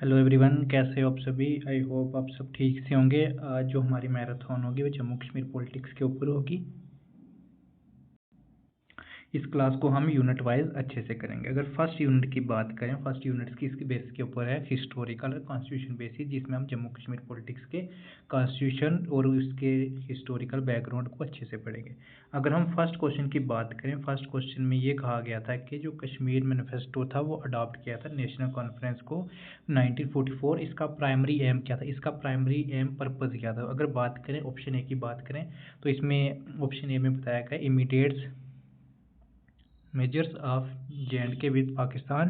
Hello everyone, कैसे हो आप सभी। आई होप आप सब ठीक से होंगे। आज जो हमारी मैराथन होगी वो जम्मू कश्मीर पॉलिटिक्स के ऊपर होगी। इस क्लास को हम यूनिट वाइज अच्छे से करेंगे। अगर फर्स्ट यूनिट की बात करें, फर्स्ट यूनिट की इसके बेस के ऊपर है हिस्टोरिकल और कॉन्स्टिट्यूशन बेसिस, जिसमें हम जम्मू कश्मीर पॉलिटिक्स के कॉन्स्टिट्यूशन और उसके हिस्टोरिकल बैकग्राउंड को अच्छे से पढ़ेंगे। अगर हम फर्स्ट क्वेश्चन की बात करें, फर्स्ट क्वेश्चन में ये कहा गया था कि जो कश्मीर मैनिफेस्टो था वो अडॉप्ट किया था नेशनल कॉन्फ्रेंस को 1944। इसका प्राइमरी एम क्या था, इसका प्राइमरी एम पर्पज़ क्या था। अगर बात करें ऑप्शन ए की बात करें तो इसमें ऑप्शन ए में बताया गया immediate measures of J&K with Pakistan,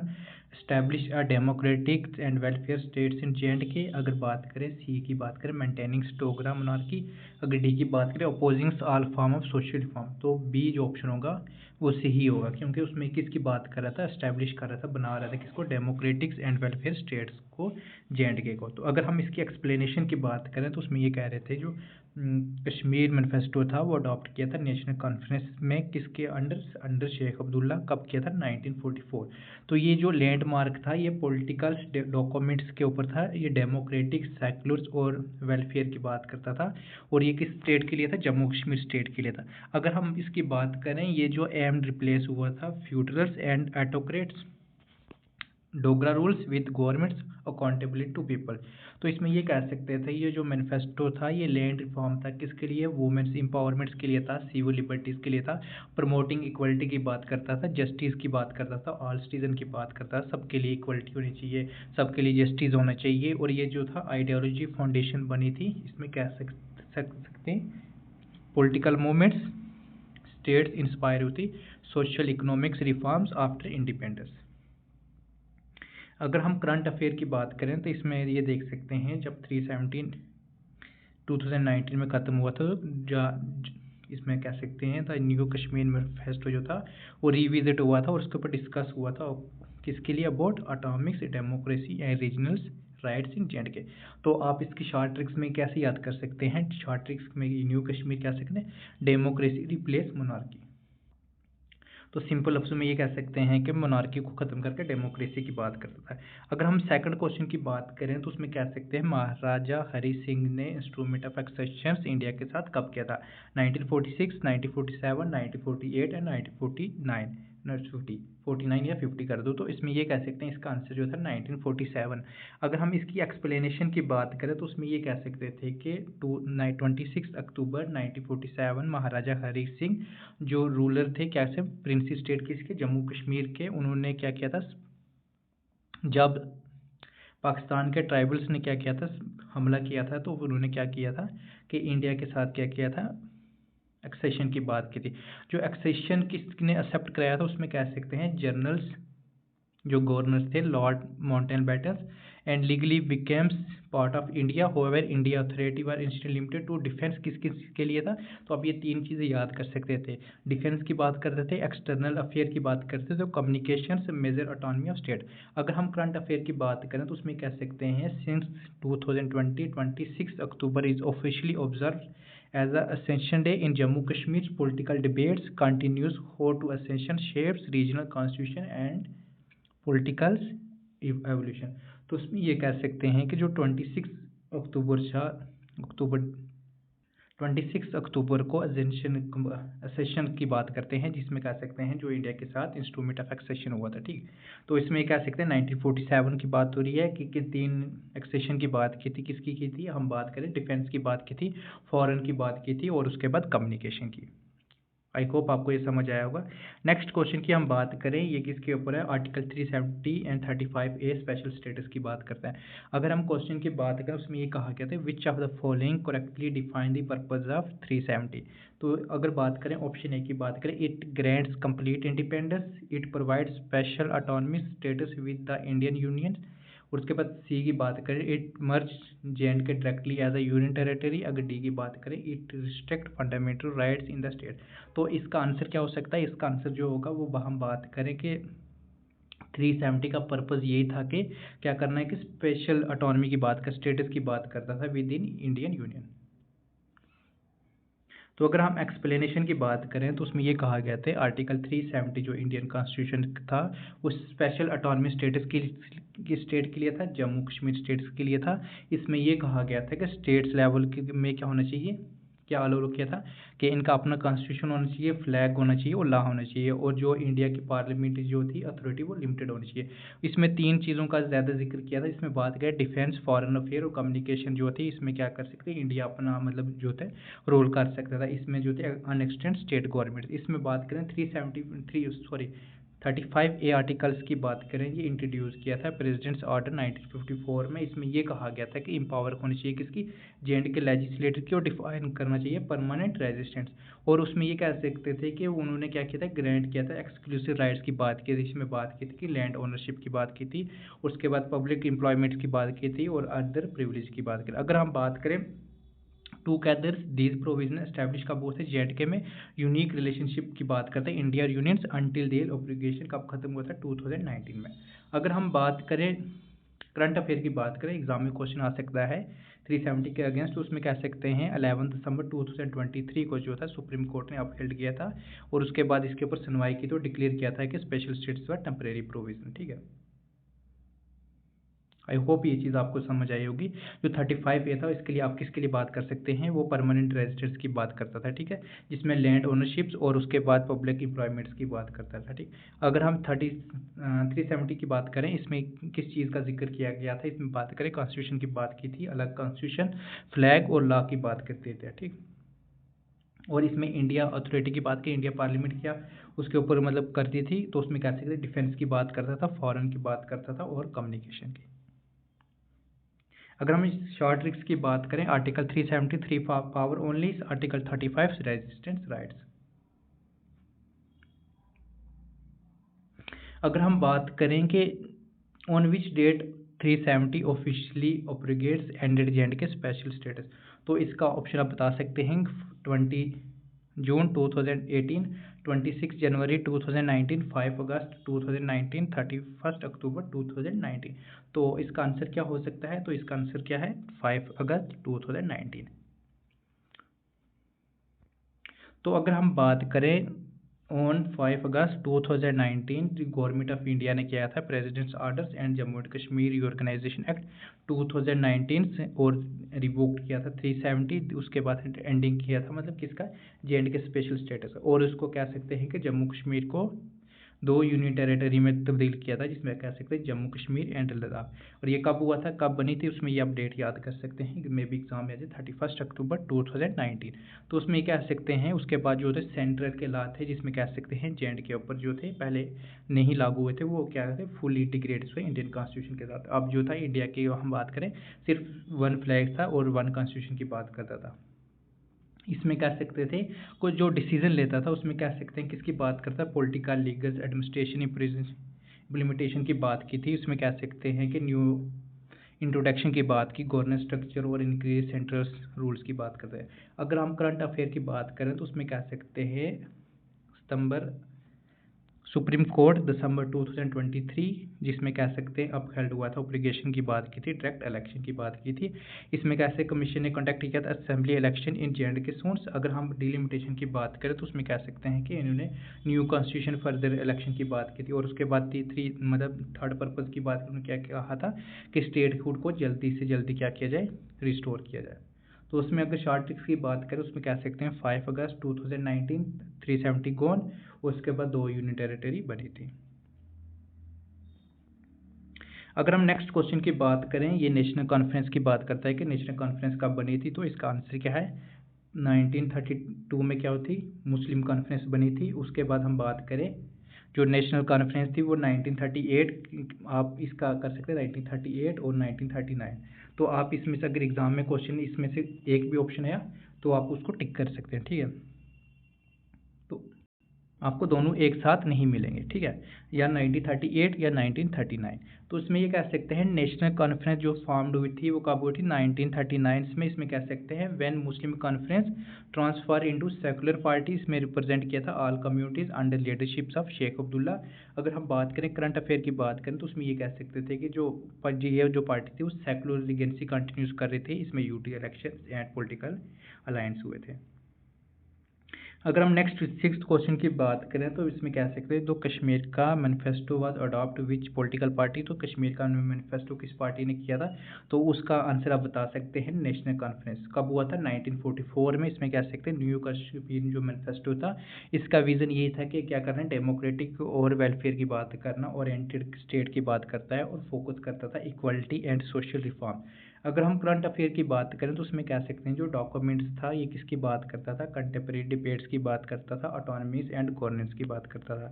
establish a democratic and welfare states in J&K। अगर बात करें सी की बात करें मेंटेनिंग स्टोग्रा मोनार्की। अगर डी की बात करें opposing all form of social reform, तो बी जो ऑप्शन होगा वो सही होगा, क्योंकि उसमें किसकी बात कर रहा था, एस्टैब्लिश कर रहा था, बना रहा था किसको, डेमोक्रेटिक्स एंड वेलफेयर स्टेट्स को, J&K को। तो अगर हम इसकी एक्सप्लेनेशन की बात करें तो उसमें ये कह रहे थे जो कश्मीर मैनिफेस्टो था वो अडॉप्ट किया था नेशनल कॉन्फ्रेंस में, किसके अंडर शेख अब्दुल्ला। कब किया था, 1944। तो ये जो लैंडमार्क था ये पॉलिटिकल डॉक्यूमेंट्स के ऊपर था। ये डेमोक्रेटिक, सेक्युलर और वेलफेयर की बात करता था, और ये किस स्टेट के लिए था, जम्मू कश्मीर स्टेट के लिए था। अगर हम इसकी बात करें, ये जो एम रिप्लेस हुआ था feudals and autocrats, Dogra rules with governments accountability to people. तो इसमें ये कह सकते थे ये जो मैनिफेस्टो था ये लैंड रिफॉर्म था, किसके लिए, वुमेन्स इंपावरमेंट्स के लिए था, सिविल लिबर्टीज़ के लिए था, प्रमोटिंग इक्वलिटी की बात करता था, जस्टिस की बात करता था, ऑल सिटीजन की बात करता था, सबके लिए इक्वलिटी होनी चाहिए, सबके लिए जस्टिस होना चाहिए। और ये जो था आइडियोलॉजी फाउंडेशन बनी थी, इसमें कह सकते हैं पॉलिटिकल मूवमेंट्स स्टेट्स इंस्पायर हुई थी, social economics reforms after independence. अगर हम करंट अफेयर की बात करें तो इसमें ये देख सकते हैं जब 317 2019 में ख़त्म हुआ था, इसमें कह सकते हैं था न्यू कश्मीर मैनिफेस्टो जो था वो रिविजिट हुआ था और उसके ऊपर डिस्कस हुआ था, किसके लिए, about autonomics, democracy and regional rights in J&K। तो आप इसकी शॉर्ट ट्रिक्स में कैसे याद कर सकते हैं, शॉर्ट ट्रिक्स में न्यू कश्मीर कह सकते हैं डेमोक्रेसी रिप्लेस मोनार्की। तो सिंपल लफ्ज़ों में ये कह सकते हैं कि मोनार्की को ख़त्म करके डेमोक्रेसी की बात करता है। अगर हम सेकंड क्वेश्चन की बात करें तो उसमें कह सकते हैं महाराजा हरी सिंह ने इंस्ट्रूमेंट ऑफ एक्सेशन इंडिया के साथ कब किया था, 1946, 1947, 1948 एंड 1949। 49 या 50 कर दो, तो इसमें ये कह सकते हैं इसका आंसर जो था 1947। अगर हम इसकी एक्सप्लेनेशन की बात करें तो उसमें ये कह सकते थे कि 26 अक्टूबर 1947 महाराजा हरी सिंह जो रूलर थे, कैसे, प्रिंसी स्टेट किसके, जम्मू कश्मीर के, उन्होंने क्या किया था, जब पाकिस्तान के ट्राइबल्स ने क्या किया था, हमला किया था, तो उन्होंने क्या किया था कि इंडिया के साथ क्या किया था, एक्सेशन की बात की थी। जो एक्सेशन किसने एक्सेप्ट कराया था उसमें कह सकते हैं जनरल्स जो गवर्नर थे, lord Mountbatten, and legally becomes part of India. However India authority were institute limited to defence, किस किस के लिए था, तो आप ये तीन चीज़ें याद कर सकते थे। डिफेंस की बात करते थे, एक्सटर्नल अफेयर की बात करते थे, communications, major autonomy of state. अगर हम करंट अफेयर की बात करें तो उसमें कह सकते हैं since 2020 26 October is officially observe as a Ascension Day in Jammu Kashmir's political debates continues how to ascension shapes regional constitution and political evolution। तो उसमें ये कह सकते हैं कि जो 26 अक्टूबर को असेशन की बात करते हैं, जिसमें कह सकते हैं जो इंडिया के साथ इंस्ट्रूमेंट ऑफ एक्सेशन हुआ था, ठीक। तो इसमें कह सकते हैं 1947 की बात हो रही है कि तीन एक्सेशन की बात की थी, किसकी की थी, हम बात करें डिफेंस की बात की थी, फॉरेन की बात की थी, और उसके बाद कम्युनिकेशन की। आई होप आपको ये समझ आया होगा। नेक्स्ट क्वेश्चन की हम बात करें, ये किसके ऊपर है, article 370 and 35A special status की बात करता है। अगर हम क्वेश्चन की बात करें उसमें ये कहा गया था विच of the following correctly define the purpose of 370। तो अगर बात करें ऑप्शन ए की बात करें, it grants complete independence, it provides special autonomy status with the Indian union, और उसके बाद सी की बात करें it merge J&K directly as a union territory. अगर डी की बात करें it restrict fundamental rights in the state. तो इसका आंसर क्या हो सकता है, इसका आंसर जो होगा वो हम बात करें कि 370 का पर्पज़ यही था कि क्या करना है कि स्पेशल ऑटोनॉमी की बात कर, स्टेटस की बात करता था विद इन इंडियन यूनियन। तो अगर हम एक्सप्लेनेशन की बात करें तो उसमें ये कहा गया था आर्टिकल 370 जो इंडियन कॉन्स्टिट्यूशन था वो स्पेशल ऑटोनॉमी स्टेटस की स्टेट के लिए था, जम्मू कश्मीर स्टेट्स के लिए था। इसमें ये कहा गया था कि स्टेट्स लेवल में क्या होना चाहिए, क्या अलाउ किया था कि इनका अपना कॉन्स्टिट्यूशन होना चाहिए, फ्लैग होना चाहिए और लॉ होना चाहिए, और जो इंडिया की पार्लियामेंट जो थी अथॉरिटी वो लिमिटेड होनी चाहिए। इसमें 3 चीज़ों का ज़्यादा जिक्र किया था। इसमें बात करें डिफेंस, फॉरेन अफेयर और कम्युनिकेशन जो थी, इसमें क्या कर सकते इंडिया अपना मतलब जो थे रोल कर सकता था। इसमें जो थे अनएक्सटेंड स्टेट गवर्नमेंट। इसमें बात करें 35A आर्टिकल्स की बात करें, ये इंट्रोड्यूस किया था प्रेसिडेंट्स ऑर्डर 1954 में। इसमें ये कहा गया था कि एम्पावर होनी चाहिए किसकी, जे.एंड.के लेजिस्लेटर की, और डिफाइन करना चाहिए परमानेंट रेजिस्टेंस। और उसमें ये कह सकते थे कि उन्होंने क्या किया था, ग्रांट किया था एक्सक्लूसिव राइट्स की बात की थी। इसमें बात की थी कि लैंड ओनरशिप की बात की थी, उसके बाद पब्लिक एम्प्लॉयमेंट की बात की थी और अदर प्रिविलेज की बात करें। अगर हम बात करें टूगेदर दीज प्रोविजन एस्टैब्लिश कब हुआ था, जे.एंड.के में यूनिक रिलेशनशिप की बात करते हैं इंडिया और यूनियंस अंटिल देयर ऑब्लिगेशन कब खत्म हुआ था, 2019 में। अगर हम बात करें करंट अफेयर की बात करें, एग्जाम में क्वेश्चन आ सकता है 370 के अगेंस्ट, उसमें कह सकते हैं 11 दिसंबर 2023 को जो था सुप्रीम कोर्ट ने अपहेल्ड किया था, और उसके बाद इसके ऊपर सुनवाई की तो डिक्लेयर किया था कि स्पेशल स्टेट्स व टेम्परेरी प्रोविजन। ठीक है, आई होप ये चीज़ आपको समझ आई होगी। जो 35A था इसके लिए आप किसके लिए बात कर सकते हैं, वो परमानेंट रेजिडेंट्स की बात करता था, ठीक है, जिसमें लैंड ओनरशिप्स और उसके बाद पब्लिक एम्प्लॉयमेंट्स की बात करता था। ठीक, अगर हम 370 की बात करें, इसमें किस चीज़ का जिक्र किया गया था, इसमें बात करें कॉन्स्टिट्यूशन की बात की थी, अलग कॉन्स्टिट्यूशन, फ्लैग और लॉ की बात करते थे। ठीक, और इसमें इंडिया अथॉरिटी की बात की, इंडिया पार्लियामेंट क्या उसके ऊपर मतलब करती थी, तो उसमें कह सकते डिफेंस की बात करता था, फॉरेन की बात करता था और कम्युनिकेशन की। अगर हम शॉर्ट ट्रिक्स की बात करें, article 373 power only, article 35 resistance rights. अगर हम बात करें कि on which date 370 officially obligates ended J and K special status, तो इसका ऑप्शन आप बता सकते हैं 20 जून 2018, 26 जनवरी 2019, 5 अगस्त 2019, 31 अक्टूबर 2019। तो इसका आंसर क्या हो सकता है, तो इसका आंसर क्या है 5 अगस्त 2019। तो अगर हम बात करें ऑन 5 अगस्त 2019 गवर्नमेंट ऑफ इंडिया ने किया था president's orders and Jammu and Kashmir reorganisation act 2019 से, और रिवोक्ड किया था 370, उसके बाद एंडिंग किया था मतलब किसका, जे.एंड के स्पेशल स्टेटस, और उसको कह सकते हैं कि जम्मू कश्मीर को 2 यूनियन टेरिटरी में तब्दील किया था, जिसमें कह सकते हैं जम्मू कश्मीर एंड लद्दाख। और ये कब हुआ था, कब बनी थी, उसमें ये अपडेट याद कर सकते हैं कि मे भी एग्जाम में 31 अक्टूबर 2019। तो उसमें ये कह सकते हैं उसके बाद जो थे सेंट्रल के लॉ थे, जिसमें कह सकते हैं जे.एंड के ऊपर जो थे पहले नहीं लागू हुए थे, वो क्या थे फुल इंटीग्रेटेड हुए इंडियन कॉन्स्टिट्यूशन के साथ। अब जो था इंडिया की हम बात करें सिर्फ 1 फ्लैग था और 1 कॉन्स्टिट्यूशन की बात करता था। इसमें कह सकते थे कोई जो डिसीजन लेता था उसमें कह सकते हैं किसकी बात करता है, पॉलिटिकल, लीगल, एडमिनिस्ट्रेशन, इम्प्लीमेंटेशन की बात की थी। उसमें कह सकते हैं कि न्यू इंट्रोडक्शन की बात की, गवर्नेंस स्ट्रक्चर और इंक्रीज सेंट्रल रूल्स की बात करते हैं। अगर हम करंट अफेयर की बात करें तो उसमें कह सकते हैं सितंबर सुप्रीम कोर्ट दिसंबर 2023, जिसमें कह सकते हैं अपहेल्ड हुआ था, ऑब्लिगेशन की बात की थी, डायरेक्ट इलेक्शन की बात की थी। इसमें कैसे कमीशन ने कंडक्ट किया था असेंबली इलेक्शन इन जे.एंड के सोन्स। अगर हम डिलिमिटेशन की बात करें तो उसमें कह सकते हैं कि इन्होंने न्यू कॉन्स्टिट्यूशन फर्दर इलेक्शन की बात की थी, और उसके बाद मतलब थर्ड पर्पज़ की बात उन्होंने क्या कहा था कि स्टेटहुड को जल्दी से जल्दी क्या किया जाए, रिस्टोर किया जाए। तो उसमें अगर शॉर्ट ट्रिक्स की बात करें उसमें कह सकते हैं 5 अगस्त 2019 370 गॉन, उसके बाद 2 यूनियन टेरिटरी बनी थी। अगर हम नेक्स्ट क्वेश्चन की बात करें, ये नेशनल कॉन्फ्रेंस की बात करता है कि नेशनल कॉन्फ्रेंस कब बनी थी, तो इसका आंसर क्या है 1932 में क्या होती मुस्लिम कॉन्फ्रेंस बनी थी। उसके बाद हम बात करें जो नेशनल कॉन्फ्रेंस थी वो 1938, आप इसका कर सकते हैं 1938 और 1939। तो आप इसमें से अगर एग्जाम में क्वेश्चन इसमें से एक भी ऑप्शन है तो आप उसको टिक कर सकते हैं, ठीक है। तो आपको दोनों एक साथ नहीं मिलेंगे, ठीक है, या 1938 या 1939। तो इसमें ये कह सकते हैं नेशनल कॉन्फ्रेंस जो फॉर्म्ड हुई थी वो कब हुई थी 1939 में। इसमें कह सकते हैं when Muslim conference transfer into secular party, इसमें रिप्रेजेंट किया था all communities under leaderships of Sheikh Abdullah. अगर हम बात करें करंट अफेयर की बात करें तो उसमें ये कह सकते थे कि ये जो पार्टी थी वो सेकुलर लीगेंसी कंटिन्यूस कर रही थी। इसमें UT election and political alliance हुए थे। अगर हम नेक्स्ट सिक्स्थ क्वेश्चन की बात करें तो इसमें कह सकते हैं, तो कश्मीर का manifesto was adopt which political party, तो कश्मीर का मैनिफेस्टो किस पार्टी ने किया था, तो उसका आंसर आप बता सकते हैं नेशनल कॉन्फ्रेंस। कब हुआ था, 1944 में। इसमें कह सकते हैं न्यू कश्मीर जो मैनिफेस्टो था, इसका विजन ये था कि क्या करना है, डेमोक्रेटिक और वेलफेयर की बात करना, ओरिएंटेड स्टेट की बात करता है और फोकस करता था इक्वलिटी एंड सोशल रिफॉर्म। अगर हम करंट अफेयर की बात करें तो उसमें कह सकते हैं जो डॉक्यूमेंट्स था ये किसकी बात करता था, कंटेम्प्रेरी डिबेट्स की बात करता था, ऑटोनॉमीज एंड गवर्नेंस की बात करता था।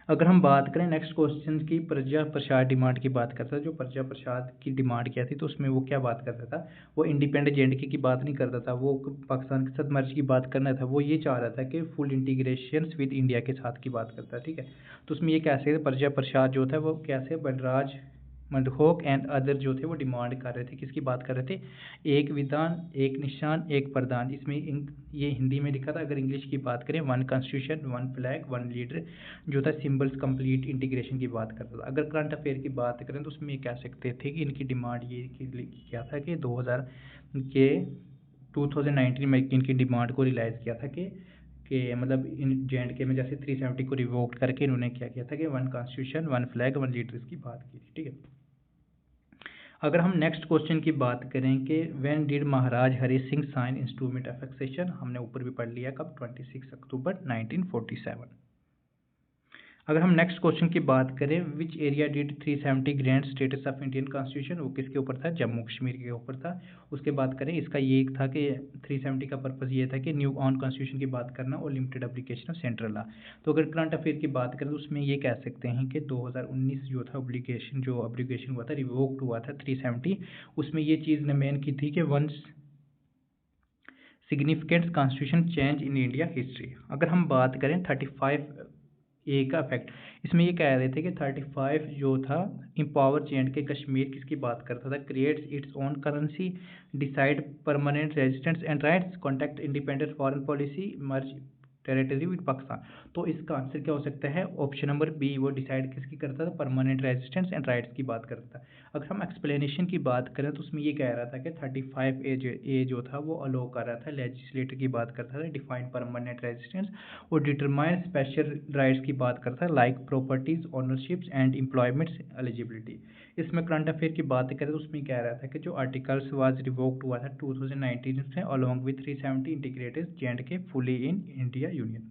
अगर हम बात करें नेक्स्ट क्वेश्चन की, प्रजा प्रसाद डिमांड की बात करता था, जो प्रजा प्रसाद की डिमांड क्या थी, तो उसमें वो क्या बात करता था, वो इंडिपेंडेंट जेएंडके की बात नहीं करता था, वो पाकिस्तान के साथ मर्ज की बात करना था, वो ये चाह रहा था कि फुल इंटीग्रेशन विद इंडिया के साथ की बात करता है। ठीक है, तो उसमें ये कैसे प्रजा प्रसाद जो था वो कैसे बलराज मडहोक एंड अदर जो थे वो डिमांड कर रहे थे, किसकी बात कर रहे थे, एक विधान एक निशान एक प्रधान। इसमें ये हिंदी में लिखा था। अगर इंग्लिश की बात करें, one constitution one flag one leader जो था सिंबल्स कंप्लीट इंटीग्रेशन की बात करता था। अगर करंट अफेयर की बात करें तो उसमें ये कह सकते थे कि इनकी डिमांड ये क्या था कि 2019 में इनकी डिमांड को रियलाइज़ किया था कि मतलब इन JNK में जैसे 370 को रिवोक्ट करके इन्होंने क्या किया था कि one constitution one flag one leaders की बात की थी। ठीक है, अगर हम नेक्स्ट क्वेश्चन की बात करें कि when did Maharaj Hari Singh sign instrument of accession, हमने ऊपर भी पढ़ लिया कब, 26 अक्टूबर 1947। अगर हम नेक्स्ट क्वेश्चन की बात करें, which area did 370 grand status of Indian constitution, वो किसके ऊपर था, जम्मू कश्मीर के ऊपर था। उसके बात करें, इसका ये था कि 370 का पर्पज़ ये था कि न्यू ऑन कॉन्स्टिट्यूशन की बात करना और limited application of central law. तो अगर करंट अफेयर की बात करें तो उसमें ये कह सकते हैं कि 2019 जो था एप्लीकेशन हुआ था, रिवोक्ड हुआ था 370, उसमें ये चीज़ ने मेन की थी कि once significant constitution change in India history. अगर हम बात करें 35 ए का इफेक्ट, इसमें ये कह रहे थे कि 35 जो था इम्पावर JNK कश्मीर किसकी बात करता था, creates its own currency, decide permanent residents and rights, contact independent foreign policy, merge territory with Pakistan. तो इसका आंसर क्या हो सकता है, ऑप्शन नंबर बी, वो डिसाइड किसकी करता था, परमानेंट रेजिडेंट्स एंड राइट्स की बात करता था। अगर हम एक्सप्लेनेशन की बात करें तो उसमें ये कह रहा था कि 35 ए जो था वो अलो कर रहा था, लेजिस्लेटर की बात करता था, डिफाइन परमानेंट रेजिडेंस और डिटरमाइन स्पेशल राइट्स की बात करता है, like properties ownerships and employments eligibility. इसमें करंट अफेयर की बात करें तो उसमें कह रहा था कि जो आर्टिकल्स वाज रिवोक्ड हुआ था 2019 से along with 370 integrated JNK fully in India union.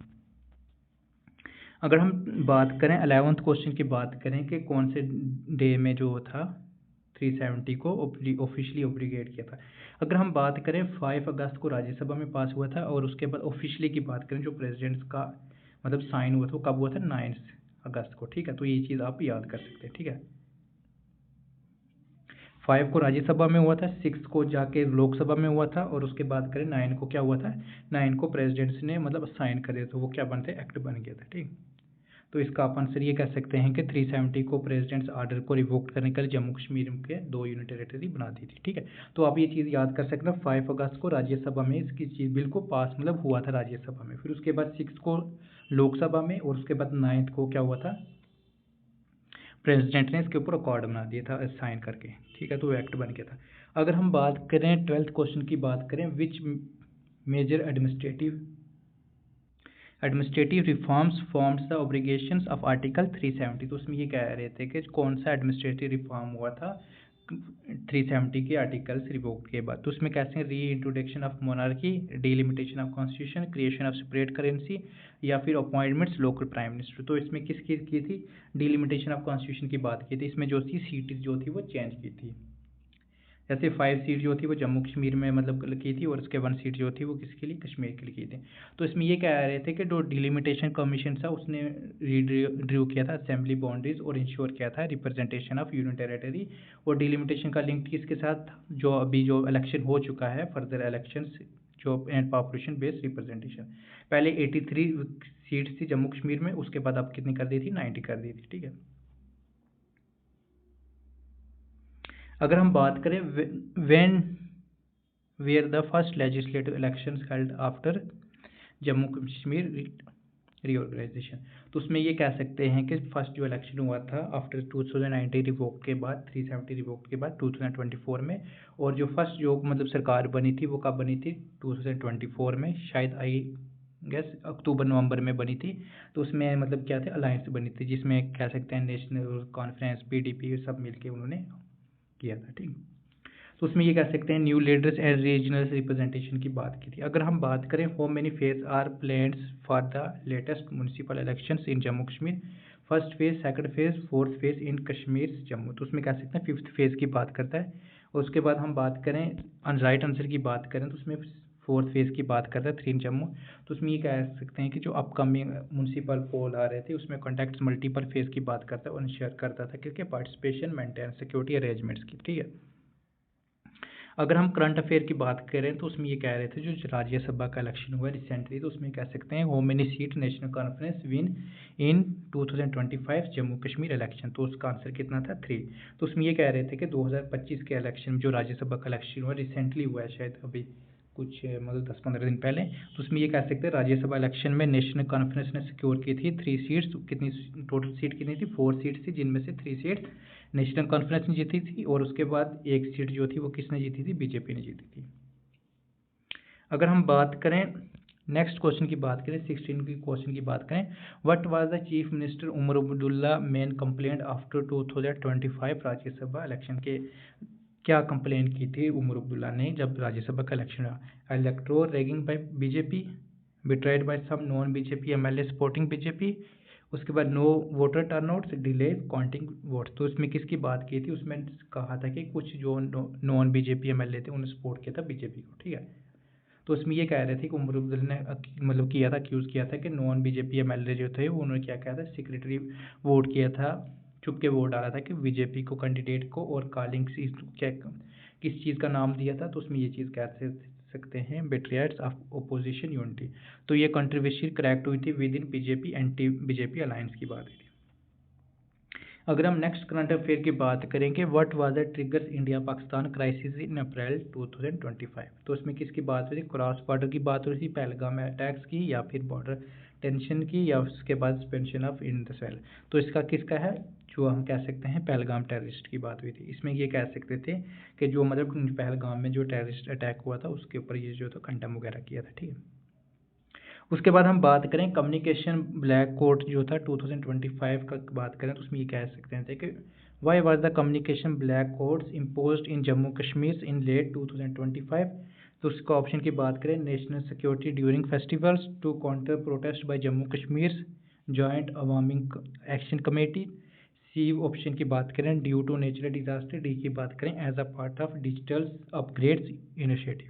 अगर हम बात करें 11th क्वेश्चन की बात करें कि कौन से डे में जो था 370 को ऑफिशियली ओब्लिगेट किया था। अगर हम बात करें 5 अगस्त को राज्यसभा में पास हुआ था, और उसके बाद ऑफिशियली की बात करें जो प्रेसिडेंट का मतलब साइन हुआ था वो कब हुआ था, 9 अगस्त को। ठीक है, तो ये चीज़ आप याद कर सकते हैं। ठीक है, 5 को राज्यसभा में हुआ था, 6 को जाके लोकसभा में हुआ था, और उसके बाद करें 9 को क्या हुआ था, 9 को प्रेसिडेंट्स ने मतलब साइन करे तो वो क्या बनते, एक्ट बन गया था। ठीक, तो इसका आप आंसर ये कह सकते हैं कि 370 को प्रेसिडेंट्स आर्डर को रिवोक्ट करने के लिए जम्मू कश्मीर के 2 यूनिट टेरिटरी बना दी थी। ठीक है, तो आप ये चीज़ याद कर सकते हैं, 5 अगस्त को राज्यसभा में इसकी चीज़ बिल को पास मतलब हुआ था राज्यसभा में, फिर उसके बाद 6 को लोकसभा में, और उसके बाद 9 को क्या हुआ था, प्रेसिडेंट ने इसके ऊपर अकॉर्ड बना दिया था साइन करके। ठीक है, तो वो एक्ट बन गया था। अगर हम बात करें 12th क्वेश्चन की बात करें, which major administrative reforms forms the obligations of article 370, तो उसमें ये कह रहे थे कि कौन सा एडमिनिस्ट्रेटिव रिफॉर्म हुआ था 370 के आर्टिकल्स रिवोक के बाद। तो उसमें कैसे हैं, री introduction of monarchy, delimitation of constitution, creation of separate currency, या फिर अपॉइंटमेंट्स लोकल प्राइम मिनिस्टर। तो इसमें किसकी की थी, डिलिमिटेशन ऑफ कॉन्स्टिट्यूशन की बात की थी। इसमें जो थी सीट जो थी वो चेंज की थी, जैसे 5 सीट जो थी वो जम्मू कश्मीर में मतलब की थी, और उसके 1 सीट जो थी वो किसके लिए, कश्मीर के लिए की थी। तो इसमें ये कह रहे थे कि जो डिलिमिटेशन कमीशन था उसने ड्रू किया था असेंबली बाउंड्रीज और इंश्योर किया था रिप्रेजेंटेशन ऑफ यूनियन टेरिटरी, और डिलिमिटेशन का लिंक किसके साथ, जो अभी जो इलेक्शन हो चुका है फर्दर इलेक्शन जो एंड पॉपुलेशन बेस्ड रिप्रेजेंटेशन। पहले 83 सीट्स थी जम्मू कश्मीर में, उसके बाद अब कितनी कर दी थी, 90 कर दी थी। ठीक है, अगर हम बात करें when were the first legislative elections held after Jammu Kashmir reorganisation. तो उसमें ये कह सकते हैं कि फर्स्ट जो इलेक्शन हुआ था आफ्टर 2090 रिवोक के बाद, 370 रिवोक के बाद 2024 में, और जो फर्स्ट जो मतलब सरकार बनी थी वो कब बनी थी? 2024 में, शायद आई गेस अक्टूबर नवंबर में बनी थी। तो उसमें मतलब क्या थे, अलायंस बनी थी, जिसमें कह सकते हैं नेशनल कॉन्फ्रेंस, पीडीपी सब मिलके उन्होंने किया था। ठीक, तो उसमें ये कह सकते हैं new leaders and regional representation की बात की थी। अगर हम बात करें how many phase are planned for the latest municipal elections in Jammu Kashmir, first phase, second phase, fourth phase in Kashmir Jammu, तो उसमें कह सकते हैं फिफ्थ फेज की बात करता है। और उसके बाद हम बात करें राइट आंसर की बात करें तो उसमें फोर्थ फेज की बात करता है, 3 इन जम्मू। तो उसमें ये कह सकते हैं कि जो अपकमिंग म्यूनसिपल पोल आ रहे थे उसमें कॉन्टेक्ट मल्टीपल फेज की बात करता है और इंश्योर करता था क्योंकि पार्टिसिपेशन, मेंटेन सिक्योरिटी अरेंजमेंट्स की। ठीक है, अगर हम करंट अफेयर की बात करें तो उसमें ये कह रहे थे जो राज्यसभा का इलेक्शन हुआ रिसेंटली, तो उसमें कह सकते हैं how many seat national conference win in 2025 Jammu Kashmir election, तो उसका आंसर कितना था? 3। तो उसमें ये कह रहे थे कि 2025 के इलेक्शन में जो राज्यसभा का इलेक्शन हुआ रिसेंटली हुआ है, शायद अभी कुछ मतलब 10-15 दिन पहले, तो उसमें ये कह सकते हैं राज्यसभा इलेक्शन में नेशनल कॉन्फ्रेंस ने सिक्योर की थी 3 सीट्स। कितनी टोटल सीट कितनी थी? 4 सीट्स थी, जिनमें से 3 सीट नेशनल कॉन्फ्रेंस ने जीती थी और उसके बाद एक सीट जो थी वो किसने जीती थी? बीजेपी ने जीती थी। अगर हम बात करें नेक्स्ट क्वेश्चन की बात करें, 16 की क्वेश्चन की बात करें, what was the chief minister Omar Abdullah main complaint after 2025 Rajya Sabha election के? क्या कंप्लेन की थी उमर अब्दुल्ला ने जब राज्यसभा का इलेक्शन हुआ? Electoral ragging by BJP, betrayed by some non BJP MLA supporting BJP, उसके बाद no voter turnout, delay counting vote. तो इसमें किसकी बात की थी? उसमें कहा था कि कुछ जो नॉन बीजेपी एमएलए थे उन्होंने सपोर्ट किया था बीजेपी को। ठीक है, तो इसमें ये कह रहे थे कि उमर अब्दुल्ला ने मतलब किया था, एक्यूज़ किया था कि नॉन बीजेपी एमएलए जो थे उन्होंने क्या किया था? सेक्रेटरी वोट किया था, चुप के वोट डाला था कि बीजेपी को कैंडिडेट को, और कॉलिंग क्या किस चीज़ का नाम दिया था? तो उसमें ये चीज़ कह सकते हैं बिट्रियर्स ऑफ ओपोजिशन यूनिटी। तो ये कंट्रोवर्सी क्रैक्ट हुई थी with in BJP anti BJP alliance की बात हुई थी। अगर हम नेक्स्ट करंट अफेयर की बात करेंगे, what was the triggers India Pakistan crisis in April 2025, तो इसमें किसकी बात हुई थी? क्रॉस बॉर्डर की बात हुई थी, पहलगाम अटैक्स की, या फिर बॉर्डर टेंशन की, या उसके बाद सस्पेंशन ऑफ इंडसवेल। तो इसका किसका है? जो हम कह सकते हैं पहलगाम टेररिस्ट की बात हुई थी। इसमें ये कह सकते थे कि जो मतलब पहलगाम में जो टेररिस्ट अटैक हुआ था उसके ऊपर ये जो था कंडेम वगैरह किया था। ठीक है, उसके बाद हम बात करें कम्युनिकेशन ब्लैक कोड जो था 2025 का बात करें तो उसमें ये कह सकते हैं कि why was the communication black codes imposed in Jammu Kashmir in late 2025। तो उसका ऑप्शन की बात करें national security during festivals, to counter protest by Jammu Kashmir joint Awami action committee, C option की बात करें due to natural disaster, D की बात करें as a part of digital upgrades initiative.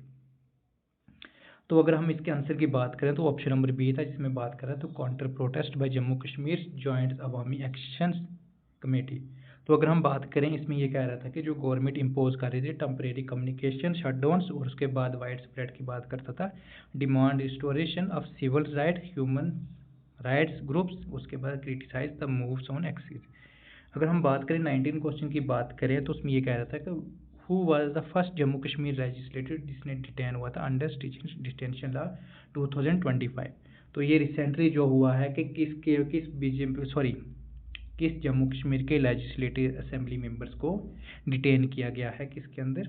तो अगर हम इसके आंसर की बात करें तो ऑप्शन नंबर बी था, जिसमें बात कर रहा था counter protest by Jammu Kashmir joint Awami action committee. तो अगर हम बात करें इसमें ये कह रहा था कि जो गवर्नमेंट इम्पोज कर रही थी टेम्परेरी कम्युनिकेशन शटडाउन्स, और उसके बाद वाइड स्प्रेड की बात करता था demand restoration of civil right human rights groups, उसके बाद criticise the moves on axis. अगर हम बात करें 19 क्वेश्चन की बात करें तो उसमें ये कह रहा था कि who was the first Jammu Kashmir legislator जिसने डिटेन हुआ था अंडर डिटेंशन लॉ 2025। तो ये रिसेंटली जो हुआ है कि किस बीजेपी किस जम्मू कश्मीर के लेजिस्लेटिव असेंबली मेंबर्स को डिटेन किया गया है, किसके अंदर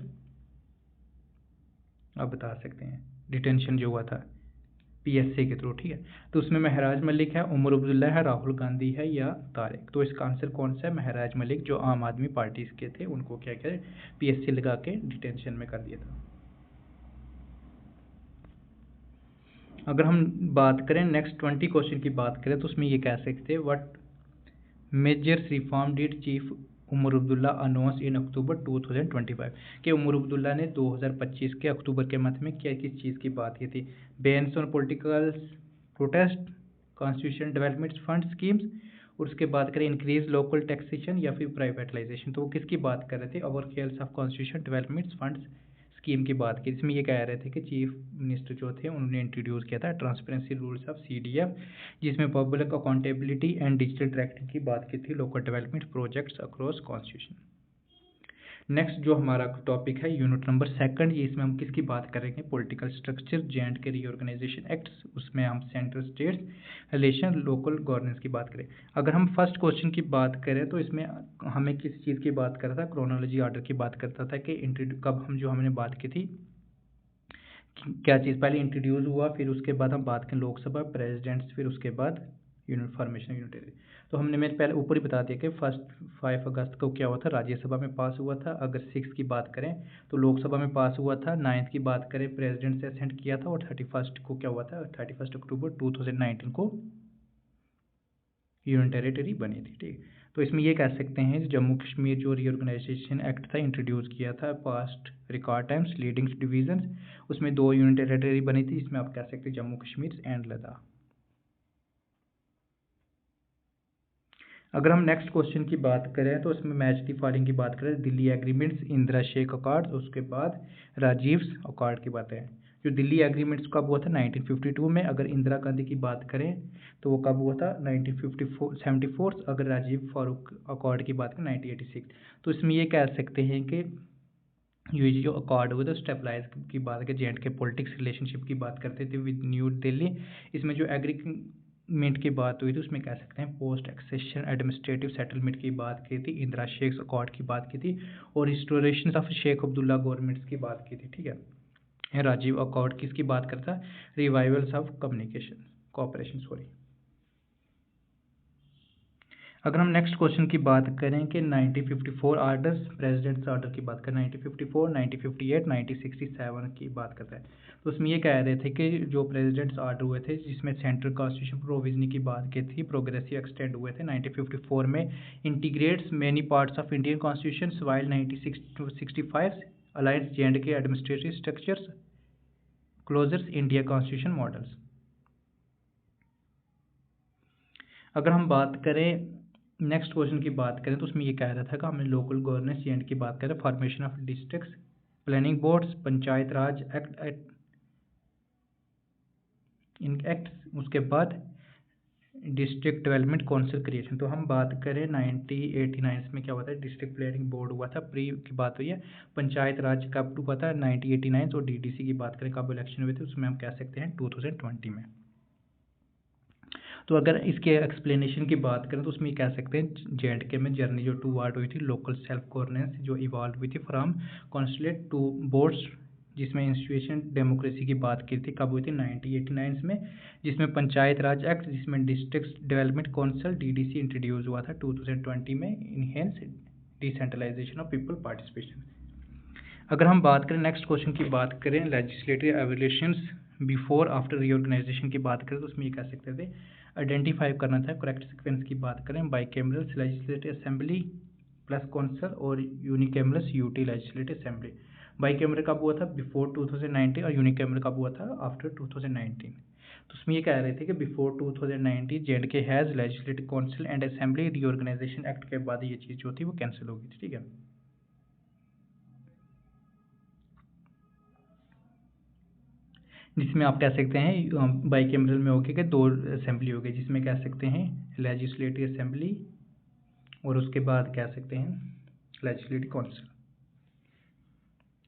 आप बता सकते हैं डिटेंशन जो हुआ था पीएससी के थ्रू। ठीक है, तो उसमें महराज मलिक है, उमर अब्दुल्ला है, राहुल गांधी है, या तारिक। तो इसका आंसर कौन सा है? महराज मलिक, जो आम आदमी पार्टी के थे, उनको क्या किया पीएससी लगा के डिटेंशन में कर दिया था। अगर हम बात करें नेक्स्ट 20 क्वेश्चन की बात करें तो उसमें ये कह सकते हैं what measures reform did chief Omar Abdullah announce in October 2025, कि उमर अब्दुल्ला ने 2025 के अक्टूबर के मंथ में क्या किस चीज़ की बात की थी? Bans on political protest, constitution development fund schemes, और उसके बाद करें इंक्रीज लोकल टैक्सेशन या फिर प्राइवेटाइजेशन। तो वो किसकी बात कर रहे थे? ओवर खेल्स of constitution development fund scheme की बात की, जिसमें ये कह रहे थे कि चीफ मिनिस्टर जो थे उन्होंने इंट्रोड्यूस किया था ट्रांसपेरेंसी रूल्स ऑफ सीडीएफ, जिसमें public accountability and digital tracking की बात की थी local development projects across constitution. Next जो हमारा टॉपिक है यूनिट नंबर 2, ये इसमें हम किसकी बात करेंगे, political structure, J&K reorganisation acts, उसमें हम central states relation, local governance की बात करें। अगर हम फर्स्ट क्वेश्चन की बात करें तो इसमें हमें किस चीज़ की बात कर रहा था, क्रोनोलॉजी ऑर्डर की बात करता था कि कब हम जो हमने बात की थी क्या चीज़ पहले इंट्रोड्यूस हुआ, फिर उसके बाद हम बात करें लोकसभा, प्रेसिडेंट्स, फिर उसके बाद यूनिट फॉर्मेशन यूनिट। तो हमने मेरे पहले ऊपर ही बता दिया कि फर्स्ट 5 अगस्त को क्या हुआ था, राज्यसभा में पास हुआ था। अगर 6 की बात करें तो लोकसभा में पास हुआ था। 9 की बात करें प्रेसिडेंट से असेंट किया था। और 31 को क्या हुआ था, 31 अक्टूबर 2019 को यूनियन टेरिटरी बनी थी। ठीक, तो इसमें ये कह सकते हैं जम्मू कश्मीर जो रीऑर्गेनाइजेशन एक्ट था इंट्रोड्यूस किया था past record times leading division, उसमें 2 यूनियन टेरिटरी बनी थी। इसमें आप कह सकते हैं जम्मू कश्मीर एंड लद्दाख। अगर हम नेक्स्ट क्वेश्चन की बात करें तो इसमें मैच दी फॉलोइंग की बात करें, दिल्ली एग्रीमेंट्स, इंदिरा शेख अकॉर्ड, उसके बाद राजीव अकॉर्ड की बात है। जो दिल्ली एग्रीमेंट्स कब हुआ था 1952 में। अगर इंदिरा गांधी की बात करें तो वो कब हुआ था 1974। अगर राजीव फारूक अकॉर्ड की बात करें 1986। तो इसमें ये कह सकते हैं कि ये जो अकॉर्ड हुआ था स्टेबलाइज की बात करें, J&K पॉलिटिक्स रिलेशनशिप की बात करते थे विद न्यू दिल्ली। इसमें जो एग्रीमेंट की बात हुई थी उसमें कह सकते हैं पोस्ट एक्सेशन एडमिनिस्ट्रेटिव सेटलमेंट की बात की थी, इंदिरा शेख अकॉर्ड की बात की थी, और restoration of Sheikh Abdullah government's की बात की थी। ठीक है, राजीव अकॉर्ड किसकी बात करता है, revivals of communication cooperation sorry. अगर हम नेक्स्ट क्वेश्चन की बात करें कि 1954 आर्डर्स, प्रेसिडेंट्स आर्डर की बात करें 1954, 1958, 1967 की बात करता है। तो उसमें ये कह रहे थे कि जो प्रेसिडेंट्स आर्डर हुए थे जिसमें सेंट्रल कॉन्स्टिट्यूशन प्रोविजन की बात की थी, प्रोग्रेसिव एक्सटेंड हुए थे 1954 में, integrates many parts of Indian constitution while 1965 aligns J&K administrative structures closers India constitution models. अगर हम बात करें नेक्स्ट क्वेश्चन की बात करें तो उसमें ये कह रहा था कि हमें लोकल गवर्नेंस J&K की बात करें, formation of districts, planning boards, panchayat Raj act उसके बाद डिस्ट्रिक्ट डेवलपमेंट काउंसिल क्रिएशन। तो हम बात करें 1989 में क्या हुआ था, डिस्ट्रिक्ट प्लानिंग बोर्ड हुआ था, प्री की बात हुई है। पंचायत राज कब हुआ था 1989, और DDC की बात करें कब इलेक्शन हुए थे उसमें हम कह सकते हैं 2020 में। तो अगर इसके एक्सप्लेनेशन की बात करें तो उसमें कह सकते हैं J&K में जर्नी जो 2 वार्ड हुई थी, लोकल सेल्फ गवर्नेंस जो इवॉल्व हुई थी फ्रॉम कॉन्स्टिट्यूट टू बोर्ड्स, जिसमें इंस्टीट्यूशन डेमोक्रेसी की बात की थी कब हुई थी 1989 में, जिसमें पंचायत राज एक्ट, जिसमें district development council DDC introduce हुआ था 2020 में, enhance decentralisation of people participation. अगर हम बात करें नेक्स्ट क्वेश्चन की बात करें legislative evolutions before after reorganisation की बात करें तो उसमें ये कह सकते थे आइडेंटिफाई करना था करेक्ट सीक्वेंस की बात करें, bicameral legislative assembly plus council और unicameral UT legislative assembly. Bicameral कब हुआ था बिफोर 2019 और यूनिकैमरल कब हुआ था आफ्टर 2019। तो उसमें ये कह रहे थे कि before 2019 J&K has legislative council and assembly, reorganisation act के बाद ये चीज़ जो थी वो कैंसिल हो गई थी। ठीक है, जिसमें आप कह सकते हैं बाइकैमरल में होके कि 2 असेंबली हो गई, जिसमें कह सकते हैं लेजिस्लेटिव असेंबली और उसके बाद कह सकते हैं लेजिस्लेटिव काउंसिल,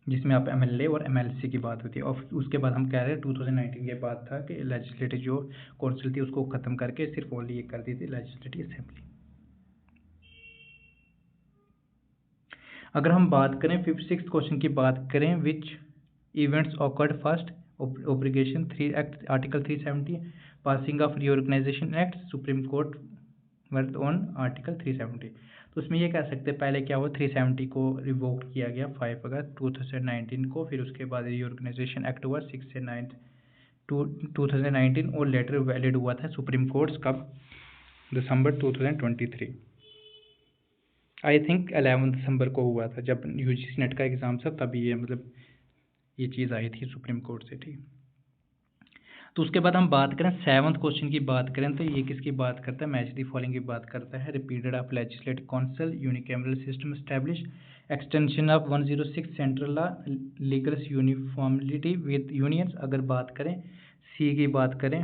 जिसमें आप MLA और MLC की बात होती है। और उसके बाद हम कह रहे हैं 2019 के बाद था कि लेजिस्लेटिव जो काउंसिल थी उसको ख़त्म करके सिर्फ ओनली एक कर दी थी लेजिस्लेटिव असेंबली। अगर हम बात करें 6th क्वेश्चन की बात करें, which events occurred first, obligation 3 act article 370, passing of reorganisation act, supreme court work on article 370। तो उसमें ये कह सकते हैं पहले क्या हुआ 370 को रिवोक किया गया 5 अगस्त 2019 को, फिर उसके बाद रीऑर्गेनाइजेशन एक्ट हुआ 6 से 9 2019 और लेटर वैलिड हुआ था सुप्रीम कोर्ट्स कब, दिसंबर 2023। आई थिंक 11 दिसंबर को हुआ था जब UGC नेट का एग्ज़ाम था, तभी ये मतलब ये चीज़ आई थी सुप्रीम कोर्ट से। ठीक, तो उसके बाद हम बात करें 7th क्वेश्चन की बात करें तो ये किसकी बात करता है, मैच दी फॉलोइंग की बात करता है, repeated of legislative council, unicameral system establish, extension of 106 central law, legal यूनिफॉर्मिलिटी with unions. अगर बात करें C की बात करें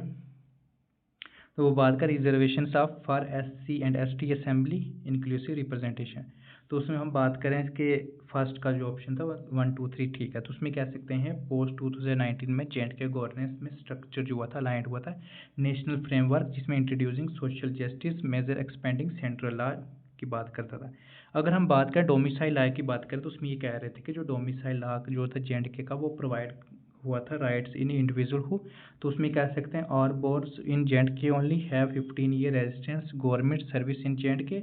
तो वो बात कर reservation of for SC and ST assembly inclusive representation. तो उसमें हम बात करें इसके फर्स्ट का जो ऑप्शन था 1 2 3 ठीक है। तो उसमें कह सकते हैं पोस्ट 2019 में J&K गवर्नेंस में स्ट्रक्चर जो हुआ था अलाइंड हुआ था नेशनल फ्रेमवर्क, जिसमें introducing social justice major expanding central law की बात करता था। अगर हम बात करें डोमिसाइल लॉ की बात करें तो उसमें ये कह रहे थे कि जो डोमिसाइल लॉ जो था J&K का वो प्रोवाइड हुआ था राइट्स इन इंडिविजुअल हो। तो उसमें कह सकते हैं और bores in J&K only have 15 year residence government service in J&K,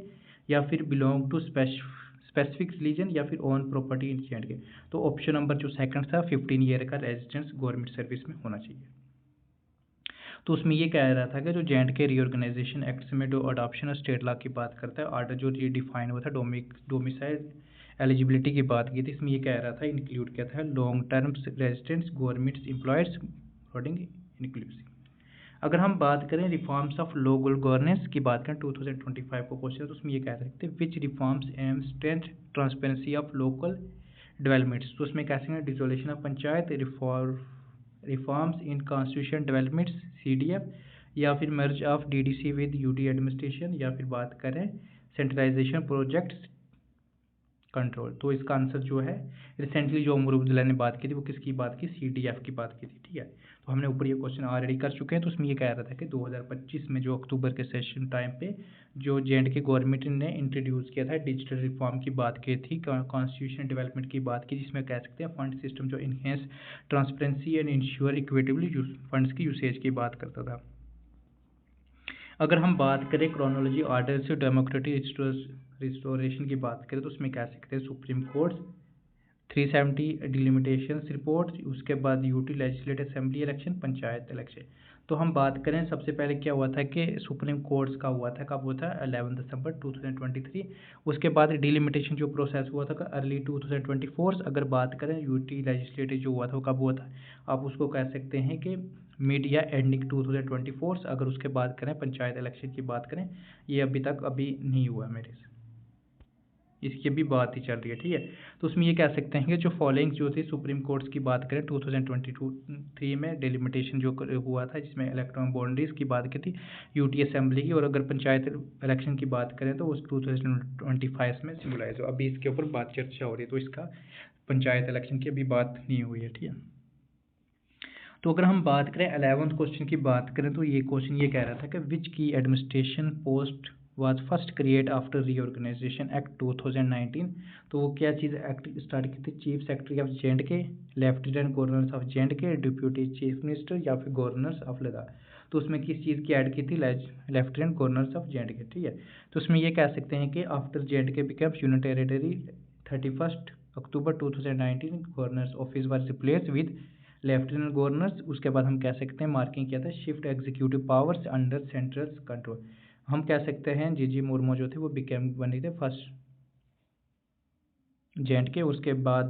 या फिर बिलोंग टू स्पेसिफिक रिलीजन, या फिर ओन प्रॉपर्टी इन J&K। तो ऑप्शन नंबर जो सेकंड था 15 ईयर का रेजिडेंस गवर्नमेंट सर्विस में होना चाहिए। तो उसमें ये कह रहा था कि जो J&K रीऑर्गेनाइजेशन एक्ट में जो अडॉप्शन स्टेट लॉ की बात करता है, आर्डर जो ये डिफाइन हुआ था डोमिसाइल एलिजिबिलिटी की बात की थी, इसमें ये कह रहा था इंक्लूड किया था long term residents government employees according inclusive. अगर हम बात करें रिफॉर्म्स ऑफ लोकल गवर्नेंस की बात करें 2025 को क्वेश्चन, तो उसमें ये कह सकते हैं which reforms aim strength transparency of local developments. तो उसमें कह सकते हैं dissolution of panchayat, reforms in constitution developments CDF, या फिर merge of DDC with UT administration, या फिर बात करें सेंट्रलाइजेशन प्रोजेक्ट्स कंट्रोल। तो इसका आंसर जो है रिसेंटली जो उमर अब्दुल्ला ने बात की थी वो किसकी बात की, CDF की बात की थी। ठीक है, तो हमने ऊपर ये क्वेश्चन ऑलरेडी कर चुके हैं। तो उसमें ये कह रहा था कि 2025 में जो अक्टूबर के सेशन टाइम पे जो J&K गवर्नमेंट ने इंट्रोड्यूस किया था डिजिटल रिफॉर्म की बात की थी, कॉन्स्टिट्यूशन डेवलपमेंट की बात की, जिसमें कह सकते हैं फंड सिस्टम जो enhance transparency and ensure equitably funds की यूसेज की बात करता था। अगर हम बात करें क्रोनोलॉजी ऑर्डर से डेमोक्रेटिक रिस्टोरेशन की बात करें, तो उसमें कह सकते हैं सुप्रीम कोर्ट 370 डिलिमिटेशंस रिपोर्ट, उसके बाद UT legislative assembly election, panchayat election. तो हम बात करें सबसे पहले क्या हुआ था कि सुप्रीम कोर्ट्स का हुआ था, कब हुआ था 11 दिसंबर 2023। उसके बाद डिलिमिटेशन जो प्रोसेस हुआ था अर्ली 2024। अगर बात करें UT लेजिस्लेटिव जो हुआ था वो कब हुआ था, आप उसको कह सकते हैं कि मिड या एंडिंग 2024। अगर उसके बाद करें पंचायत इलेक्शन की बात करें, ये अभी नहीं हुआ मेरे से, इसकी अभी बात ही चल रही है। ठीक है, तो उसमें ये कह सकते हैं कि जो फॉलोइंग जो थी सुप्रीम कोर्ट्स की बात करें 2023 में डिलिमिटेशन जो हुआ था, जिसमें इलेक्ट्रॉन बाउंड्रीज की बात की थी UT असेंबली की, और अगर पंचायत इलेक्शन की बात करें तो उस 2025 में सिम्बलाइज हो। अभी इसके ऊपर बात चर्चा हो रही है, तो इसका पंचायत इलेक्शन की अभी बात नहीं हुई है। ठीक है, तो अगर हम बात करें 11th क्वेश्चन की बात करें, तो ये क्वेश्चन ये कह रहा था कि विच की administration post was first create after reorganisation act 2019। तो वो क्या चीज़ एक्ट स्टार्ट की थी, chief secretary of J&K, lieutenant governor of J&K, deputy chief minister, या फिर गवर्नर ऑफ लद्दाख। तो उसमें किस चीज़ की ऐड की थी, लेफ्टिनेंट गवर्नर ऑफ J&K। ठीक है, तो उसमें ये कह सकते हैं कि after J&K becomes union territory 31 October 2019 governors office was replace with lieutenant governors. उसके बाद हम कह सकते हैं मार्किंग किया था shift executive powers under central control. हम कह सकते हैं जीजी मुर्मू जो थे वो बिकेम बने थे फर्स्ट J&K। उसके बाद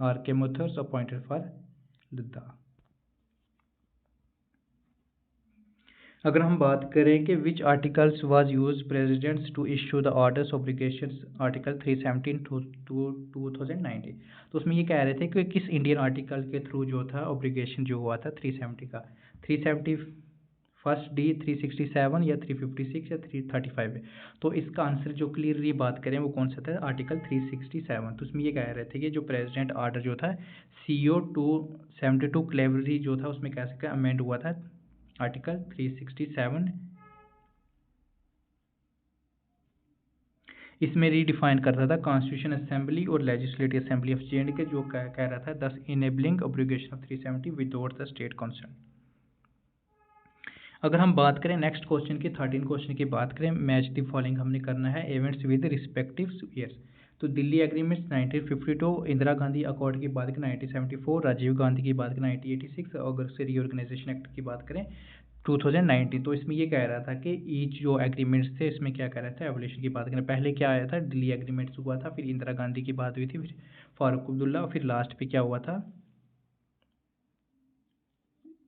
RK मैथर्स अपॉइंटेड फॉर लद्दाख। अगर हम बात करें कि which articles was use presidents to issue the orders obligations, article 317 to 2019। तो उसमें ये कह रहे थे कि किस इंडियन आर्टिकल के थ्रू जो था ऑब्लिगेशन जो हुआ था 370 का, 370 फर्स्ट D, 367 या 356 या 335 है। तो इसका आंसर जो क्लियरली बात करें वो कौन सा था, आर्टिकल 367। तो उसमें ये कह रहे थे कि जो प्रेसिडेंट ऑर्डर जो था CO 272 क्लेवरी जो था उसमें कह सकते हैं अमेंड हुआ था आर्टिकल 367। इसमें रीडिफाइन करता था कॉन्स्टिट्यूशन असेंबली और लेजिस्लेटिव असेंबली ऑफ J&K, जो कह रहा था दस enabling obligation of 370 without the state concern. अगर हम बात करें नेक्स्ट क्वेश्चन की 13 क्वेश्चन की बात करें, मैच द फॉलोइंग हमने करना है इवेंट्स विद रिस्पेक्टिव ईयर्स। तो दिल्ली एग्रीमेंट्स 1952, इंदिरा गांधी अकॉर्ड की बात करें 1974, राजीव गांधी की बात करें 1986, अगर से रीऑर्गेनाइजेशन एक्ट की बात करें 2019। तो इसमें ये कह रहा था कि ईच जो एग्रीमेंट्स थे इसमें क्या कह रहा था, एवोल्यूशन की बात करें। पहले क्या आया था, दिल्ली एग्रीमेंट्स हुआ था, फिर इंदिरा गांधी की बात हुई थी, फिर फारूक अब्दुल्ला, फिर लास्ट पे क्या हुआ था,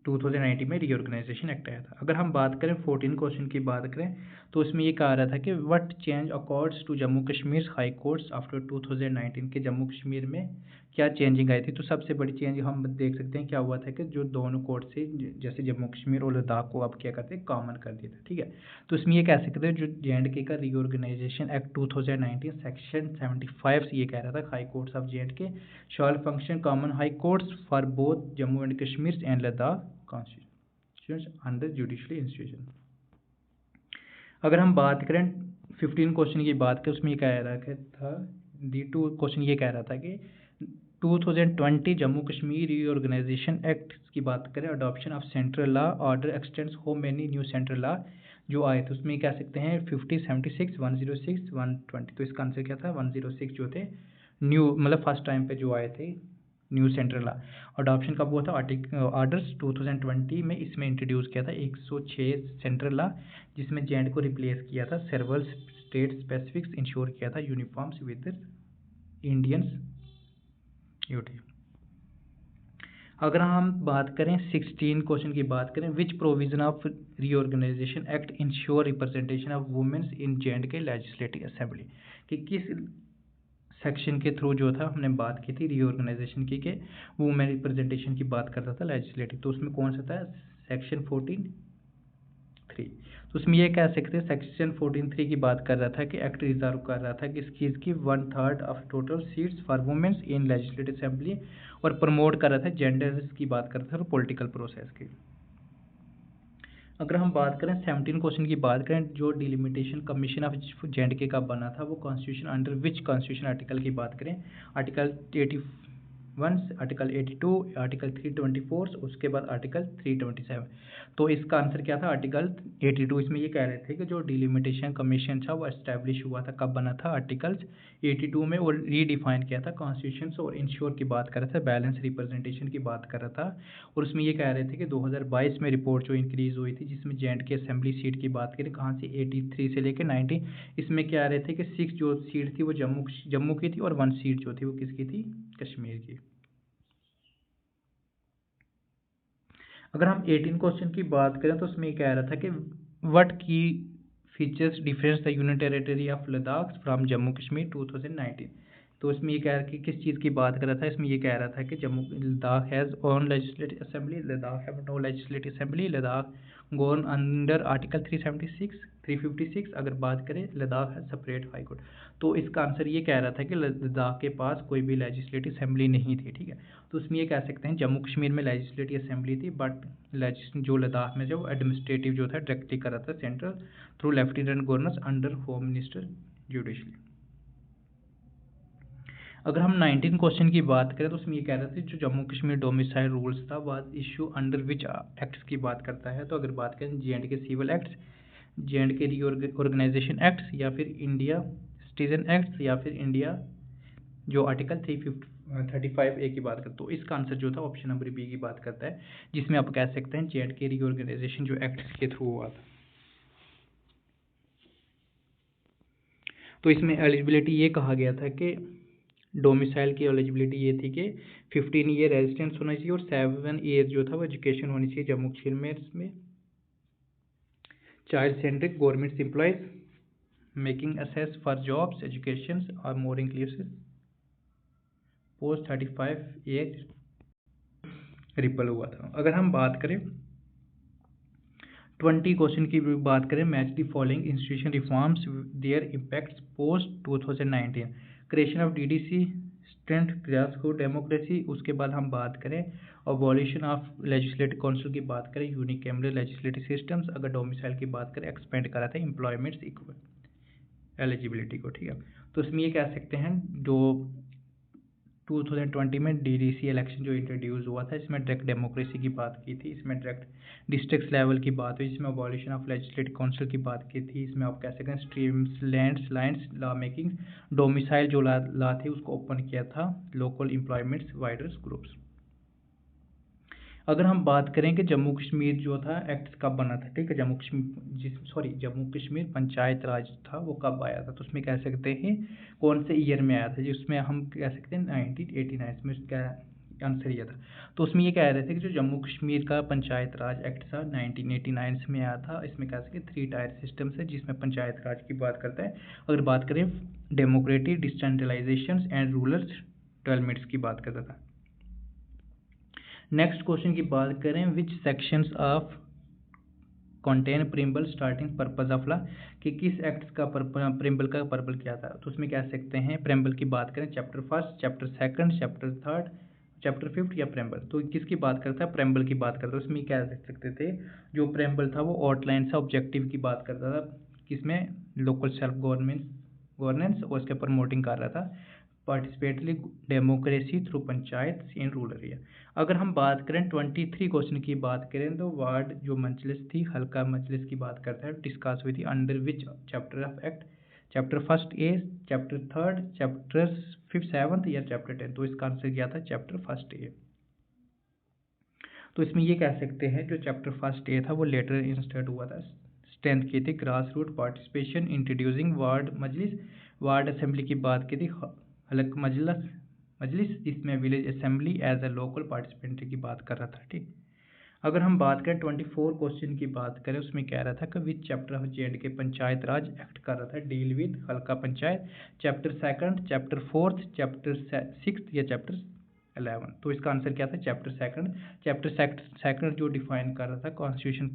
2019 में रीऑर्गेनाइजेशन एक्ट आया था। अगर हम बात करें 14 क्वेश्चन की बात करें तो इसमें ये कहा रहा था कि what change accords to Jammu Kashmir high courts after 2019 के जम्मू कश्मीर में क्या चेंजिंग आई थी। तो सबसे बड़ी चेंज हम देख सकते हैं क्या हुआ था कि जो दोनों कोर्ट से जैसे जम्मू कश्मीर और लद्दाख को अब क्या करते हैं कॉमन कर दिया था, ठीक है। तो इसमें ये कह सकते हैं जो JNK का रीऑर्गेनाइजेशन एक्ट 2019 सेक्शन 75 से ये कह रहा था high courts of JNK shawl function common high courts for both Jammu and Kashmir and Ladakh constitutions under judiciary institution. अगर हम बात करें 15 क्वेश्चन की बात करें उसमें ये कह रहा था D2 क्वेश्चन ये कह रहा था कि 2020 जम्मू कश्मीर रीऑर्गेनाइजेशन एक्ट की बात करें adoption of central law order x tends how many new central law जो आए थे उसमें कह सकते हैं 50, 76, 106, 120। तो इसका आंसर क्या था 106 जो थे न्यू मतलब फर्स्ट टाइम पे जो आए थे न्यू सेंट्रल लॉ। अडॉप्शन कब हुआ था ऑर्डर्स 2020 में इसमें इंट्रोड्यूस किया था 106 सेंट्रल लॉ जिसमें JNK को रिप्लेस किया था सेवरल स्टेट स्पेसिफिक्स इंश्योर किया था यूनिफॉर्म्स विद इंडियंस यूटी। अगर हम बात करें 16 क्वेश्चन की बात करें which provision of reorganisation act ensure representation of womens in JNK legislative assembly कि किस सेक्शन के थ्रू जो था हमने बात की थी रीऑर्गेनाइजेशन की कि वुमेन रिप्रेजेंटेशन की बात करता था लेजिस्लेटिव। तो उसमें कौन सा था सेक्शन 14(3). तो उसमें ये कह सकते हैं सेक्शन 14(3) की बात कर रहा था कि एक्ट रिजर्व कर रहा था कि इस चीज़ की 1/3 of total seats for womens in legislative assembly और प्रमोट कर रहा था जेंडर्स की बात करता था और पॉलिटिकल प्रोसेस की। अगर हम बात करें 17 क्वेश्चन की बात करें जो डिलिमिटेशन कमीशन ऑफ JNK का बना था वो constitution under which constitution article की बात करें आर्टिकल 81, आर्टिकल 82, आर्टिकल 324 उसके बाद आर्टिकल 327। तो इसका आंसर क्या था आर्टिकल 82। इसमें ये कह रहे थे कि जो डिलिमिटेशन कमीशन था वो एस्टैब्लिश हुआ था कब बना था आर्टिकल 82 में और रीडिफाइन किया था कॉन्स्टिट्यूशन और इंश्योर की बात कर रहा था बैलेंस रिप्रेजेंटेशन की बात कर रहा था। और उसमें ये कह रहे थे कि 2022 में रिपोर्ट जो इंक्रीज हुई थी जिसमें JNK असेंबली सीट की बात करें कहाँ से 83 से लेकर 90 इसमें क्या रहे थे कि 6 जो सीट थी वो जम्मू की थी और 1 सीट जो थी वो किसकी थी कश्मीर की। अगर हम 18 क्वेश्चन की बात करें तो उसमें कह रहा था कि व्हाट की features difference the union territory of Ladakh from Jammu Kashmir 2019। तो इसमें ये कह रहा है कि किस चीज़ की बात कर रहा था इसमें ये कह रहा था कि Jammu Ladakh has own legislative assembly Ladakh have no legislative assembly Ladakh gone under article 376 356। अगर बात करें लद्दाख है सेपरेट हाई कोर्ट। तो इसका आंसर ये कह रहा था कि लद्दाख के पास कोई भी लेजिस्लेटिव असेंबली नहीं थी, ठीक है। तो उसमें ये कह सकते हैं जम्मू कश्मीर में लेजिस्लेटिव असेंबली थी बट जो लद्दाख में जो एडमिनिस्ट्रेटिव जो था डायरेक्टली कर रहा था central through lieutenant governor under home minister judiciary. अगर हम 19 क्वेश्चन की बात करें तो उसमें ये कह रहे थे जो जम्मू कश्मीर डोमिसाइल रूल्स था was issue under which acts की बात करता है। तो अगर बात करें JNK civil acts JNK reorganisation acts या फिर इंडिया सिटीजन एक्ट्स या फिर इंडिया जो आर्टिकल 335A की बात करते तो इसका आंसर जो था ऑप्शन नंबर बी की बात करता है जिसमें आप कह सकते हैं JNK रीऑर्गेनाइजेशन जो एक्ट के थ्रू हुआ था। तो इसमें एलिजिबिलिटी ये कहा गया था कि डोमिसाइल की एलिजिबिलिटी ये थी कि 15 ईयर रेजिडेंस होना चाहिए और 7 ईयर जो था वो एजुकेशन होनी चाहिए जम्मू कश्मीर में। Child centric government employees making access for jobs education और more inclusive post 35 year repeal हुआ था। अगर हम बात करें 20 क्वेश्चन की बात करें match the following institution reforms their impacts post 2019 creation of DDC strength grassroot democracy. उसके बाद हम बात करें अबॉलिशन ऑफ लेजिस्लेटिव काउंसिल की बात करें यूनिकैमरल लेजिस्लेटिव सिस्टम्स। अगर डोमिसाइल की बात करें एक्सपेंड करा था एम्प्लॉयमेंट्स इक्वल एलिजिबिलिटी को, ठीक है। तो इसमें ये कह सकते हैं जो 2020 में DDC इलेक्शन जो इंट्रोड्यूस हुआ था इसमें डायरेक्ट डेमोक्रेसी की बात की थी, इसमें डायरेक्ट डिस्ट्रिक्ट लेवल की बात हुई, इसमें अबॉलिशन ऑफ लेजिस्लेटिव काउंसिल की बात की थी, इसमें आप कह सकते हैं streams lands lines law making domicile जो ला थी उसको ओपन किया था लोकल एम्प्लॉयमेंट्स वाइडर्स ग्रुप्स। अगर हम बात करें कि जम्मू कश्मीर जो था एक्ट कब बना था, ठीक है, जम्मू कश्मीर पंचायत राज था वो कब आया था। तो उसमें कह सकते हैं कौन से ईयर में आया था जिसमें हम कह सकते हैं 1989 में क्या आंसर ये था। तो उसमें ये कह रहे थे कि जो जम्मू कश्मीर का पंचायत राज एक्ट था 1989 में आया था, इसमें कह सकते 3 टायर सिस्टम से, जिसमें पंचायत राज की बात करता है। अगर बात करें democratic, decentralisation and rural developments की बात करता था। नेक्स्ट क्वेश्चन की बात करें, which sections of contain preamble starting purpose of law, कि किस एक्ट का प्रिम्बल का पर्पल क्या था। तो उसमें कह सकते हैं प्रिम्बल की बात करें चैप्टर 1, चैप्टर 2, चैप्टर 3, चैप्टर 5 या प्रेम्बल। तो किसकी बात करता है, प्रेम्बल की बात करता है। उसमें क्या कह सकते थे, जो प्रेम्बल था वो आउटलाइन सा ऑब्जेक्टिव की बात करता था, किसमें, लोकल सेल्फ गवर्नेंस और उसके प्रमोटिंग कर रहा था participatory democracy through panchayat in rural area. अगर हम बात करें 23 क्वेश्चन की बात करें तो वार्ड जो मजलिस थी, हल्का मजलिस की बात करता है, डिस्कस हुई थी under which chapter of act, chapter 1 A, chapter 3, chapter 5, 7 या चैप्टर 10। तो इसका आंसर क्या था, चैप्टर 1 ए। तो इसमें ये कह सकते हैं जो चैप्टर 1 ए था वो लेटर इंस्टेट हुआ था, स्ट्रेंथ की थी grass root participation, introducing ward मजलिस, वार्ड असेंबली की बात की थी, हल्क मजलिस जिसमें village assembly as a local participant की बात कर रहा था। ठीक, अगर हम बात करें 24 क्वेश्चन की बात करें, उसमें कह रहा था कि विच chapter of J&K panchayat Raj act कर रहा था डील विद हल्का पंचायत, चैप्टर 2, चैप्टर 4, चैप्टर 6 या चैप्टर 11। तो इसका आंसर क्या था, चैप्टर 2। चैप्टर 2 जो डिफाइन कर रहा था कॉन्स्टिट्यूशन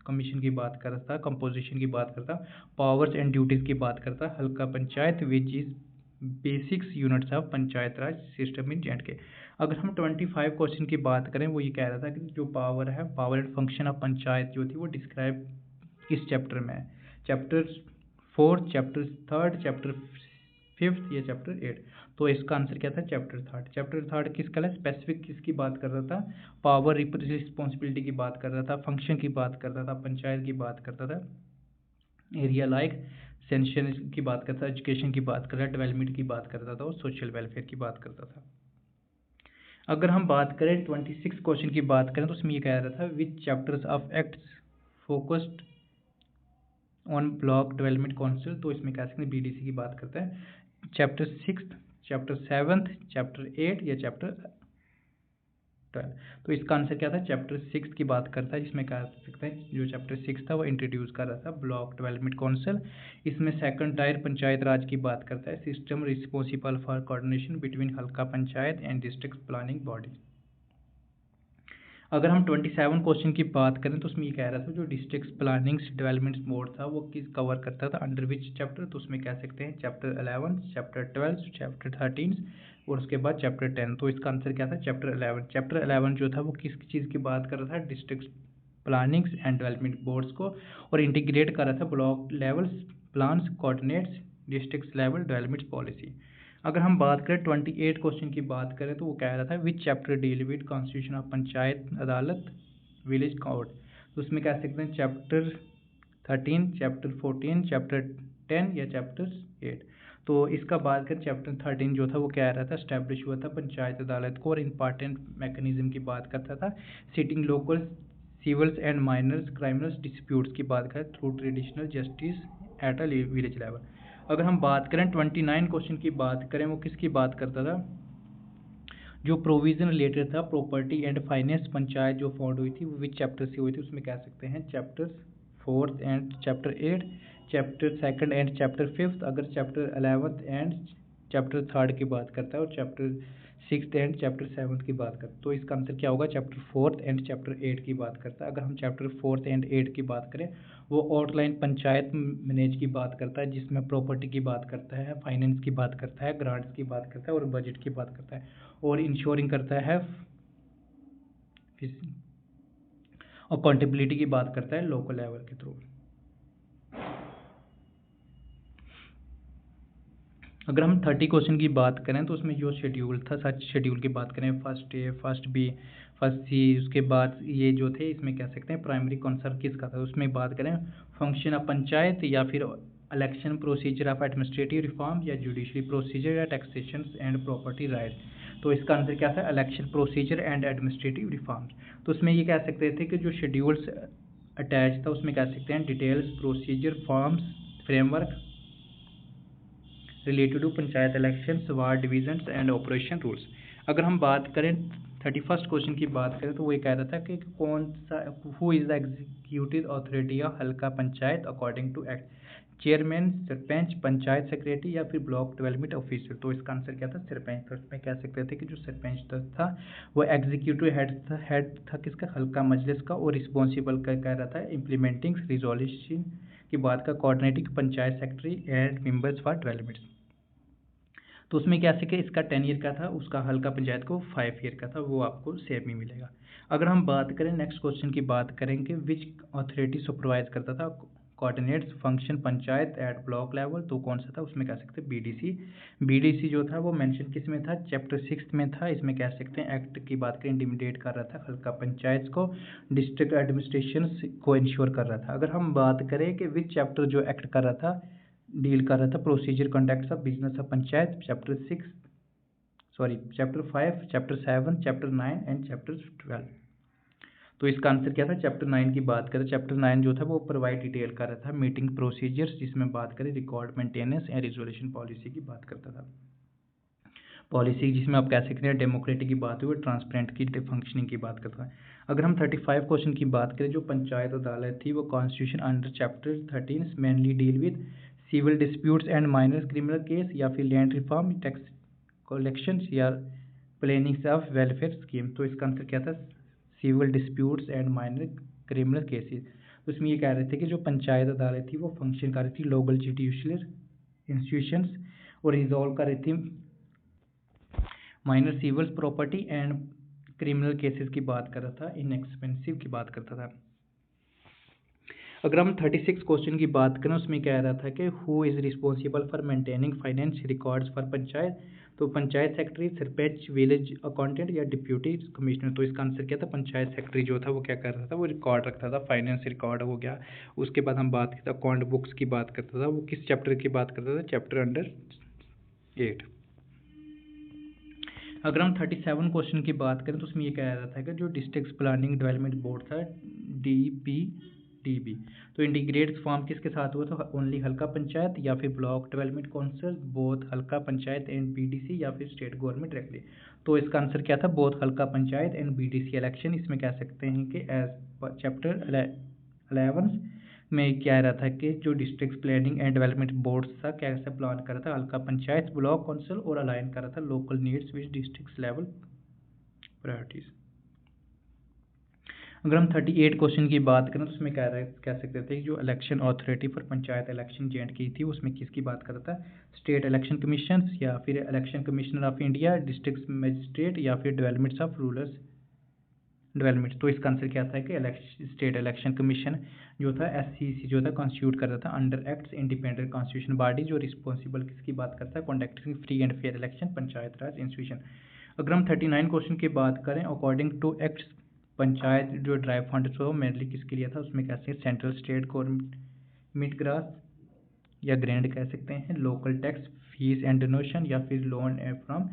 कमीशन की बात कर रहा था, कंपोजिशन की बात करता, पावर्स एंड ड्यूटीज की बात करता, हल्का panchayat which is basics units of panchayat Raj system in J&K। अगर हम 25 क्वेश्चन की बात करें, वो ये कह रहा था कि जो पावर है, power and function of panchayat जो थी वो डिस्क्राइब किस चैप्टर में है, चैप्टर 4, चैप्टर 3, चैप्टर 5 या चैप्टर 8। तो इसका आंसर क्या था, चैप्टर 3। चैप्टर 3 किसका है, स्पेसिफिक किसकी बात कर रहा था, पावर रिस्पॉन्सिबिलिटी की बात कर रहा था, फंक्शन की बात करता था, पंचायत की बात करता था, एरिया लाइक सेंशन की बात करता था, एजुकेशन की बात कर रहा था, डेवलपमेंट की बात करता था और सोशल वेलफेयर की बात करता था। अगर हम बात करें 26 क्वेश्चन की बात करें तो उसमें ये कह रहा था which chapters of acts focused on block development council. तो इसमें कह सकते हैं BDC की बात करता है, चैप्टर 6, चैप्टर 7, चैप्टर 8 या चैप्टर 12। तो इसका आंसर क्या था, चैप्टर 6 की बात करता है, जिसमें कह सकते हैं जो चैप्टर 6 था वो इंट्रोड्यूस कर रहा था ब्लॉक डेवलपमेंट काउंसिल। इसमें सेकंड टायर पंचायत राज की बात करता है, system responsible for coordination between हल्का panchayat and district planning body. अगर हम 27 क्वेश्चन की बात करें तो उसमें ये कह रहा था जो डिस्ट्रिक्ट प्लानिंग डेवलपमेंट बोर्ड था वो किस कवर करता था, अंडर विच चैप्टर। तो उसमें कह सकते हैं चैप्टर 11, चैप्टर 12, चैप्टर 13 और उसके बाद चैप्टर 10। तो इसका आंसर क्या था, चैप्टर 11। चैप्टर 11 जो था वो किस चीज़ की बात कर रहा था, district planning and development boards को, और इंटीग्रेट कर रहा था block levels plans coordinates district level development policy. अगर हम बात करें 28 क्वेश्चन की बात करें तो वो कह रहा था विच chapter deal with constitution of panchayat अदालत विलेज कोर्ट। तो उसमें कह सकते हैं चैप्टर 13, चैप्टर 14, चैप्टर 10 या चैप्टर 8। तो इसका बात करें चैप्टर 13 जो था वो कह रहा था स्टैब्लिश हुआ था पंचायत अदालत को और इम्पॉर्टेंट मैकेनिज्म की बात करता था, sitting local civils and minors criminals disputes की बात करें through traditional justice at a village level. अगर हम बात करें 29 क्वेश्चन की बात करें, वो किसकी बात करता था, जो प्रोविजन रिलेटेड था प्रॉपर्टी एंड फाइनेंस पंचायत जो फाउंड हुई थी वो विच चैप्टर से हुई थी। उसमें कह सकते हैं chapter 4 and chapter 8, chapter 2 and chapter 5। अगर चैप्टर 11 एंड चैप्टर 3 की बात करता है और चैप्टर 6 एंड चैप्टर 7 की बात करता है, तो इसका आंसर क्या होगा, चैप्टर 4 एंड चैप्टर 8 की बात करता है। अगर हम चैप्टर 4 एंड 8 की बात करें, वो आउटलाइन पंचायत मैनेज की बात करता है, जिसमें प्रॉपर्टी की बात करता है, फाइनेंस की बात करता है, ग्रांट्स की बात करता है और बजट की बात करता है, और इंश्योरिंग करता है और अकाउंटेबिलिटी की बात करता है लोकल लेवल के थ्रू। अगर हम 30 क्वेश्चन की बात करें तो उसमें जो शेड्यूल था, सच शेड्यूल की बात करें, first A, first B, first सी, उसके बाद ये जो थे इसमें कह सकते हैं प्राइमरी कंसर्न किसका था। उसमें बात करें फंक्शन ऑफ पंचायत या फिर election procedure of administrative reform या जुडिशरी प्रोसीजर या टैक्सेशन एंड प्रॉपर्टी राइट। तो इसका आंसर क्या था, election procedure and administrative reforms. तो उसमें ये कह सकते थे कि जो शेड्यूल्स अटैच था उसमें कह सकते हैं details procedure forms framework related to panchayat election ward divisions and operation rules. अगर हम बात करें 31st क्वेश्चन की बात करें तो वो ये कह रहा था कि कौन सा, who is the executive authority of हल्का panchayat according to act, chairman, sarpanch, panchayat secretary या फिर ब्लॉक डेवलपमेंट ऑफिसर। तो इसका आंसर क्या था, सरपंच। तो इसमें कह सकते थे कि जो सरपंच था वो एग्जीक्यूटिव हेड था किसका, हल्का मजलिस का, और रिस्पॉन्सिबल का कह रहा था इम्प्लीमेंटिंग रिजोल्यूशन की बात का, coordinating panchayat secretary and members for development. तो उसमें क्या कि इसका 10 ईयर का था, उसका हल्का पंचायत को 5 ईयर का था, वो आपको सेम ही मिलेगा। अगर हम बात करें नेक्स्ट क्वेश्चन की बात करेंगे, विच अथॉरिटी सुपरवाइज करता था, coordinates function panchayat at block level, तो कौन सा था, उसमें कह सकते हैं बीडीसी। बीडीसी जो था वो मेंशन किस में था, चैप्टर 6 में था। इसमें कह सकते हैं एक्ट की बात करें इंटीमिडेट कर रहा था हल्का पंचायत को, डिस्ट्रिक्ट एडमिनिस्ट्रेशन को इंश्योर कर रहा था। अगर हम बात करें कि विच चैप्टर जो एक्ट कर रहा था, डील कर रहा था procedure conduct of business of panchayat, chapter 5, chapter 7, chapter 9 and chapter 12। तो इसका आंसर क्या था, चैप्टर 9 की बात करें, चैप्टर 9 जो था वो प्रोवाइड डिटेल कर रहा था मीटिंग प्रोसीजर्स, जिसमें बात करें record maintenance and resolution policy की बात करता था। पॉलिसी जिसमें आप कह सकते हैं डेमोक्रेटिक की बात हुई, ट्रांसपेरेंट की फंक्शनिंग की बात करता है। अगर हम 35 क्वेश्चन की बात करें, जो पंचायत अदालत थी वो constitution under chapter 13 mainly deal with civil disputes and minor criminal case, या फिर लैंड रिफॉर्म, टैक्स कलेक्शन, या प्लानिंग ऑफ वेलफेयर स्कीम। तो इसका आंसर क्या था, civil disputes and minor criminal cases. तो इसमें ये कह रहे थे कि जो पंचायत अदालत थी वो फंक्शन कर रही थी लोकल जुडिशियल इंस्टीट्यूशंस, और रिजॉल्व कर रही थी minor civil property and criminal cases की बात कर रहा था, इनएक्सपेंसिव की बात करता था। अगर हम 36 क्वेश्चन की बात करें, उसमें कह रहा था कि who is responsible for maintaining finance records for panchayat, तो panchayat secretary, sarpanch, village accountant या डिप्यूटी कमिश्नर। तो इसका आंसर क्या था, पंचायत सेक्रेटरी जो था वो क्या कर रहा था, वो रिकॉर्ड रखता था, फाइनेंस रिकॉर्ड हो गया। उसके बाद हम बात करते अकाउंट बुक्स की बात करता था, वो किस चैप्टर की बात करता था, चैप्टर अंडर 8। अगर हम 37 क्वेश्चन की बात करें तो उसमें ये कह रहा था कि जो डिस्ट्रिक्ट प्लानिंग डेवलपमेंट बोर्ड था, DPDB, तो इंटीग्रेटेड फॉर्म किसके साथ हुआ था, ओनली हल्का पंचायत या फिर ब्लॉक डेवलपमेंट काउंसिल, बोथ हल्का पंचायत एंड BDC, या फिर स्टेट गवर्नमेंट डायरेक्टली। तो इसका आंसर क्या था, बोथ हल्का पंचायत एंड BDC इलेक्शन। इसमें कह सकते हैं कि एज चैप्टर 11 में क्या रहा था कि जो district planning and development board था कैसे प्लान कर रहा था, हल्का पंचायत, ब्लॉक काउंसिल, और अलाइन कर रहा था local needs with district level priorities. अगर हम 38 क्वेश्चन की बात करें तो उसमें कह सकते थे कि जो election authority for panchayat election जेंट की थी, उसमें किसकी बात कर रहा था, स्टेट इलेक्शन कमीशन, या फिर election commissioner of India, district magistrate, या फिर डेवलपमेंट्स ऑफ रूरल डेवलपमेंट। तो इसका आंसर क्या था कि स्टेट इलेक्शन कमीशन जो था, SCC जो था कॉन्स्टिट्यूट कर रहा था under acts independent constitution body, जो रिस्पॉन्सिबल किसकी बात करता है, conducting free and fair election, panchayat Raj institution. अगर हम 39 क्वेश्चन की बात करें, अकॉर्डिंग टू एक्ट्स पंचायत जो ड्राइव फंड तो मेनली किसके लिए था, उसमें कह सकते हैं सेंट्रल स्टेट गवर्नमेंट ग्रास या ग्रेंड कह सकते हैं, local tax, fees and donation, या फिर लोन फ्रॉम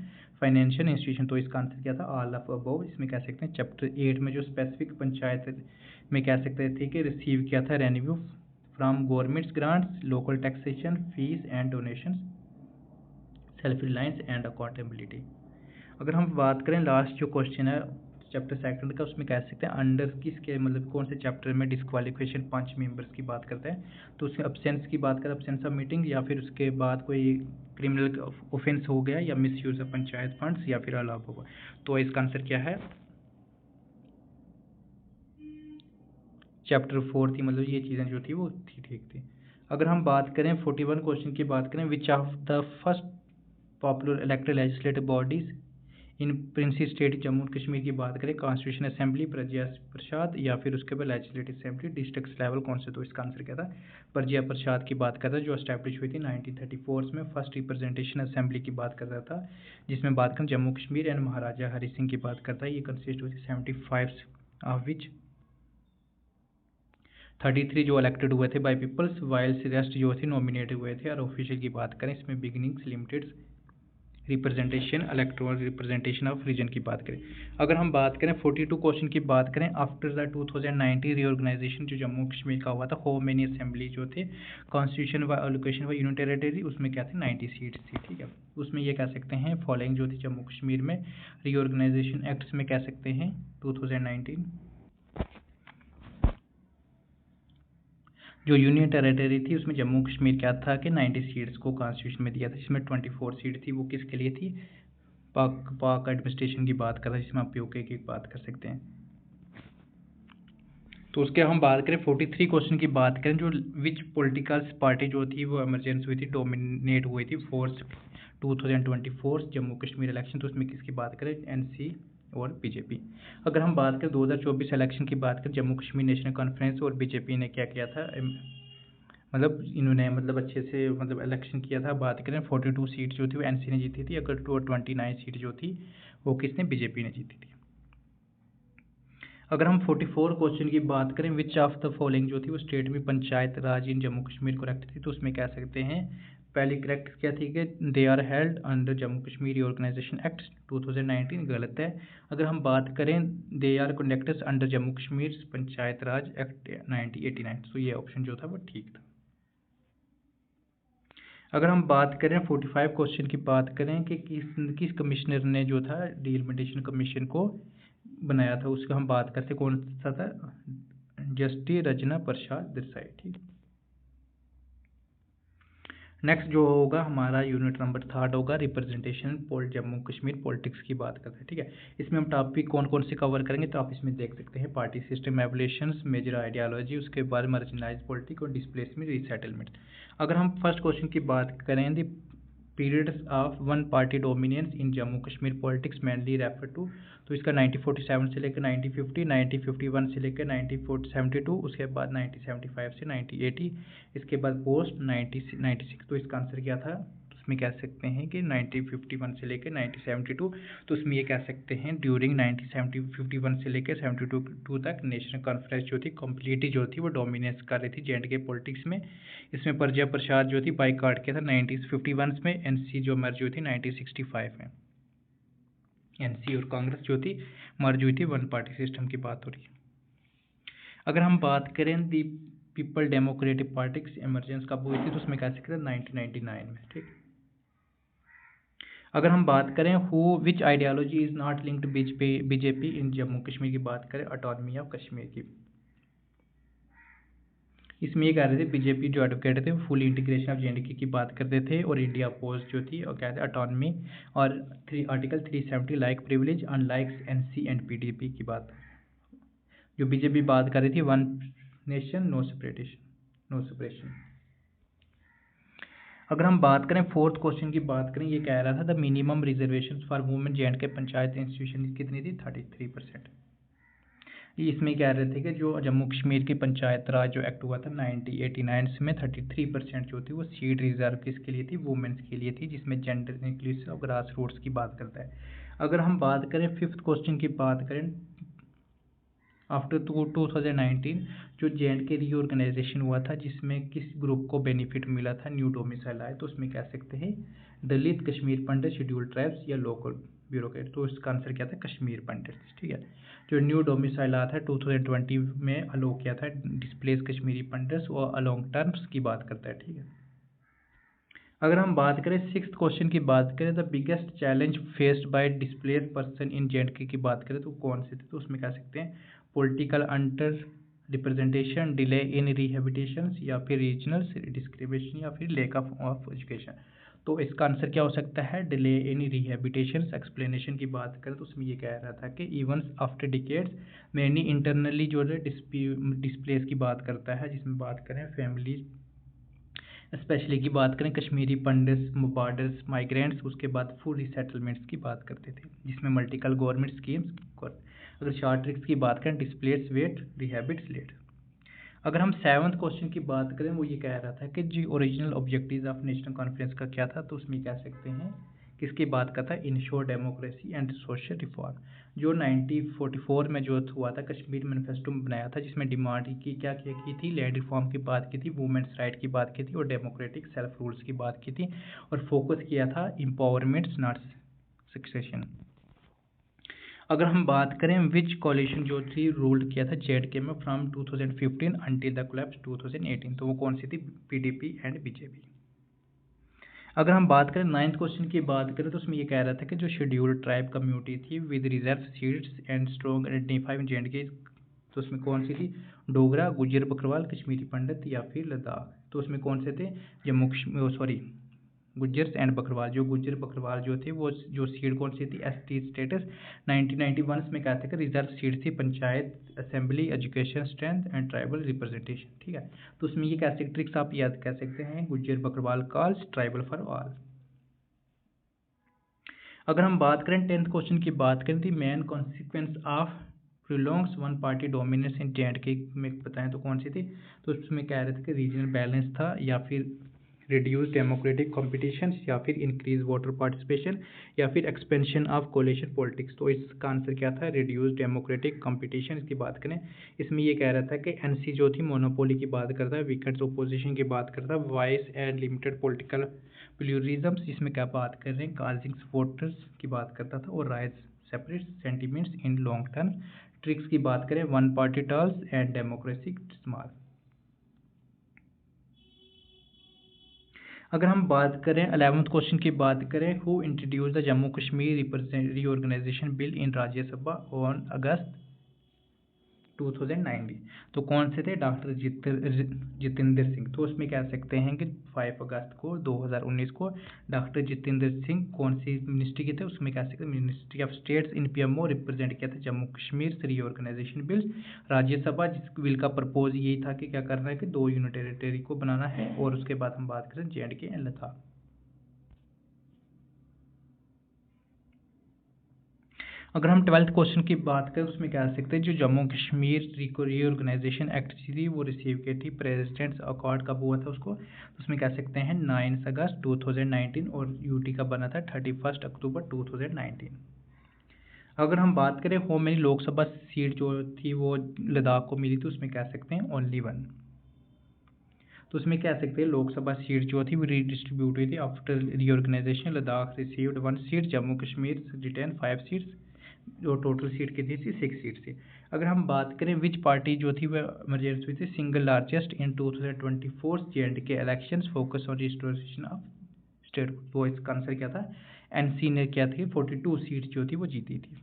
फाइनेंशियल इंस्टीट्यूशन। तो इसका आंसर क्या था, ऑल ऑफ अबव। इसमें कह सकते हैं चैप्टर 8 में जो स्पेसिफिक पंचायत में कह सकते थे कि रिसीव किया था revenue from governments grants, local taxation, fees and donation, self reliance and accountability. अगर हम बात करें लास्ट जो क्वेश्चन है चैप्टर 2 का, उसमें कह सकते हैं अंडर किसके मतलब कौन से चैप्टर में डिस्क्वालिफिकेशन 5 मेंबर्स की बात करते हैं, तो उसमें अब्सेंस की बात करें, अब्सेंस ऑफ मीटिंग, या फिर उसके बाद कोई क्रिमिनल ऑफेंस हो गया, या miss use of panchayat funds, या फिर अलाव होगा। तो इसका आंसर क्या है, चैप्टर 4 थी, मतलब ये चीज़ें जो थी वो थी ठीक थी। अगर हम बात करें 41 क्वेश्चन की बात करें, विच of the first popular elected legislative bodies in Princy state Jammu Kashmir की बात करें, कॉन्स्टिट्यूशन असेंबली, प्रज्ञा प्रसाद, या फिर उसके बाद लेजिस्लेटिव असेंबली, डिस्ट्रिक्ट लेवल कौन से। तो इसका आंसर क्या था, प्रज्ञा प्रसाद की बात कर रहा था, जो एस्टैब्लिश हुई थी 1934 में। फर्स्ट रिप्रेजेंटेशन असेंबली की बात कर रहा था, जिसमें बात करें जम्मू कश्मीर एंड महाराजा हरि सिंह की बात करता है। ये कंसिस्ट हुई थी 75 ऑफ विच 33 जो इलेक्टेड हुए थे बाय पीपल्स, वाइल्स रेस्ट जो थे नॉमिनेट हुए थे। और ऑफिशियल की बात करें इसमें beginnings limited representation, electoral representation of region की बात करें। अगर हम बात करें 42 क्वेश्चन की बात करें, आफ्टर द 2019 रीऑर्गेनाइजेशन जो जम्मू कश्मीर का हुआ था, हाउ मेनी असेंबली जो थे कॉन्स्टिट्यूशन व एलोकेशन व यूनियन टेरिटरी, उसमें क्या थे 90 सीट्स थी, ठीक है। उसमें ये कह सकते हैं फॉलोइंग जो थी जम्मू कश्मीर में रीऑर्गेनाइजेशन एक्ट्स में कह सकते हैं 2019 जो यूनियन टेरिटरी थी उसमें जम्मू कश्मीर क्या था कि 90 सीट्स को कॉन्स्टिट्यूशन में दिया था, जिसमें 24 सीट थी वो किसके लिए थी, पाक एडमिनिस्ट्रेशन की बात कर रहे हैं, जिसमें आप पीओके की बात कर सकते हैं। तो उसके हम बात करें 43 क्वेश्चन की बात करें, जो विच पॉलिटिकल पार्टी जो थी वो इमरजेंसी हुई थी, डोमिनेट हुई थी फोर्स 2024 जम्मू कश्मीर इलेक्शन, तो उसमें किसकी बात करें, एनसी और बीजेपी। अगर हम बात करें 2024 इलेक्शन की बात करें, जम्मू कश्मीर नेशनल कॉन्फ्रेंस और बीजेपी ने क्या किया था, मतलब इन्होंने मतलब अच्छे से मतलब इलेक्शन किया था। बात करें 42 सीट जो थी वो एनसी ने जीती थी, अगर 29 सीट जो थी वो किसने, बीजेपी ने जीती थी। अगर हम 44 क्वेश्चन की बात करें, विच ऑफ द फॉलोइंग जो थी वो स्टेट में पंचायत राज इन जम्मू कश्मीर करेक्ट थी, तो उसमें कह सकते हैं पहली करेक्ट क्या थी कि they are held under Jammu Kashmir organisation act 2019, गलत है। अगर हम बात करें they are conducted under Jammu Kashmir Panchayat Raj act 1989, तो ये ऑप्शन जो था वो ठीक था। अगर हम बात करें 45 क्वेश्चन की बात करें कि किस कमिश्नर ने जो था डीलिमिटेशन कमीशन को बनाया था, उसका हम बात करते कौन सा था, जस्टिस रजना प्रसाद देसाई, ठीक। नेक्स्ट जो होगा हमारा यूनिट नंबर 3 होगा रिप्रेजेंटेशन जम्मू कश्मीर पॉलिटिक्स की बात करते हैं, ठीक है। इसमें हम टॉपिक कौन कौन से कवर करेंगे तो आप इसमें देख सकते हैं, party system evolutions, major ideology, उसके बाद मार्जिनलाइज पॉलिटिक्स और डिस्प्लेसमेंट रिसेटलमेंट। अगर हम फर्स्ट क्वेश्चन की बात करें, the periods of one party dominance in Jammu Kashmir politics mainly refer to, तो इसका 1947 से लेकर 1950, 1951 से लेकर 1972, उसके बाद 1975 से 1980, इसके बाद पोस्ट 1996, तो इसका आंसर क्या था, तो उसमें कह सकते हैं कि 1951 से लेकर 1972, तो उसमें ये कह सकते हैं ड्यूरिंग 1951 से लेकर 72 तक नेशनल कॉन्फ्रेंस जो थी कम्प्लीटली जो थी वो डोमिनेंस कर रही थी जे पॉलिटिक्स में। इसमें प्रजा प्रसाद जो थी बाइकआउट किया था 1951 में, एनसी जो मर्ज हुई थी 1965 में, एनसी और कांग्रेस जो थी मर्ज हुई थी, वन पार्टी सिस्टम की बात हो रही है। अगर हम बात करें the people democratic party emergence कब हुई थी, तो उसमें कह सकते हैं 1999 में, ठीक। अगर हम बात करें which ideology is not linked BJP in Jammu Kashmir की बात करें, ऑटोनॉमी ऑफ कश्मीर की, इसमें ये कह रहे थे बीजेपी जो एडवोकेट थे फुल इंटीग्रेशन ऑफ जे की बात करते थे, और इंडिया अपोज जो थी और कहते ऑटोनॉमी और article 370 like privilege unlike NC and PDP की बात, जो बीजेपी बात कर रही थी वन नेशन नो सेपरेशन। अगर हम बात करें फोर्थ क्वेश्चन की बात करें, ये कह रहा था the minimum reservation for women J K panchayat institution कितनी थी, 33%। इसमें कह रहे थे कि जो जम्मू कश्मीर की पंचायत राज जो एक्ट हुआ था 1989 में 33% जो थी वो सीट रिजर्व किसके लिए थी, वुमेन्स के लिए थी, जिसमें जेंडर इंक्लूसिव और ग्रास रूट्स की बात करता है। अगर हम बात करें फिफ्थ क्वेश्चन की बात करें, आफ्टर 2019 जो जे रीऑर्गेनाइजेशन हुआ था जिसमें किस ग्रुप को बेनिफिट मिला था, न्यू डोमिसाइल आए, तो उसमें कह सकते हैं दलित, कश्मीर पंडित, शेड्यूल्ड ट्राइब्स या लोकल ब्यूरोक्रेट, तो इसका आंसर क्या था, कश्मीर पंडित, ठीक है। जो न्यू डोमिसाइल आया था 2020 में अलो किया था डिस्प्लेस कश्मीरी पंडिट्स और अलॉन्ग टर्म्स की बात करता है, ठीक है। अगर हम बात करें सिक्स्थ क्वेश्चन की बात करें, the biggest challenge faced by displace person in J की बात करें तो कौन से थे, तो उसमें कह सकते हैं political under representation, delay in rehabilitation या फिर रीजनल डिस्क्रिमिनेशन या फिर लेक ऑफ एजुकेशन, तो इसका आंसर क्या हो सकता है, डिले इन रिहेबिटेशन। एक्सप्लेनेशन की बात करें तो उसमें ये कह रहा था कि even after decades many internally जो है डिस्प्लेस की बात करता है, जिसमें बात करें फैमिली स्पेशली की बात करें कश्मीरी पंडिट्स, बॉर्डर्स माइग्रेंट्स, उसके बाद फुल रिसेटलमेंट्स की बात करते थे, जिसमें मल्टीपल गवर्नमेंट स्कीम्स। अगर शॉर्ट ट्रिक्स की बात करें डिस्प्लेस वेट रिहेबिट्स लेट। अगर हम सेवंथ क्वेश्चन की बात करें, वो ये कह रहा था कि जी original objectives of national conference का क्या था, तो उसमें कह सकते हैं किसकी बात करता है, ensure democracy and social reform, जो 1944 में जो हुआ था, कश्मीर मैनिफेस्टो में बनाया था, जिसमें डिमांड की क्या की थी, लैंड रिफॉर्म की बात की थी, वुमेन्स राइट की बात की थी और डेमोक्रेटिक सेल्फ रूल्स की बात की थी, और फोकस किया था एम्पावरमेंट नॉट सक्सेशन। अगर हम बात करें विच कोalition जो थी रूल्ड किया था जेडके में फ्रॉम 2015 अंटिल द कोलैप्स 2018, तो वो कौन सी थी, पीडीपी एंड बीजेपी। अगर हम बात करें 9th क्वेश्चन की बात करें तो उसमें ये कह रहा था कि जो शेड्यूल्ड ट्राइब कम्युनिटी थी with reserve seats and strong identify in J&K, तो उसमें कौन सी थी, डोगरा, गुज्जर बकरवाल, कश्मीरी पंडित या फिर लद्दाख, तो उसमें कौन से थे, जम्मू कश्मीर, सॉरी गुज्जर एंड बकरवाल, जो गुज्जर बकरवाल जो थे वो जो सीट कौन सी थी, एसटी स्टेटस 1991 में कहते हैं कि रिजर्व सीट थी panchayat assembly education strength and tribal representation, ठीक है। तो उसमें ये कैसे ट्रिक्स आप याद कर सकते हैं, Gujjar Bakarwal calls tribal for all. अगर हम बात करें 10th क्वेश्चन की बात करें the main consequence of prolongs one party dominance in J and K में बताएं तो कौन सी थी, तो उसमें कह रहे थे कि रीजनल बैलेंस था या फिर रिड्यूस डेमोक्रेटिक कॉम्पिटिशन या फिर इंक्रीज वोटर पार्टिसिपेशन या फिर एक्सपेंशन ऑफ कोलिशन पॉलिटिक्स, तो इसका आंसर क्या था, रिड्यूस डेमोक्रेटिक कॉम्पिटिशन। इसकी बात करें इसमें ये कह रहा था कि एनसी जो थी मोनोपोली की बात करता है, वीकेंड ओपोजिशन की बात करता है, वॉइस एंड लिमिटेड पॉलिटिकल प्लूरिज्म, जिसमें क्या बात कर रहे हैं, काजिंग सपोर्टर्स की बात करता था, और rise separate sentiments in long term. Tricks की बात करें, one party terms and democracy small. अगर हम बात करें 11th क्वेश्चन की बात करें, who introduce the Jammu Kashmir reorganisation bill in Rajya Sabha on अगस्त 2019, तो कौन से थे, डॉक्टर जितेंद्र सिंह। तो उसमें कह सकते हैं कि 5 अगस्त को 2019 को डॉक्टर जितेंद्र सिंह कौन सी मिनिस्ट्री के थे, उसमें कह सकते हैं ministry of states in PMO represent किया था जम्मू कश्मीर रीऑर्गेनाइजेशन बिल राज्यसभा, जिस बिल का प्रपोज यही था कि क्या करना है कि 2 यूनिट टेरिटरी को बनाना है, और उसके बाद हम बात करें जेएंडके एंड लद्दाख। अगर हम 12th क्वेश्चन की बात करें उसमें कह सकते हैं जो जम्मू कश्मीर रीऑर्गेनाइजेशन एक्ट थी वो रिसीव की थी प्रेसिडेंट्स अकॉर्ड कब हुआ था उसको, उसमें कह सकते हैं 9 अगस्त 2019, और यूटी का बना था 31 अक्टूबर 2019। अगर हम बात करें हो मेरी लोकसभा सीट जो थी वो लद्दाख को मिली थी, उसमें कह सकते हैं ओनली 1, तो उसमें कह सकते हैं लोकसभा सीट जो थी वो रीडिस्ट्रीब्यूट हुई थी after reorganisation, Ladakh received 1 seat, Jammu Kashmir retain 5 seats, जो टोटल सीट की थी 6 सीट थी। अगर हम बात करें विच पार्टी जो थी वह इमरजेंस हुई थी single largest in 2024 J&K elections focus on restoration of state, तो इसका आंसर क्या था, एनसी ने क्या थी 42 सीट जो थी वो जीती थी।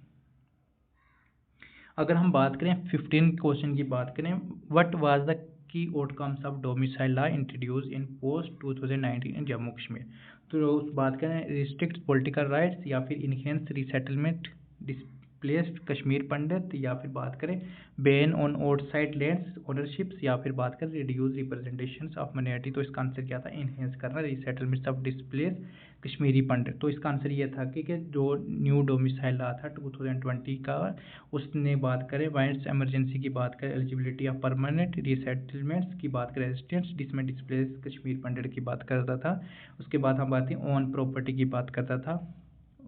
अगर हम बात करें 15 क्वेश्चन की बात करें, what was the key outcomes of domicile law introduce in post 2019 इन जम्मू कश्मीर, तो उस बात करें रिस्ट्रिक्ट पॉलिटिकल राइट्स या फिर इनहेंस रीसेटलमेंट डिस्प्लेस्ड कश्मीर पंडित, या फिर बात करें बैन ऑन आउटसाइड लैंड्स ओनरशिप्स, या फिर बात करें रिड्यूस रिप्रेजेंटेशन ऑफ माइनॉरिटी, तो इसका आंसर क्या था, इनहेंस करना रीसेटलमेंट्स ऑफ डिस्प्लेस कश्मीरी पंडित। तो इसका आंसर ये था कि जो न्यू डोमिसाइल लॉ था 2020 का, उसने बात करें वाइड्स इमरजेंसी की बात करें, एलिजिबिलिटी ऑफ परमानेंट रीसेटलमेंट्स की बात करें, रेजिडेंट्स जिसमें डिस्प्लेस कश्मीर पंडित की बात करता था, उसके बाद हम बात ऑन प्रॉपर्टी की बात करता था,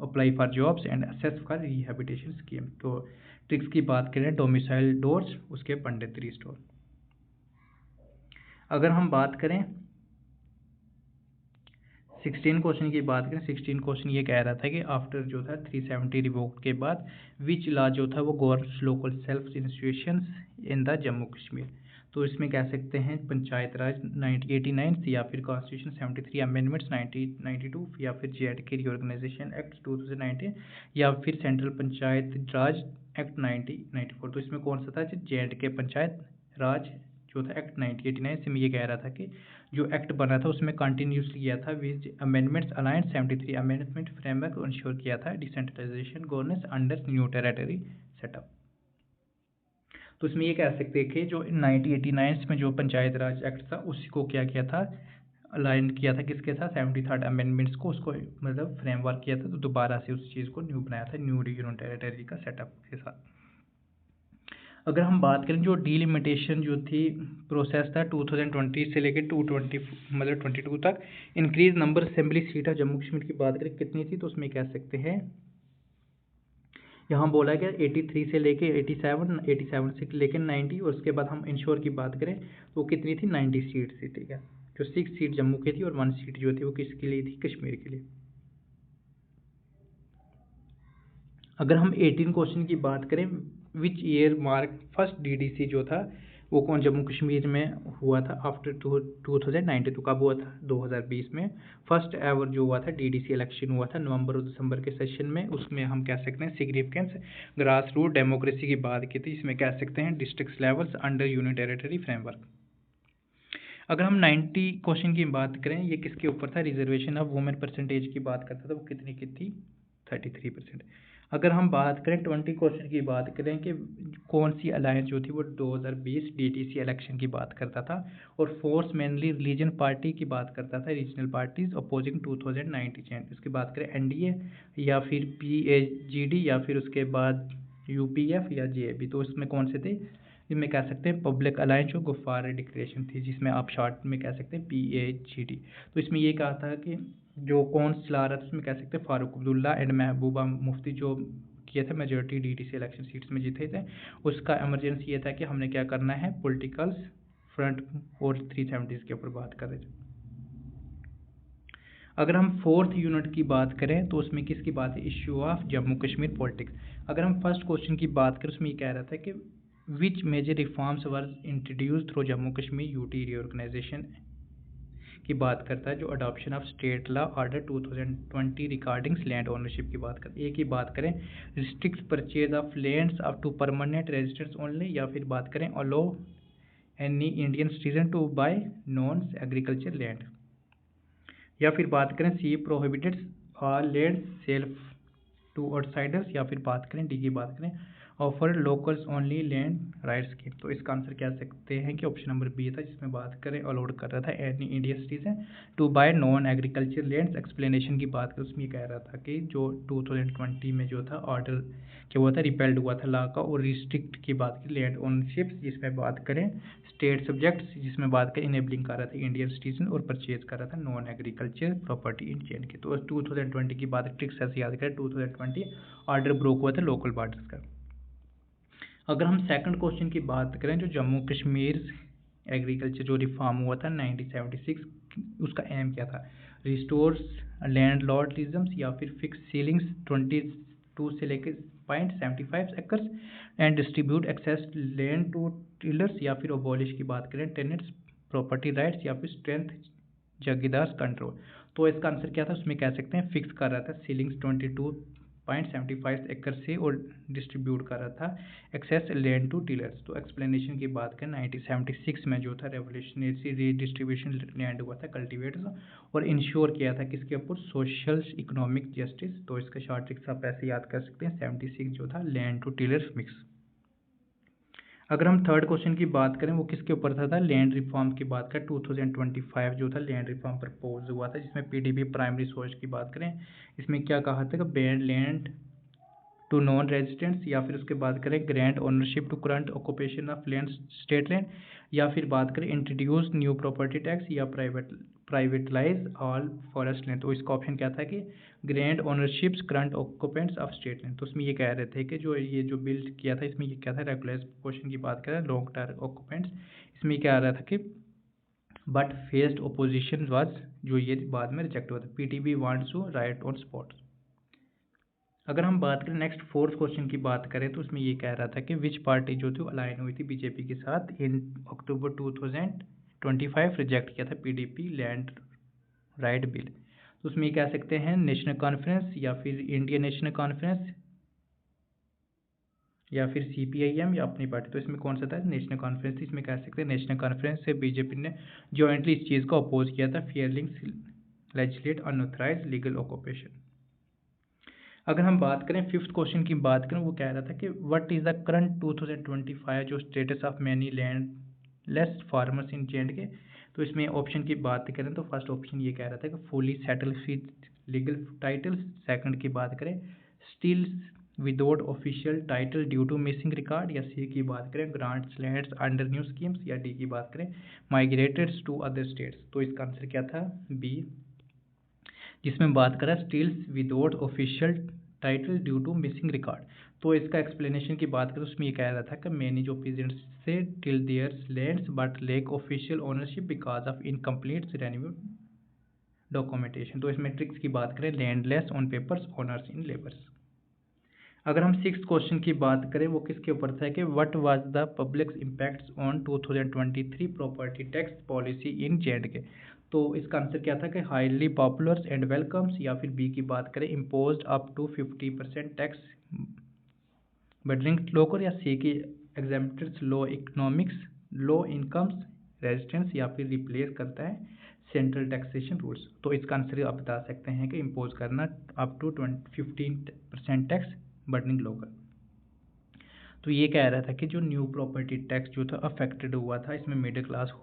apply for jobs and assess for rehabilitation scheme. तो ट्रिक्स की बात करें डोमिसाइल डोर्स, उसके पंडित रिस्टोर। अगर हम बात करें 16 क्वेश्चन की बात करें, 16 क्वेश्चन ये कह रहा था कि आफ्टर जो था 370 रिवोक के बाद विच लॉ जो था वो governs local self institutions in the Jammu Kashmir, तो इसमें कह सकते हैं पंचायत राज 1989 या फिर कॉन्स्टिट्यूशन 73 अमेंडमेंट्स 1992 या फिर जेएंडके रीऑर्गेनाइजेशन एक्ट 2019 या फिर सेंट्रल पंचायत राज एक्ट 1994, तो इसमें कौन सा था, जेएंडके पंचायत राज जो था एक्ट 1989 से मैं ये कह रहा था कि जो एक्ट बना था उसमें कंटिन्यूसली किया था which amendments align 73 amendment framework ensure किया था decentralisation governance under new territory setup. तो इसमें ये कह सकते हैं कि जो 1989 में जो पंचायत राज एक्ट था उसी को क्या किया था, अलाइन किया था किसके साथ, 73 अमेंडमेंट्स को, उसको मतलब फ्रेमवर्क किया था, तो दोबारा से उस चीज़ को न्यू बनाया था न्यू यूनियन टेरिटरी का सेटअप के साथ। अगर हम बात करें जो डीलिमिटेशन जो थी प्रोसेस था 2020 से लेकर 220 मतलब 22 तक, increase number assembly seat of Jammu Kashmir की बात करें कितनी थी, तो उसमें कह सकते हैं यहाँ बोला गया 83 से लेके 87 से लेकर 90, और उसके बाद हम इंश्योर की बात करें तो कितनी थी 90 सीट थी, ठीक है। जो 6 सीट जम्मू की थी और 1 सीट जो थी वो किसके लिए थी, कश्मीर के लिए। अगर हम 18 क्वेश्चन की बात करें, which year mark first DDC जो था वो कौन जम्मू कश्मीर में हुआ था आफ्टर 2019, तो कब हुआ था 2020 में। फर्स्ट एवर जो हुआ था डीडीसी इलेक्शन हुआ था नवंबर और दिसंबर के सेशन में। उसमें हम कह सकते हैं सिग्निफिकेंस ग्रास रूट डेमोक्रेसी की बात की थी, इसमें कह सकते हैं district levels under union territory framework. अगर हम 90 क्वेश्चन की बात करें, ये किसके ऊपर था, रिजर्वेशन ऑफ वुमेन परसेंटेज की बात करता था, वो कितनी की थी 33%। अगर हम बात करें 20 क्वेश्चन की बात करें कि कौन सी अलायंस जो थी वो 2020 डीटीसी इलेक्शन की बात करता था, और फोर्स मेनली रिलीजन पार्टी की बात करता था, रीजनल पार्टीज अपोजिंग 2019 चेंज। उसकी बात करें एनडीए या फिर पीएजीडी या फिर उसके बाद यूपीएफ या जेएबी, तो इसमें कौन से थे, जिसमें कह सकते हैं पब्लिक अलायंस जो गुफ्फार डिक्लेरेशन थी, जिसमें आप शॉर्ट में कह सकते हैं पीएजीडी। तो इसमें ये कहा था कि जो कौन चला रहा था, उसमें कह सकते हैं फारूक अब्दुल्ला एंड महबूबा मुफ्ती जो किए थे मेजोरिटी डीटीसी इलेक्शन सीट्स में जीते थे। उसका इमरजेंसी ये था कि हमने क्या करना है, पॉलिटिकल फ्रंट और 370 के ऊपर बात कर रहे थे। अगर हम 4th यूनिट की बात करें तो उसमें किसकी बात है, issue of Jammu Kashmir politics. अगर हम फर्स्ट क्वेश्चन की बात करें, उसमें ये कह रहा था कि which major reforms were introduce through Jammu Kashmir UT reorganisation की बात करता है, जो adoption of state law order 2020 regarding land ownership की बात करते हैं। एक ही बात करें restrict purchase of lands up to permanent residents only, या फिर बात करें allow any Indian citizen to buy non agriculture land, या फिर बात करें C prohibited all land self to outsiders, या फिर बात करें डी की बात करें offer locals only land right scheme. तो इसका आंसर कह सकते हैं कि ऑप्शन नंबर बी था, जिसमें बात करें अलाउड कर रहा था any Indian citizen to buy non agriculture lands. Explanation की बात करें उसमें कह रहा था कि जो 2020 में जो था ऑर्डर क्या हुआ था, रिपेल्ड हुआ था लॉ का, और रिस्ट्रिक्ट की बात की लैंड ओनरशिप, जिसमें बात करें स्टेट सब्जेक्ट्स, जिसमें बात करें इनेबलिंग कर रहा था इंडियन सिटीजन, और परचेज कर रहा था non agriculture property in chain के। तो 2020 की बात ट्रिक्स ऐसे याद करें, 2020 ऑर्डर ब्रोक हुआ था लोकल बॉर्डर्स का। अगर हम सेकंड क्वेश्चन की बात करें, जो जम्मू कश्मीर एग्रीकल्चर जो रिफॉर्म हुआ था 1976, उसका एम क्या था, रिस्टोर्स लैंड लॉर्डलिज्म्स, या फिर फिक्स सीलिंग्स 22 से लेकर 0.75 acres and distribute excess land to tillers, या फिर अबॉलिश की बात करें टेनेंट्स प्रॉपर्टी राइट्स, या फिर स्ट्रेंथ जागीदार कंट्रोल। तो इसका आंसर क्या था, उसमें कह सकते हैं फिक्स कर रहा था सीलिंग्स 22.75 एकड़ से, और डिस्ट्रीब्यूट कर रहा था एक्सेस लैंड टू डीलर्स। तो एक्सप्लेनेशन की बात करें 1976 में जो था रेवोल्यूशनरी रीडिस्ट्रीब्यूशन लैंड हुआ था कल्टिवेटर्स, और इंश्योर किया था किसके ऊपर, सोशल इकोनॉमिक जस्टिस। तो इसका शॉर्ट ट्रिक्स आप ऐसे याद कर सकते हैं 76 जो था लैंड टू डीलर्स मिक्स। अगर हम थर्ड क्वेश्चन की बात करें, वो किसके ऊपर था लैंड रिफॉर्म की बात करें 2025 जो था लैंड रिफॉर्म प्रपोज हुआ था, जिसमें पीडीपी प्राइमरी सोर्स की बात करें, इसमें क्या कहा था कि ban land to non residents, या फिर उसके बात करें grand ownership to current occupation of land state land, या फिर बात करें इंट्रोड्यूस न्यू प्रॉपर्टी टैक्स, या प्राइवेटलाइज ऑल फॉरेस्ट लैंड। तो इसका ऑप्शन क्या था कि grand ownerships current occupants of state land. तो उसमें ये कह रहे थे कि जो ये जो बिल किया था, इसमें ये क्या था, रेगुलराइज क्वेश्चन की बात करें लॉन्ग टर्म ऑक्यूपेंट्स, इसमें क्या आ रहा था कि बट फेस्ड ओपोजिशन वाज, जो ये बाद में रिजेक्ट हुआ था, PTB wants to right on spot. अगर हम बात करें नेक्स्ट फोर्थ क्वेश्चन की बात करें, तो उसमें ये कह रहा था कि विच पार्टी जो थी अलाइन हुई थी बीजेपी के साथ इन अक्टूबर 2025 रिजेक्ट किया था पीडीपी लैंड राइट बिल। तो उसमें ये कह सकते हैं नेशनल कॉन्फ्रेंस, या फिर इंडियन नेशनल कॉन्फ्रेंस, या फिर सीपीआईएम, या अपनी पार्टी। तो इसमें कौन सा था, नेशनल कॉन्फ्रेंस। इसमें कह सकते हैं नेशनल कॉन्फ्रेंस से बीजेपी ने जॉइंटली इस चीज़ को अपोज किया था, फेयरलिंग लेजिस्लेट अनऑथराइज लीगल ऑक्यूपेशन। अगर हम बात करें फिफ्थ क्वेश्चन की बात करें, वो कह रहा था कि व्हाट इज द करंट 2025 जो status of many land less farmers in J. तो इसमें ऑप्शन की बात करें तो फर्स्ट ऑप्शन ये कह रहा था कि fully settle with legal title. Second की बात करें still without official title due to missing record, या सी की बात करें grants lands under new schemes, या डी की बात करें माइग्रेटेड टू अदर स्टेट्स। तो इसका आंसर क्या था? बी, जिसमें बात करें stills without official title due to missing record. तो इसका एक्सप्लेनेशन की बात करें उसमें ये कह रहा था कि मैनी जो पीजेंट्स से till there lands but lake official ownership because of incomplete revenue documentation. तो इसमें ट्रिक्स की बात करें landless on papers owners in labours. अगर हम 6th क्वेश्चन की बात करें वो किसके ऊपर था कि what was the public impacts on 2023 property tax policy in J&K। तो इसका आंसर क्या था कि हाईली पॉपुलर एंड वेलकम्स, या फिर बी की बात करें imposed up to 50% tax burdening local, या सी की exempted low economics low incomes residents, या फिर रिप्लेस करता है सेंट्रल टैक्सेशन रूल्स। तो इसका आंसर आप बता सकते हैं कि इम्पोज करना up to 15% tax burdening local. तो ये कह रहा था कि जो न्यू प्रॉपर्टी टैक्स जो था अफेक्टेड हुआ था, इसमें middle class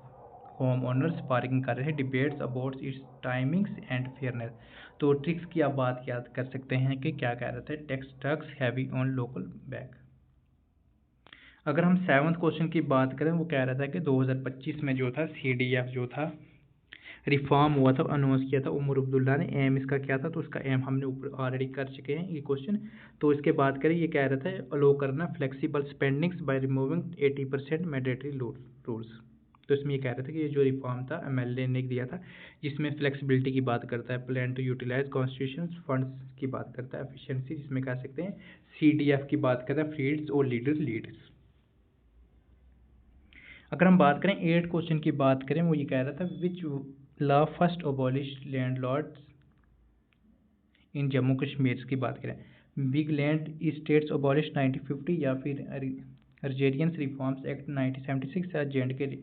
home owners parking कर रहे हैं, debates about it's timings and fairness. तो ट्रिक्स की आप बात याद कर सकते हैं कि क्या कह रहा था, tax heavy on local back. अगर हम 7th क्वेश्चन की बात करें वो कह रहा था कि 2025 में जो था CDF जो था रिफॉर्म हुआ था, अनाउंस किया था उमर अब्दुल्ला ने। एम इसका क्या था? तो उसका एम हमने ऊपर ऑलरेडी कर चुके हैं ये क्वेश्चन। तो इसके बात करें ये कह रहा था अलो करना flexible spendings by removing 80% mandatory rules. तो इसमें ये कह रहा था कि ये जो रिफॉर्म था MLA ने दिया था, जिसमें फ्लेक्सिबिलिटी की बात करता है, plan to utilise constitution funds की बात करता है, एफिशिएंसी जिसमें कह सकते हैं CDF की बात करता है, फ्रीड्स और लीड्स। अगर हम बात करें 8th क्वेश्चन की बात करें वो ये कह रहा था which law first abolish landlords in Jammu Kashmir की बात करें, बिग लैंड स्टेट्स अबॉलिश 1950, या फिर अर्जेरियंस रिफॉर्म्स एक्ट 1976, या J&K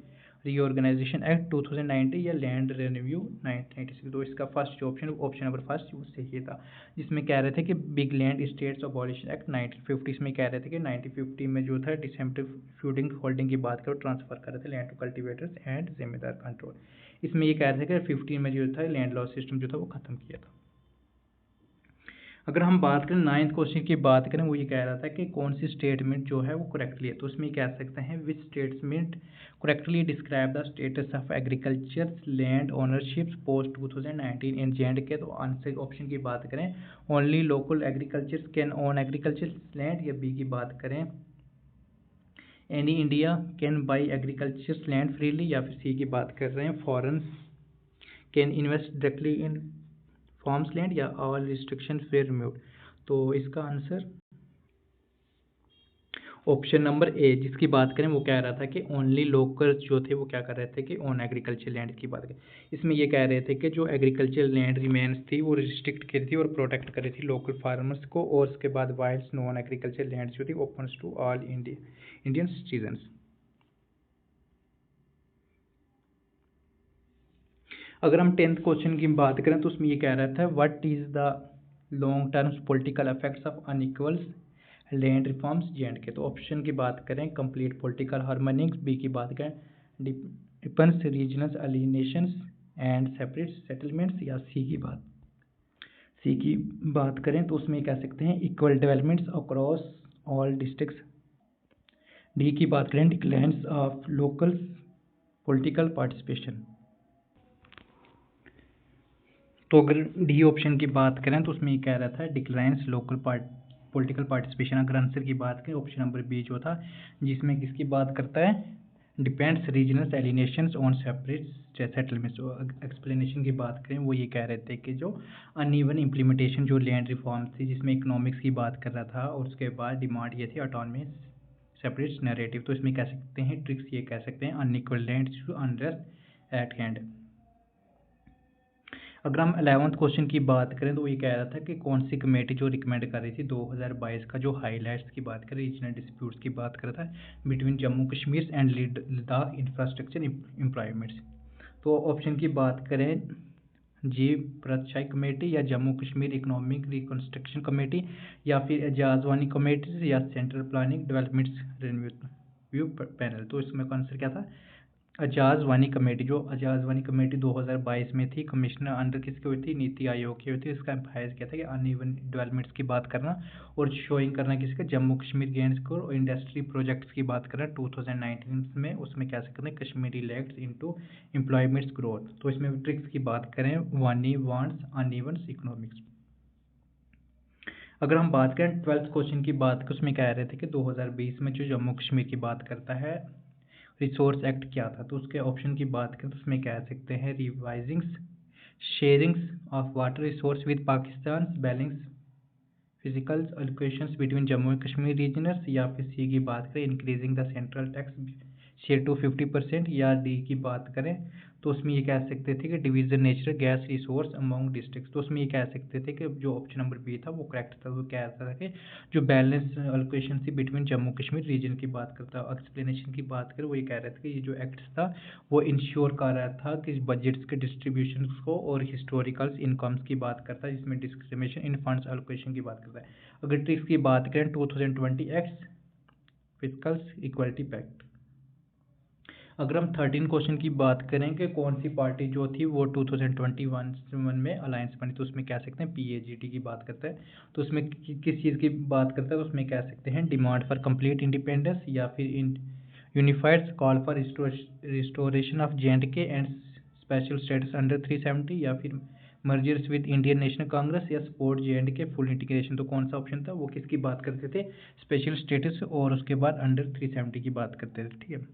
रीऑर्गेनाइजेशन एक्ट 2019, या लैंड रेवेन्यू 1996। तो इसका फर्स्ट ऑप्शन नंबर फर्स्ट सही था, जिसमें कह रहे थे कि big land states abolition act 1950। इसमें कह रहे थे कि 1950 में जो था डिसेम्प्टिव फ्यूडिंग होल्डिंग की बात करो ट्रांसफर कर रहे थे लैंड टू कल्टिवेटर्स एंड जिम्मेदार कंट्रोल। इसमें ये कह रहे थे कि 15 में जो था लैंड लॉ सिस्टम जो था वो खत्म किया था। अगर हम बात करें 9th क्वेश्चन की बात करें वो ये कह रहा था कि कौन सी स्टेटमेंट जो है वो करेक्टली है। तो उसमें कह सकते हैं which statement correctly describe the status of agriculture land ownership post 2019 in J&K। तो आंसर ऑप्शन की बात करें only local agriculture can own agriculture land, या बी की बात करें any India can buy agriculture land freely, या फिर सी की बात कर रहे हैं foreign can invest directly in forms land, या ऑल रिस्ट्रिक्शन वेयर रिमूव्ड। तो इसका आंसर ऑप्शन नंबर ए जिसकी बात करें वो कह रहा था कि ओनली लोकल जो थे वो क्या कर रहे थे कि ऑन एग्रीकल्चर लैंड की बात करें। इसमें ये कह रहे थे कि जो एग्रीकल्चर लैंड रिमेन्स थी वो रिस्ट्रिक्ट की थी और प्रोटेक्ट करी थी लोकल फार्मर्स को, और उसके बाद वाइल्ड नॉन एग्रीकल्चर लैंड जो थी open to all Indian citizens. अगर हम 10th क्वेश्चन की बात करें तो उसमें ये कह रहा था what is the long term political effects of unequal land reforms J&K। तो ऑप्शन की बात करें कंप्लीट पॉलिटिकल हार्मनी, बी की बात करें defence regional alienations and separate settlements, या सी की बात करें तो उसमें कह सकते हैं equal developments across all districts, D की बात करें declines of local political participation. तो अगर डी ऑप्शन की बात करें तो उसमें ये कह रहा था डिक्लाइंस लोकल पॉलिटिकल पार्टिसिपेशन। अगर आंसर की बात करें ऑप्शन नंबर बी जो था, जिसमें किसकी बात करता है depends regional alienations on separate settlements. Explanation की बात करें वो ये कह रहे थे कि जो अनइवन इम्प्लीमेंटेशन जो लैंड रिफॉर्म थी जिसमें इकोनॉमिक्स की बात कर रहा था, और उसके बाद डिमांड ये थी ऑटोनॉमी सेपरेट नैरेटिव। तो इसमें कह सकते हैं ट्रिक्स ये कह सकते हैं unequal land unrest eight hand. अगर हम 11th क्वेश्चन की बात करें तो ये कह रहा था कि कौन सी कमेटी जो रिकमेंड कर रही थी 2022 का जो हाईलाइट्स की बात करें रीजनल डिस्प्यूट्स की बात कर रहा था between Jammu Kashmir and Ladakh infrastructure improvements. तो ऑप्शन की बात करें जी प्रशाई कमेटी, या Jammu Kashmir economic reconstruction committee, या फिर एजाजवानी कमेटी, या central planning developments review panel. तो इसमें आंसर क्या था एजाज वानी कमेटी, जो एजाज वानी कमेटी 2022 में थी, कमिश्नर अंडर किसकी हुई थी, नीति आयोग की हुई थी। इसका एम्फासाइज किया था कि अनइवन डेवलपमेंट्स की बात करना और शोइंग करना किसका, जम्मू कश्मीर गेम्स को, और इंडस्ट्री प्रोजेक्ट्स की बात करना 2019 में, उसमें क्या सकते हैं, Kashmiri lags into employments growth. तो इसमें ट्रिक्स की बात करें, वानी वांट्स अनइवन इकोनॉमिक्स। अगर हम बात करें 12th क्वेश्चन की बात, उसमें कह रहे थे कि 2020 में जो जम्मू कश्मीर की बात करता है, रिसोर्स एक्ट क्या था, तो उसके ऑप्शन की बात करें तो उसमें कह सकते हैं revisings, sharings of water resource with Pakistan, balance physical allocations between Jammu and Kashmir regioners, या फिर सी की बात करें increasing the central tax share to 50%, या डी की बात करें तो उसमें ये कह सकते थे कि division natural gas resource among districts. तो उसमें ये कह सकते थे कि जो ऑप्शन नंबर बी था वो करेक्ट था। वो कह रहा था कि जो बैलेंस एलोकेशन थी बिटवीन जम्मू कश्मीर रीजन की बात करता है। एक्सप्लेनेशन की बात करें वो ये कह रहे थे कि ये जो एक्ट था वो इंश्योर कर रहा था कि बजट्स के डिस्ट्रीब्यूशन को और हिस्टोरिकल इनकम्स की बात करता है, जिसमें डिस्क्रिमिनेशन इन फंड्स एलोकेशन की बात करता है। अगर ट्रिक्स की बात करें 2020 एक्ट फिस्कल इक्वलिटी पैक्ट। अगर हम 13 क्वेश्चन की बात करें कि कौन सी पार्टी जो थी वो 2021 में अलायंस बनी, तो उसमें कह सकते हैं पीएजीटी की बात करता है। तो उसमें किस चीज़ की बात करता है, तो उसमें कह सकते हैं डिमांड फॉर कंप्लीट इंडिपेंडेंस, या फिर unified call for restoration of JNK and special status under 370, या फिर mergers with Indian national Congress, या सपोर्ट JNK फुल इंटीग्रेशन। तो कौन सा ऑप्शन था, वो किसकी बात करते थे, स्पेशल स्टेटस और उसके बाद अंडर 370 की बात करते थे। ठीक है।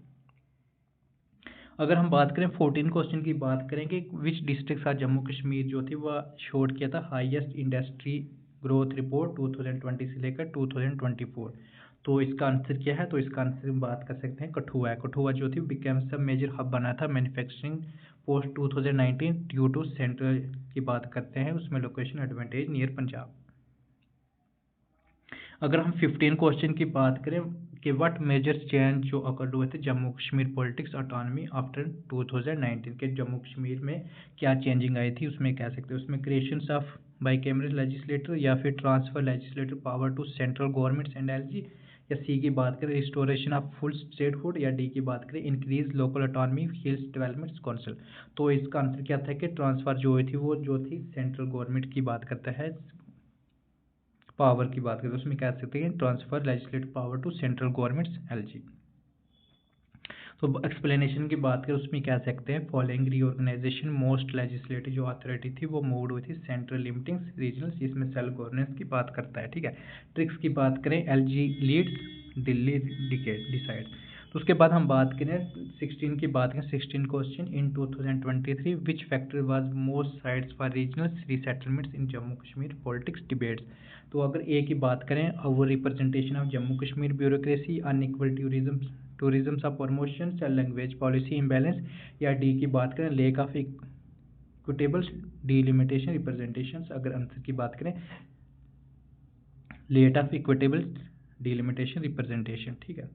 अगर हम बात करें 14 क्वेश्चन की बात करें कि विच डिस्ट्रिक्ट जम्मू कश्मीर जो थी वह शोड किया था हाईएस्ट इंडस्ट्री ग्रोथ रिपोर्ट 2020 से लेकर 2024। तो इसका आंसर क्या है, तो इसका आंसर हम बात कर सकते हैं कठुआ है। कठुआ जो थी बिकेम्स अ मेजर हब बना था manufacturing post 2019 due to central की बात करते हैं, उसमें लोकेशन एडवांटेज नियर पंजाब। अगर हम 15 क्वेश्चन की बात करें कि व्हाट मेजर चेंज जो अकर्ड हुए थे Jammu Kashmir politics autonomy after 2019 के, जम्मू कश्मीर में क्या चेंजिंग आई थी, उसमें कह सकते हैं उसमें क्रिएशंस ऑफ बाईकैमरल लेजिस्लेटर, या फिर transfer legislative power to central governments and LG, या सी की बात करें रिस्टोरेशन ऑफ फुल स्टेटहुड, या डी की बात करें increase local autonomy hills development council. तो इसका आंसर क्या था कि ट्रांसफर जो हुई थी वो जो थी सेंट्रल गवर्नमेंट की बात करता है, पावर की बात करें तो उसमें कह सकते हैं transfer legislative power to central governments LG. तो एक्सप्लेनेशन की बात करें उसमें कह सकते हैं फॉलोइंग रीऑर्गेनाइजेशन मोस्ट लेजिस्लेटिव जो अथॉरिटी थी वो मूव्ड हुई थी सेंट्रल लिमिटिंग्स रीजनल्स, इसमें सेल्फ गवर्नेंस की बात करता है। ठीक है। ट्रिक्स की बात करें एलजी लीड्स दिल्ली डिसाइड। तो उसके बाद हम बात करें 16 की बात करें 16 question in 2023 which factor was most sides for regional resettlements in Jammu Kashmir politics debates. तो अगर ए की बात करें over representation of Jammu Kashmir bureaucracy, unequal tourism of promotion, language policy imbalance, या डी की बात करें lack of equitable delimitation representation. अगर आंसर की बात करें let of equitable delimitation representation. ठीक है।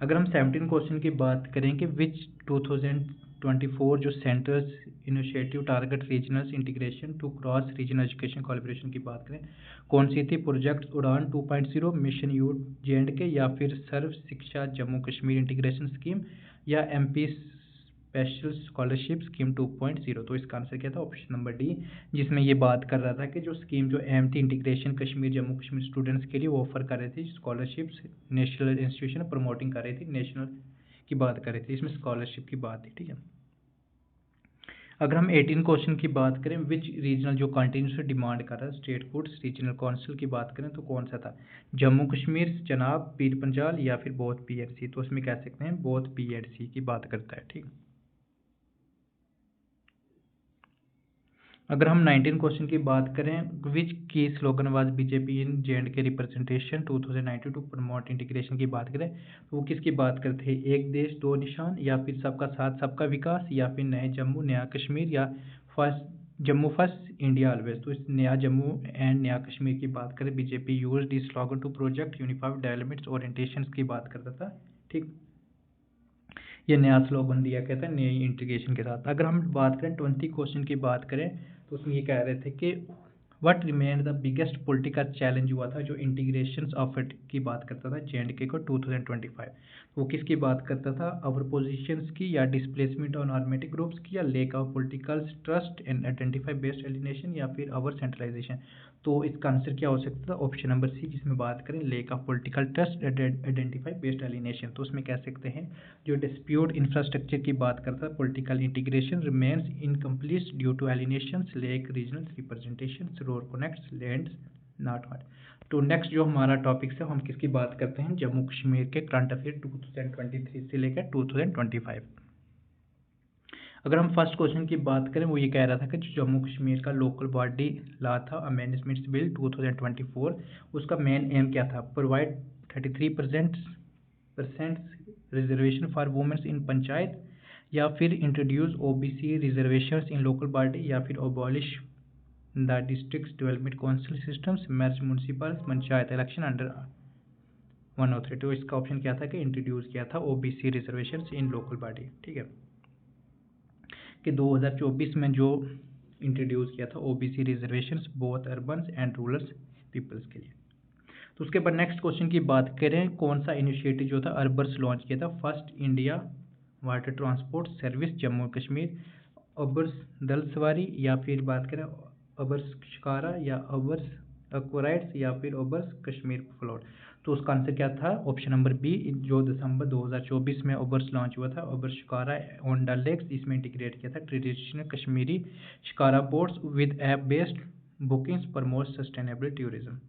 अगर हम 17 क्वेश्चन की बात करें कि विच 2024 जो centre's initiative target regional integration to cross regional education collaboration की बात करें, कौन सी थी, प्रोजेक्ट उड़ान 2.0, मिशन यूथ JNK, या फिर सर्व शिक्षा जम्मू कश्मीर इंटीग्रेशन स्कीम, या MP स्पेशल स्कॉलरशिप स्कीम 2.0। तो इसका आंसर क्या था, ऑप्शन नंबर डी, जिसमें ये बात कर रहा था कि जो स्कीम जो एम थी इंटीग्रेशन कश्मीर जम्मू कश्मीर स्टूडेंट्स के लिए वो ऑफर कर रहे थे स्कॉलरशिप्स, नेशनल इंस्टीट्यूशन प्रमोटिंग कर रही थी, नेशनल की बात कर रही थी, इसमें स्कॉलरशिप की बात थी। ठीक है। अगर हम 18 क्वेश्चन की बात करें विच रीजनल जो कंटिन्यूसली डिमांड कर रहा है स्टेट फूड्स रीजनल काउंसिल की बात करें तो कौन सा था, जम्मू कश्मीर, चनाब, पीर पंजाल, या फिर बोथ PNC। तो उसमें कह सकते हैं बोथ PNC की बात करता है। ठीक। अगर हम 19 क्वेश्चन की बात करें विच की slogan was BJP in JNK representation 2019 to promote integration की बात करें तो वो किसकी बात करते हैं, एक देश दो निशान, या फिर सबका साथ सबका विकास, या फिर नए जम्मू नया कश्मीर, या first Jammu first India always. तो इस नया जम्मू एंड नया कश्मीर की बात करें BJP use the slogan to project unified development orientation की बात करता था। ठीक। ये नया स्लोगन दिया गया था नई इंटीग्रेशन के साथ। अगर हम बात करें 20 क्वेश्चन की बात करें तो उसमें ये कह रहे थे कि what remain the biggest political challenge हुआ था जो इंटीग्रेशन ऑफ इट की बात करता था J&K को 2025, वो किसकी बात करता था, अवर पोजीशंस की या डिस्प्लेसमेंट ऑन आर्मेटिक ग्रुप्स की या lake of political trust and identify based alienation या फिर अवर सेंट्रलाइजेशन। तो इसका आंसर क्या हो सकता था, ऑप्शन नंबर सी, जिसमें बात करें lack of political trust identify based alienation. तो उसमें कह सकते हैं जो डिस्प्यूट इंफ्रास्ट्रक्चर की बात करता है political integration remains incomplete due to alienations lack regional representation road connects land not hot. तो नेक्स्ट जो हमारा टॉपिक है हम किसकी बात करते हैं, जम्मू कश्मीर के करंट अफेयर 2023 से लेकर 2025। अगर हम फर्स्ट क्वेश्चन की बात करें वो ये कह रहा था कि जो जम्मू कश्मीर का लोकल बॉडी ला था अमेंडमेंट्स बिल 2024, उसका मेन एम क्या था, प्रोवाइड 33% रिजर्वेशन फॉर वुमेन्स इन पंचायत, या फिर introduce OBC reservations in local body, या फिर abolish the district development council systems merge municipal panchayat election under 103। तो इसका ऑप्शन क्या था कि इंट्रोड्यूस किया था OBC reservations in local body. ठीक है, कि 2024 में जो इंट्रोड्यूस किया था OBC reservations both urban and rural peoples के लिए। तो उसके बाद नेक्स्ट क्वेश्चन की बात करें, कौन सा इनिशिएटिव जो था अर्बर्स लॉन्च किया था, first India water transport service Jammu Kashmir, अबर्स दल सवारी, या फिर बात करें अबर्स शिकारा या अबर्स एक्वाराइड्स या फिर अबर्स कश्मीर फ्लोट। तो उसका आंसर क्या था, ऑप्शन नंबर बी, जो दिसंबर 2024 में अबर्स लॉन्च हुआ था अबर्स शिकारा ऑन डल लेक्स, इसमें इंटीग्रेट किया था traditional Kashmiri shikara boats with app based bookings promote sustainable tourism.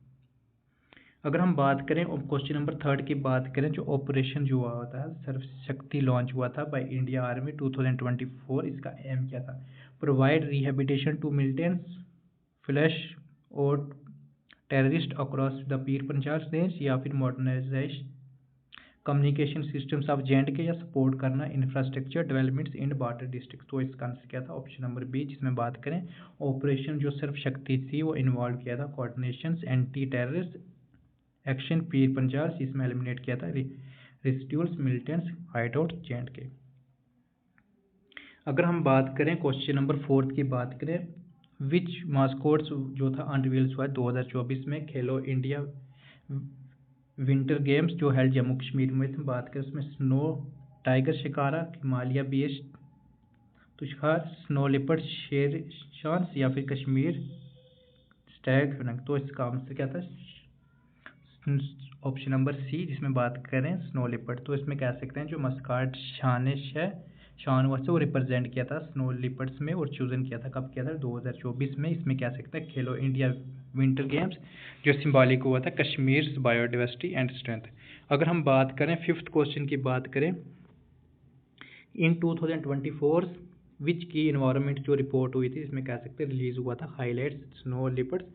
अगर हम बात करें क्वेश्चन नंबर थर्ड की बात करें, जो ऑपरेशन जो हुआ होता है सर्व शक्ति लॉन्च हुआ था बाय इंडिया आर्मी 2024, इसका एम क्या था, provide rehabilitation to militants flash और terrorist across the Pir Punjab range, या फिर modernise communication systems of J&K, या सपोर्ट करना infrastructure developments in border district. तो इसका आंसर क्या था, ऑप्शन नंबर बी, जिसमें बात करें ऑपरेशन जो सर्व शक्ति थी वो इन्वॉल्व किया था कोऑर्डिनेशन एंटी टेररिस्ट एक्शन पीर पंजाब, इसमें एलिमिनेट किया था residuals militants hide out J&K। अगर हम बात करें क्वेश्चन नंबर फोर्थ की बात करें, विच मास्कोट्स जो था अनरिवील्स हुआ 2024 में खेलो इंडिया विंटर गेम्स जो हेल्ड जम्मू कश्मीर में बात करें, उसमें snow tiger shikara, Himalaya base Tushar, snow leopard शेर शांस, या फिर कश्मीर स्टैग। तो इसका आंसर क्या था, ऑप्शन नंबर सी, जिसमें बात करें स्नो लिपर्ड। तो इसमें कह सकते हैं जो मस्काट शानिश है शान हुआ से वो रिप्रेजेंट किया था स्नो लिपर्ड्स में और चूजन किया था, कब किया था 2024 में। इसमें कह सकते हैं खेलो इंडिया विंटर गेम्स जो सिंबॉलिक हुआ था कश्मीर बायोडाइवर्सिटी एंड स्ट्रेंथ। अगर हम बात करें फिफ्थ क्वेश्चन की बात करें, इन 2024 विच की इन्वायरमेंट जो रिपोर्ट हुई थी, इसमें कह सकते हैं रिलीज हुआ था highlights snow leopards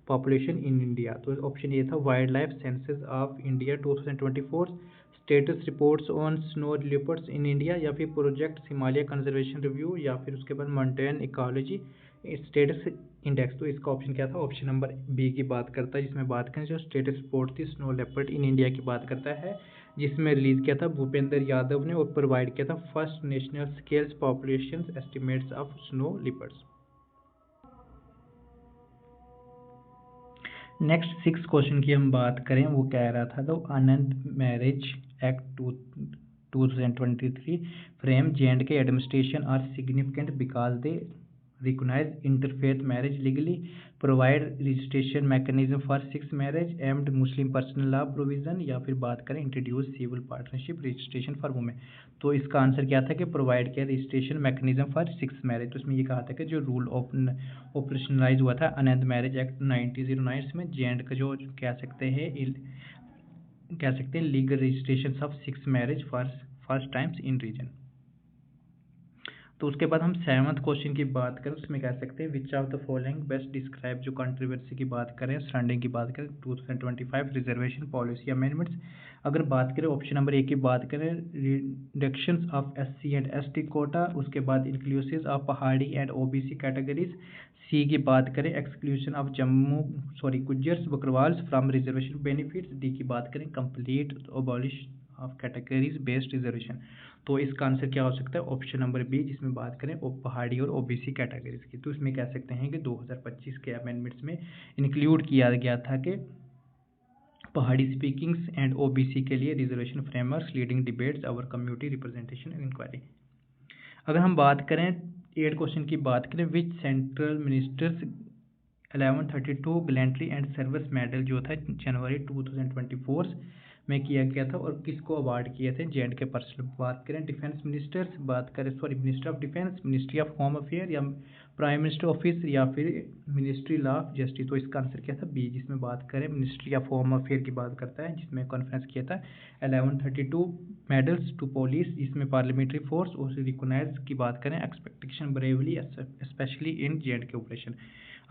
population in India. तो ऑप्शन ये था wild life census of India 2024, status reports on snow leopards in India, या फिर प्रोजेक्ट हिमालय कंजर्वेशन रिव्यू, या फिर उसके बाद माउंटेन इकोलॉजी स्टेटस इंडेक्स। तो इसका ऑप्शन क्या था, ऑप्शन नंबर बी की बात करता है, जिसमें बात करें जो स्टेटस रिपोर्ट थी स्नो लेपर्ड इन इंडिया की बात करता है, जिसमें रिलीज किया था भूपेंद्र यादव ने और प्रोवाइड किया था first national scales population estimates of snow leopards. Next six question की हम बात करें, वो कह रहा था तो Anand marriage act 2023 frame J&K administration are significant because they recognise interfaith marriage legally, provide registration mechanism for six marriage aimed Muslim personal law provision, या फिर बात करें introduce civil partnership registration for women. तो इसका आंसर क्या था कि provide किया registration mechanism for six marriage. तो इसमें ये कहा था कि जो रूल ऑपरेशनलाइज हुआ था आनंद मैरिज एक्ट 1909 में J&K जो कह सकते हैं legal registration of six marriage for first times in region. तो उसके बाद हम सेवंथ क्वेश्चन की बात करें, उसमें कह सकते हैं विच of the following best describe जो कंट्रोवर्सी की बात करें सराउंडिंग की बात करें 2025 रिजर्वेशन पॉलिसी अमेंडमेंट्स। अगर बात करें ऑप्शन नंबर ए की बात करें reduction of SC and ST quota, उसके बाद inclusive of Pahari and OBC categories, C की बात करें exclusion of Gujjars Bakarwals from reservation benefits, D की बात करें complete abolish of categories based reservation. तो इसका आंसर क्या हो सकता है? ऑप्शन नंबर बी, जिसमें बात करें पहाड़ी और ओबीसी कैटेगरीज की। तो इसमें कह सकते हैं कि 2025 के अमेंडमेंट्स में इंक्लूड किया गया था कि पहाड़ी स्पीकिंग्स एंड ओबीसी के लिए रिजर्वेशन फ्रेमवर्क्स लीडिंग डिबेट्स और कम्युनिटी रिप्रेजेंटेशन एंड इंक्वायरी। अगर हम बात करें 8 क्वेश्चन की बात करें, which central ministers 1132 gallantry and service medal जो था जनवरी 2024 में किया गया था और किसको अवार्ड किए थे? J&K person. बात करें डिफेंस मिनिस्टर्स, बात करें minister of defence, ministry of home affair या प्राइम मिनिस्टर ऑफिस या फिर मिनिस्ट्री लॉ ऑफ जस्टिस। तो इसका आंसर क्या था? बी, जिसमें बात करें मिनिस्ट्री ऑफ होम अफेयर की बात करता है, जिसमें कॉन्फ्रेंस किया था 1132 मेडल्स टू पुलिस, जिसमें पार्लियामेंट्री फोर्स और रिकॉग्नाइज की बात करें expectation bravely specially in J&K operation.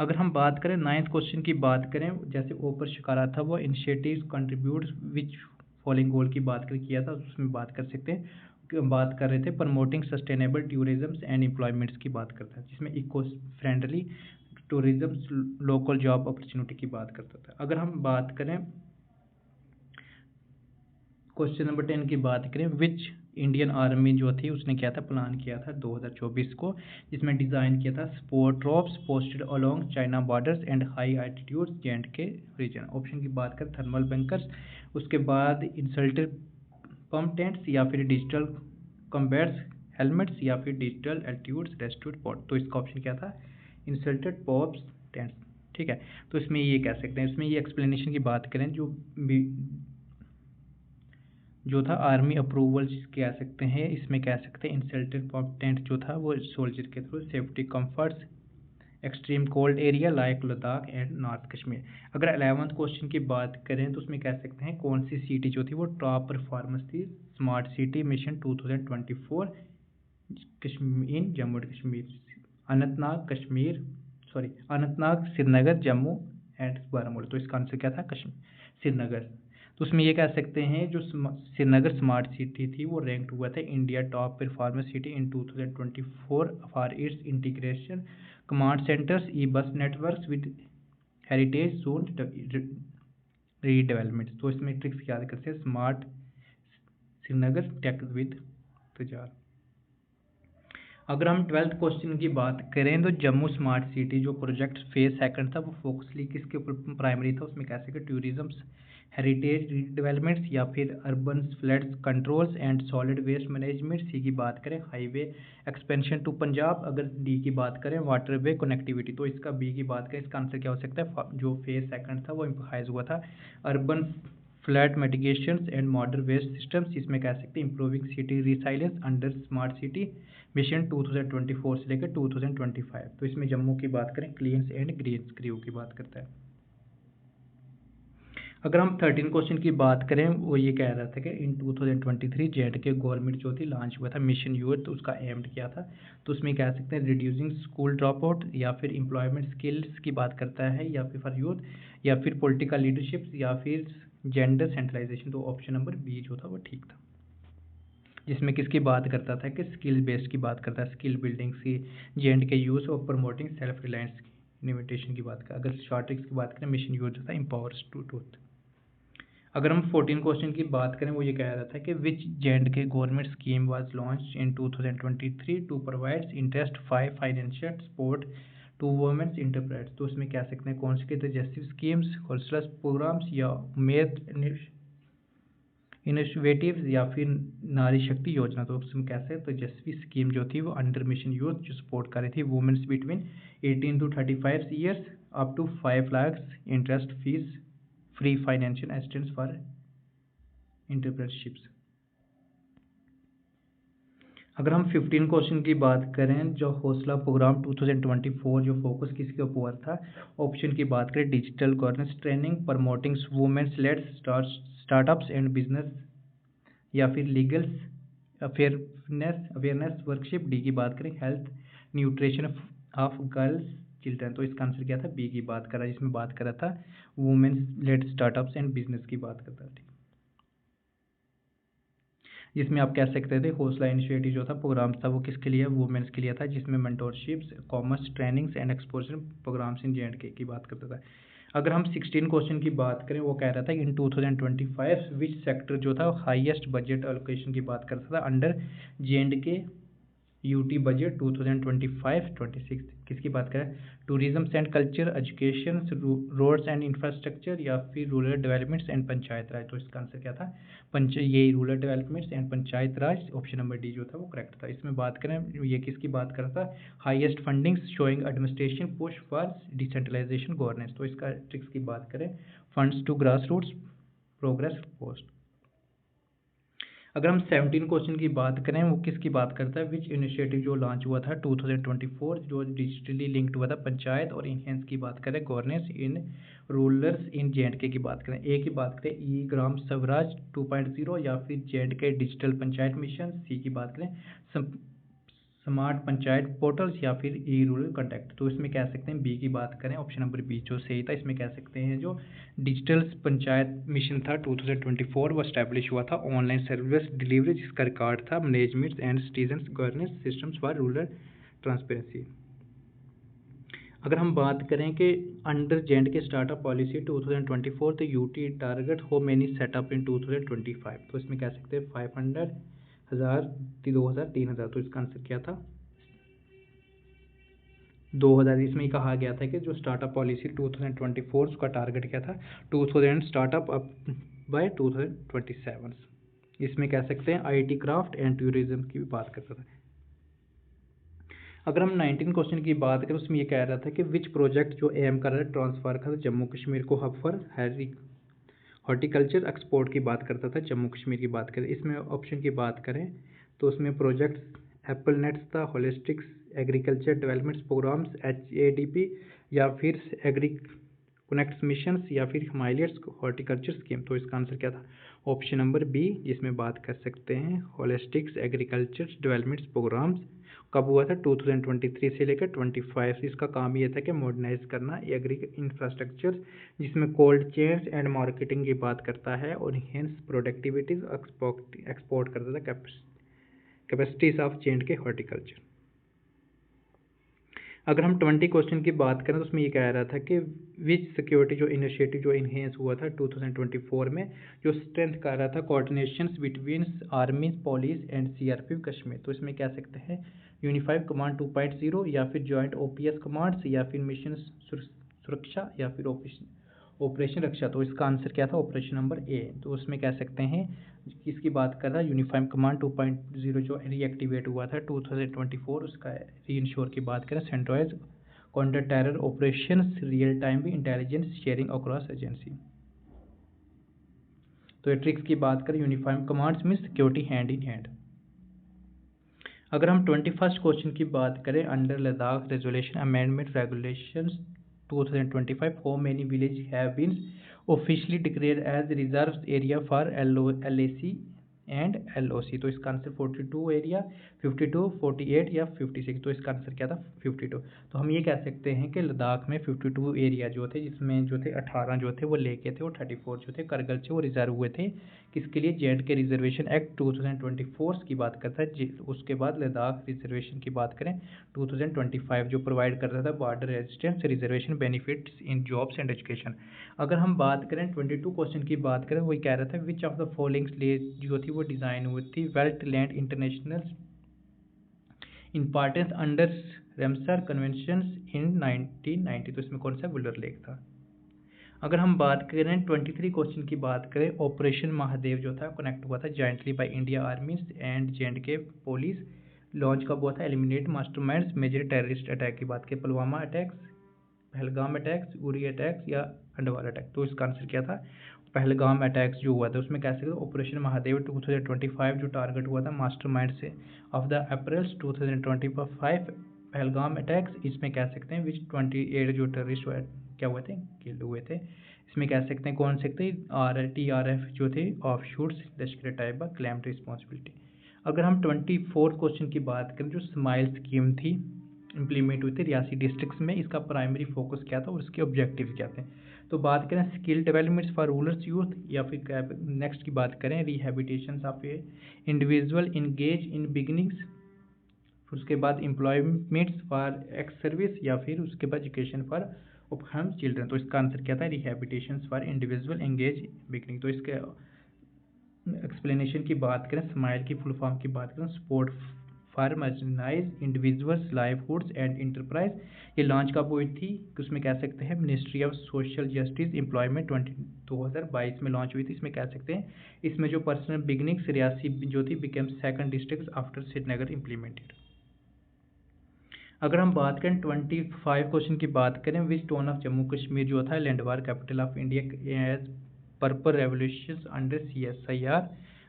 अगर हम बात करें 9th क्वेश्चन की बात करें, जैसे ऊपर शिकारा था वो इनिशिएटिव कंट्रीब्यूट विच फॉलोइंग गोल की बात कर किया था, उसमें बात कर सकते हैं। बात कर रहे थे promoting sustainable tourism and employments की बात करता है, जिसमें eco friendly tourism local job opportunity की बात करता था। अगर हम बात करें क्वेश्चन नंबर 10 की बात करें, विच इंडियन आर्मी जो थी उसने क्या था? प्लान किया था 2024 को, जिसमें डिज़ाइन किया था support troops posted along China borders and high altitude J&K region. Option की बात करें थर्मल बंकर्स, उसके बाद इंसल्टेड पम्प टेंट्स या फिर डिजिटल कॉम्बैट्स हेलमेट्स या फिर डिजिटल एल्टीट्यूड रेस्ट्यूड पॉट। तो इसका ऑप्शन क्या था? Insulated pops tents. ठीक है, तो इसमें ये कह सकते हैं, इसमें ये एक्सप्लेनेशन की बात करें जो था आर्मी अप्रूवल कह सकते हैं, इसमें कह सकते हैं इंसल्टेड पॉप टेंट जो था वो सोल्जर के through safety comforts extreme cold area like Ladakh and north Kashmir. अगर 11th क्वेश्चन की बात करें तो उसमें कह सकते हैं कौन सी सिटी जो थी वो टॉप परफॉर्मेंस थी smart city mission 2024 in Jammu and Kashmir, Anantnag, Srinagar, Jammu and Baramulla. तो इसका आंसर क्या था? श्रीनगर। तो उसमें ये कह सकते हैं जो श्रीनगर स्मार्ट सिटी थी वो रैंक्ड हुआ था India top performance city in 2024 for its integration command centres e bus networks with heritage zone redevelopment. तो इसमें ट्रिक्स याद करते हैं, स्मार्ट श्रीनगर टेक विद तजार। अगर हम 12th क्वेश्चन की बात करें तो जम्मू स्मार्ट सिटी जो प्रोजेक्ट फेज सेकंड था वो फोकसली किसके ऊपर प्राइमरी था? उसमें कह सकते टूरिज्म, हेरिटेज डेवलपमेंट्स या फिर urban floods controls and solid waste management. C की बात करें हाईवे एक्सपेंशन टू पंजाब। अगर डी की बात करें वाटरवे कनेक्टिविटी। तो इसका बी की बात करें, इसका आंसर क्या हो सकता है? जो फेज सेकंड था वो इम्फोसाइज हुआ था urban flood mitigation and modern waste systems, इसमें कह सकते हैं improving city resilience under smart city mission 2024 से लेकर 2025। तो इसमें जम्मू की बात करें क्लीन्स एंड ग्रीन क्रियो की बात करता है। अगर हम 13 क्वेश्चन की बात करें वो ये कह रहा था कि इन 2023 J&K गवर्नमेंट जो थी लॉन्च हुआ था मिशन यूथ, तो उसका एम्ड क्या था? तो उसमें कह सकते हैं रिड्यूसिंग स्कूल ड्रॉप आउट या फिर एम्प्लॉयमेंट स्किल्स की बात करता है या फिर फॉर यूथ या फिर पॉलिटिकल लीडरशिप या फिर जेंडर सेंट्रलाइजेशन। तो ऑप्शन नंबर बी जो था वो ठीक था, जिसमें किसकी बात करता था कि स्किल बेस्ड की बात करता है, स्किल बिल्डिंग की J&K यूथ और प्रमोटिंग सेल्फ रिलायंस की इनोवेशन की बात करें। अगर शॉर्ट ट्रिक्स की बात करें मिशन यूथ जो था एम्पावर्स टू टूथ। अगर हम 14 क्वेश्चन की बात करें वो ये कह रहा था कि which J&K government scheme was launch in 2023 to provide interest 5 financial support to womens enterprise. तो उसमें कह सकते हैं कौन सी की तेजस्वी स्कीम्स, होल्सलेस प्रोग्राम्स या उम्मीद इनिशिएटिव्स या फिर नारी शक्ति योजना। तो उसमें कैसे तेजस्वी स्कीम जो थी वो अंडर मिशन यूथ जो सपोर्ट कर रही थी womens between 18 to 35 years up to 5 lakh interest fees free financial assistance for entrepreneurships. अगर हम 15 क्वेश्चन की बात करें जो हौसला प्रोग्राम 2024 जो फोकस किसके ऊपर था? ऑप्शन की बात करें digital governance training, promoting womens led startups and business या फिर लीगल अवेयरनेस वर्कशिप। डी की बात करें health nutrition of girls children. तो इसका आंसर क्या था? बी की बात करा, जिसमें बात करा था womens led startups and business की बात करता था, जिसमें आप कह सकते थे हौसला इनिशिएटिव जो था प्रोग्राम था वो किसके लिए? वुमेन्स के लिए था, जिसमें mentorships, commerce trainings and exposure programmes in J&K की बात करता था। अगर हम 16 क्वेश्चन की बात करें, वो कह रहा था इन 2025 विच सेक्टर जो था हाईएस्ट बजट एलोकेशन की बात करता था अंडर J&K यूटी बजट 2025-26। किसकी बात करें? Tourism and culture, education, roads and infrastructure या फिर rural developments and panchayat raj. तो इसका आंसर क्या था? ये rural developments and panchayat raj, option number D जो था वो करेक्ट था। इसमें बात करें, ये किसकी बात कर रहा था? Highest fundings showing administration push for decentralisation governance. तो इसका ट्रिक्स की बात करें, funds to grass roots progress post. अगर हम 17 क्वेश्चन की बात करें, वो किसकी बात करता है? विच इनिशिएटिव जो लॉन्च हुआ था 2024 जो डिजिटली लिंक्ड हुआ था पंचायत और इनहेंस की बात करें गवर्नेंस इन रूरल्स इन J&K की बात करें, ए की बात करें ई ग्राम स्वराज 2.0 या फिर J&K डिजिटल पंचायत मिशन, सी की बात करें स्मार्ट पंचायत पोर्टल्स या फिर ई रूरल कॉन्टैक्ट। तो इसमें कह सकते हैं बी की बात करें, ऑप्शन नंबर बी जो सही था। इसमें कह सकते हैं जो डिजिटल पंचायत मिशन था 2024 वो स्टैब्लिश हुआ था ऑनलाइन सर्विस डिलीवरी, जिसका रिकॉर्ड था management and citizen governance systems for rural transparency. अगर हम बात करें कि अंडर J&K स्टार्टअप पॉलिसी 2024 तो यूटी टारगेट हो मैनी सेटअप इन 2025। तो इसमें कह सकते हैं 500, 1000, 2000, 3000। तो इसका आंसर क्या था? 2000। इसमें कहा गया था कि जो स्टार्टअप पॉलिसी 2024 उसका टारगेट क्या था? 2000 स्टार्टअप अप बाय 2027। इसमें कह सकते हैं आईटी क्राफ्ट एंड टूरिज्म की भी बात करता था। अगर हम 19 क्वेश्चन की बात करें, उसमें ये कह रहा था कि विच प्रोजेक्ट जो एम कर रहा है ट्रांसफर कर जम्मू कश्मीर को हब फॉर हॉर्टिकल्चर एक्सपोर्ट की बात करता था, जम्मू कश्मीर की बात करें। इसमें ऑप्शन की बात करें तो उसमें प्रोजेक्ट एप्पल नेट्स था, होलिस्टिक्स एग्रीकल्चर डेवलपमेंट प्रोग्राम्स HADP या फिर एग्री कनेक्ट्स मिशंस या फिर हिमालयस हॉर्टिकल्चर स्कीम। तो इसका आंसर क्या था? ऑप्शन नंबर बी, जिसमें बात कर सकते हैं होलिस्टिक्स एग्रीकल्चर डेवलपमेंट प्रोग्राम्स। कब हुआ था? 2023 से लेकर 25। इसका काम ये था कि मॉडर्नाइज करना एग्री इंफ्रास्ट्रक्चर, जिसमें कोल्ड चेन्स एंड मार्केटिंग की बात करता है और हेंस प्रोडक्टिविटीज एक्सपोर्ट करता था कैपेसिटीज ऑफ J&K हॉर्टिकल्चर। अगर हम 20 क्वेश्चन की बात करें तो उसमें ये कह रहा था कि विच सिक्योरिटी जो इनिशिएटिव जो इनहेंस हुआ था 2024 में जो स्ट्रेंथ कर रहा था coordination between army police and CRPF Kashmir. तो इसमें कह सकते हैं यूनिफाइड कमांड 2.0 या फिर जॉइंट OPS कमांड्स या फिर मिशन सुरक्षा या फिर ऑपरेशन रक्षा। तो इसका आंसर क्या था? Operation number A. तो उसमें कह सकते हैं किसकी बात कर रहा है? यूनिफाइड कमांड 2.0 जो रीएक्टिवेट हुआ था 2024, उसका री इंश्योर की बात करें centralise counter terror operations real time intelligence sharing across agency. तो ये ट्रिक्स की बात करें unified commands mean security hand in hand. अगर हम 21st क्वेश्चन की बात करें under Ladakh resolution amendment regulations 2025 how many villages have been officially declared as reserve area for LAC and LOC। तो इसका आंसर 42 एरिया, 52, 48 या 56। तो इसका आंसर क्या था? 52। तो हम ये कह सकते हैं कि लद्दाख में 52 एरिया जो थे, जिसमें जो थे 18 जो थे वो लेके थे और 34 जो थे करगिल से वो रिजर्व हुए थे। किसके लिए? J&K रिजर्वेशन एक्ट 2024 की बात करता है। उसके बाद लद्दाख रिजर्वेशन की बात करें 2025 जो प्रोवाइड करता था border resistance reservation benefits in jobs and education. अगर हम बात करें 22 क्वेश्चन की बात करें, वही कह रहा था विच ऑफ द फॉलोइंग जो थी वो डिज़ाइन हुई थी wetland international importance under Ramsar convention in 1990। तो इसमें कौन सा? वुलर लेक था। अगर हम बात करें 23 क्वेश्चन की बात करें, ऑपरेशन महादेव जो था कनेक्ट हुआ था jointly by India army and J&K police. Launch कब हुआ था? Eliminate masterminds major terrorist attack की बात करें, Pulwama attacks, Pahalgam attacks, Uri attacks या अंडवार अटैक। तो इसका आंसर क्या था? पहलगाम अटैक्स जो हुआ था उसमें कह सकते ऑपरेशन महादेव 2025 जो टारगेट हुआ था मास्टरमाइंड से of the April 2025 Pahalgam attacks. इसमें कह सकते हैं विच 28 जो टेररिस्ट क्या हुए थे? किल हुए थे। इसमें कह सकते हैं कौन सकते TRF जो थे of shoots Lashkar Taiba claim responsibility. अगर हम 24 क्वेश्चन की बात करें, जो स्माइल स्कीम थी इम्प्लीमेंट हुई थी रियासी डिस्ट्रिक्ट्स में, इसका प्राइमरी फोकस क्या था और इसके ऑब्जेक्टिव क्या थे? तो बात करें skill developments for rural youth या फिर नेक्स्ट की बात करें rehabilitation of A individual engage in beginnings, उसके बाद एम्प्लॉयमेंट्स फॉर एक्स सर्विस या फिर उसके बाद education for of homes children. तो इसका आंसर क्या था, rehabilitation for individual engage beginning. तो इसके एक्सप्लेनेशन की बात करें, स्माइल की फुल फॉर्म की बात करें, support for marginalised individuals livelihoods and enterprise. ये लॉन्च कब हुई थी, उसमें कह सकते हैं ministry of social justice employment 2022 में लॉन्च हुई थी। इसमें कह सकते हैं इसमें जो पर्सनल बिगनिंग्स रियासी जो थी became second district after Srinagar implemented. अगर हम बात करें 25 क्वेश्चन की बात करें, which town of Jammu Kashmir जो था lavender capital of India as purple revolution under CSIR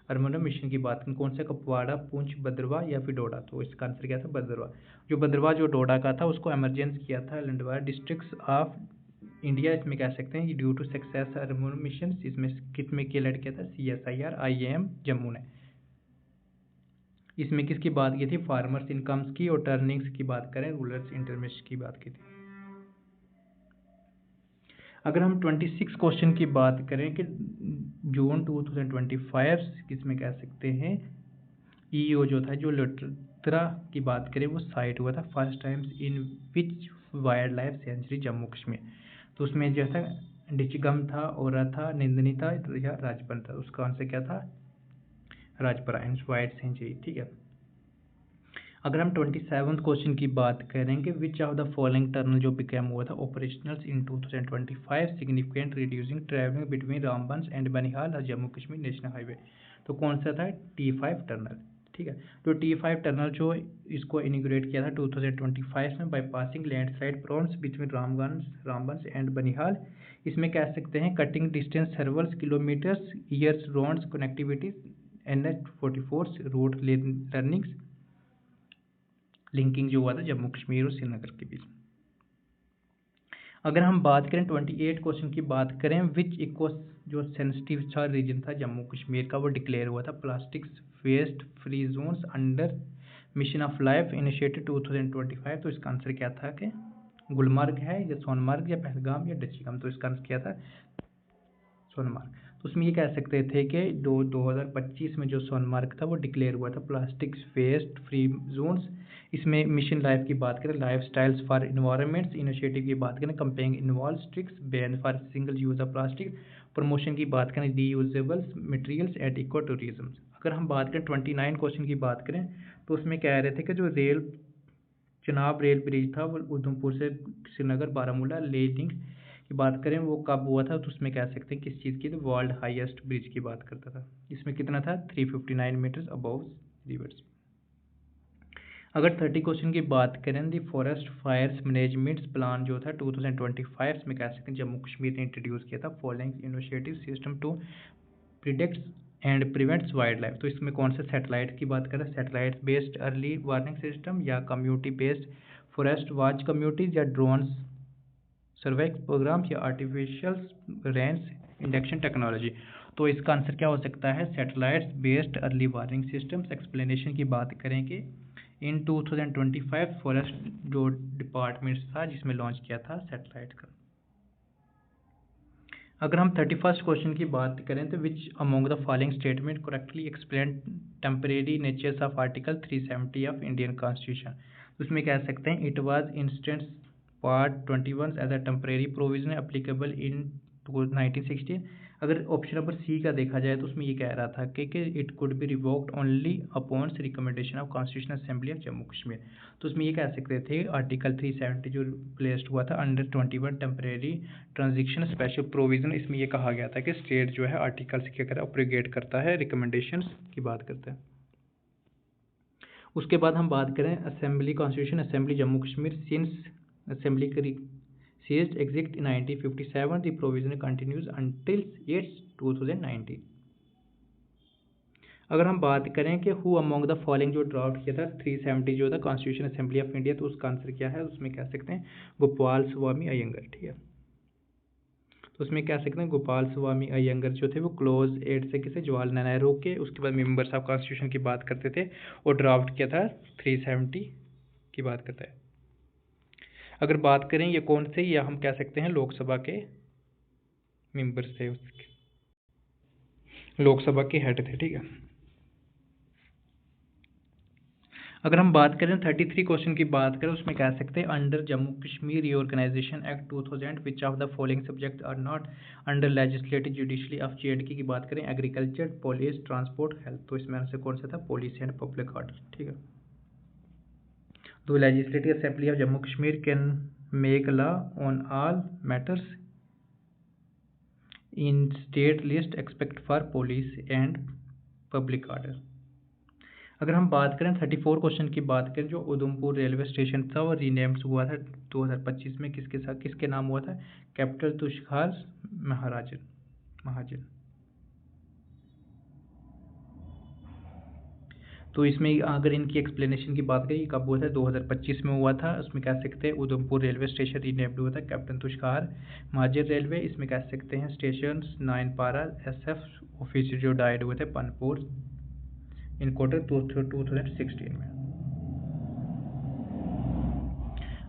urban mission की बात करें, कौन सा, कुपवाड़ा, पुंछ, भद्रवाह या फिर डोडा। तो इसका आंसर क्या था, भद्रवाह। जो भद्रवाह जो डोडा का था उसको एमरजेंस किया था लैंडवार डिस्ट्रिक्ट्स ऑफ इंडिया। इसमें कह सकते हैं due to success urban mission. इसमें किस में किया किया था, CSIR IAM जम्मू ने। इसमें किसकी बात की थी, फार्मर्स इनकम्स की और टर्निंग्स की बात करें, रूरल इंटरमिश की बात की थी। अगर हम 26 क्वेश्चन की बात करें कि जून 2025 किसमें कह सकते हैं EO जो था जो लोटरा की बात करें वो साइट हुआ था फर्स्ट टाइम्स इन विच wild life sanctuary Jammu Kashmir. तो उसमें जो था डिचगम था, ओरा था, निंदनी था या राजपन था। उसका आंसर क्या था, राजपरा एंड वाइल्ड सेंचुरी। ठीक है। अगर हम 27th क्वेश्चन की बात करेंगे, विच ऑफ द फॉलोइंग टनल जो बिकेम हुआ था operational in 2025 significant reducing travelling between Ramban and Banihal और जम्मू कश्मीर नेशनल हाईवे। तो कौन सा था, T5 टनल। ठीक है। तो T5 टनल जो इसको इनिग्रेट किया था 2025 में bypassing landslide prones between Ramban and Banihal. इसमें कह सकते हैं cutting distance several kilometres years roads connectivities NH44 road learnings linking जो हुआ था जम्मू कश्मीर और श्रीनगर के बीच। अगर हम बात करें 28 क्वेश्चन की बात करें, विच इको जो सेंसिटिव था रीजन था जम्मू कश्मीर का वो डिक्लेयर हुआ था plastics waste free zones under mission of life initiative 2025। तो इसका आंसर क्या था कि गुलमर्ग है या सोनमर्ग या पहलगाम या डचीगम। तो इसका आंसर क्या था, सोनमर्ग। तो उसमें ये कह सकते थे कि 2025 में जो सोनमर्ग था वो डिक्लेयर हुआ था प्लास्टिक वेस्ट फ्री जोन्स। इसमें मिशन लाइफ की बात करें, lifestyles for environments initiative की बात करें, campaigning involve strict ban for single use of plastic, promotion की बात करें reusable materials and eco tourism. अगर हम बात करें 29 क्वेश्चन की बात करें तो उसमें कह रहे थे कि जो चनाब रेल ब्रिज था वो उधमपुर से श्रीनगर बारामूला ले लिंक की बात करें वो कब हुआ था, तो उसमें कह सकते हैं किस चीज़ की, तो वर्ल्ड हाईएस्ट ब्रिज की बात करता था। इसमें कितना था, 359 मीटर्स अबव रिवर्स। अगर 30 क्वेश्चन की बात करें, दी फॉरेस्ट फायर्स मैनेजमेंट प्लान जो था 2025 में कह सकते हैं जम्मू कश्मीर ने इंट्रोड्यूस किया था following initiative system to predicts and prevents wildlife. तो इसमें कौन सा सैटेलाइट की बात करें, satellite based early warning system या community based forest watch communities या ड्रोन्स सर्वेक्स प्रोग्राम या आर्टिफिशियल रेंज इंडक्शन टेक्नोलॉजी। तो इसका आंसर क्या हो सकता है, satellites based early warning systems. Explanation की बात करेंगे, इन 2025 फॉरेस्ट जो डिपार्टमेंट था जिसमें लॉन्च किया था सैटेलाइट का। अगर हम 31st क्वेश्चन की बात करें तो which among the following statement correctly explain temporary natures of article 370 of Indian constitution. उसमें कह सकते हैं it was instance part 21 as a temporary provision applicable in 1916। अगर ऑप्शन नंबर सी का देखा जाए तो उसमें ये कह रहा था कि it could be revoked only upon recommendation of constitutional assembly of Jammu Kashmir. तो उसमें ये कह सकते थे आर्टिकल 370 जो प्लेस्ड हुआ था under 21 temporary transition special provision, इसमें ये कहा गया था कि स्टेट जो है आर्टिकल से क्या करें अप्रोगेट करता है, रिकमेंडेशंस की बात करता है। उसके बाद हम बात करें assembly constitution assembly Jammu Kashmir since assembly ceased exist in 1957, the provision continues until its 2019। अगर हम बात करें कि हु अमोंग द फॉलोइंग जो ड्राफ्ट किया था 370 जो था कॉन्स्टिट्यूशन असेंबली ऑफ इंडिया, तो उसका आंसर क्या है, उसमें कह सकते हैं गोपाल स्वामी अयंगर। ठीक है। तो उसमें कह सकते हैं गोपाल स्वामी अयंगर जो थे वो क्लोज एड से किसे, जवाहरलाल नेहरू के, उसके बाद मेंबर्स ऑफ कॉन्स्टिट्यूशन की बात करते थे और ड्राफ्ट किया था 370 की बात करता है। अगर बात करें ये कौन थे, या हम कह सकते हैं लोकसभा के मेंबर्स थे, उसके लोकसभा के हेड थे। ठीक है। अगर हम बात करें 33 क्वेश्चन की बात करें, उसमें कह सकते हैं under Jammu Kashmir reorganisation act 2000 which of the following subject are not under legislative judiciary of JNK की बात करें, एग्रीकल्चर, पुलिस, ट्रांसपोर्ट, हेल्थ, तो इसमें से कौन सा था? Police and public order. ठीक है। तो legislative assembly of Jammu Kashmir can make law on all matters in state list expect for police and public order. अगर हम बात करें 34 क्वेश्चन की बात करें, जो उधमपुर रेलवे स्टेशन था वो रीनेम्ड हुआ था 2025 में, किसके साथ, किसके नाम हुआ था? कैप्टन तुषार महाजन। तो इसमें अगर इनकी एक्सप्लेनेशन की बात करें, कब हुआ था? 2025 में हुआ था। उसमें कह सकते हैं उधमपुर रेलवे स्टेशन रीनेम्ड हुआ था कैप्टन तुषार महाजन रेलवे। इसमें कह सकते हैं स्टेशन 9 पारा SF ऑफिसर जो डायड हुए थे पनपुर इन क्वार्टर 2016 में।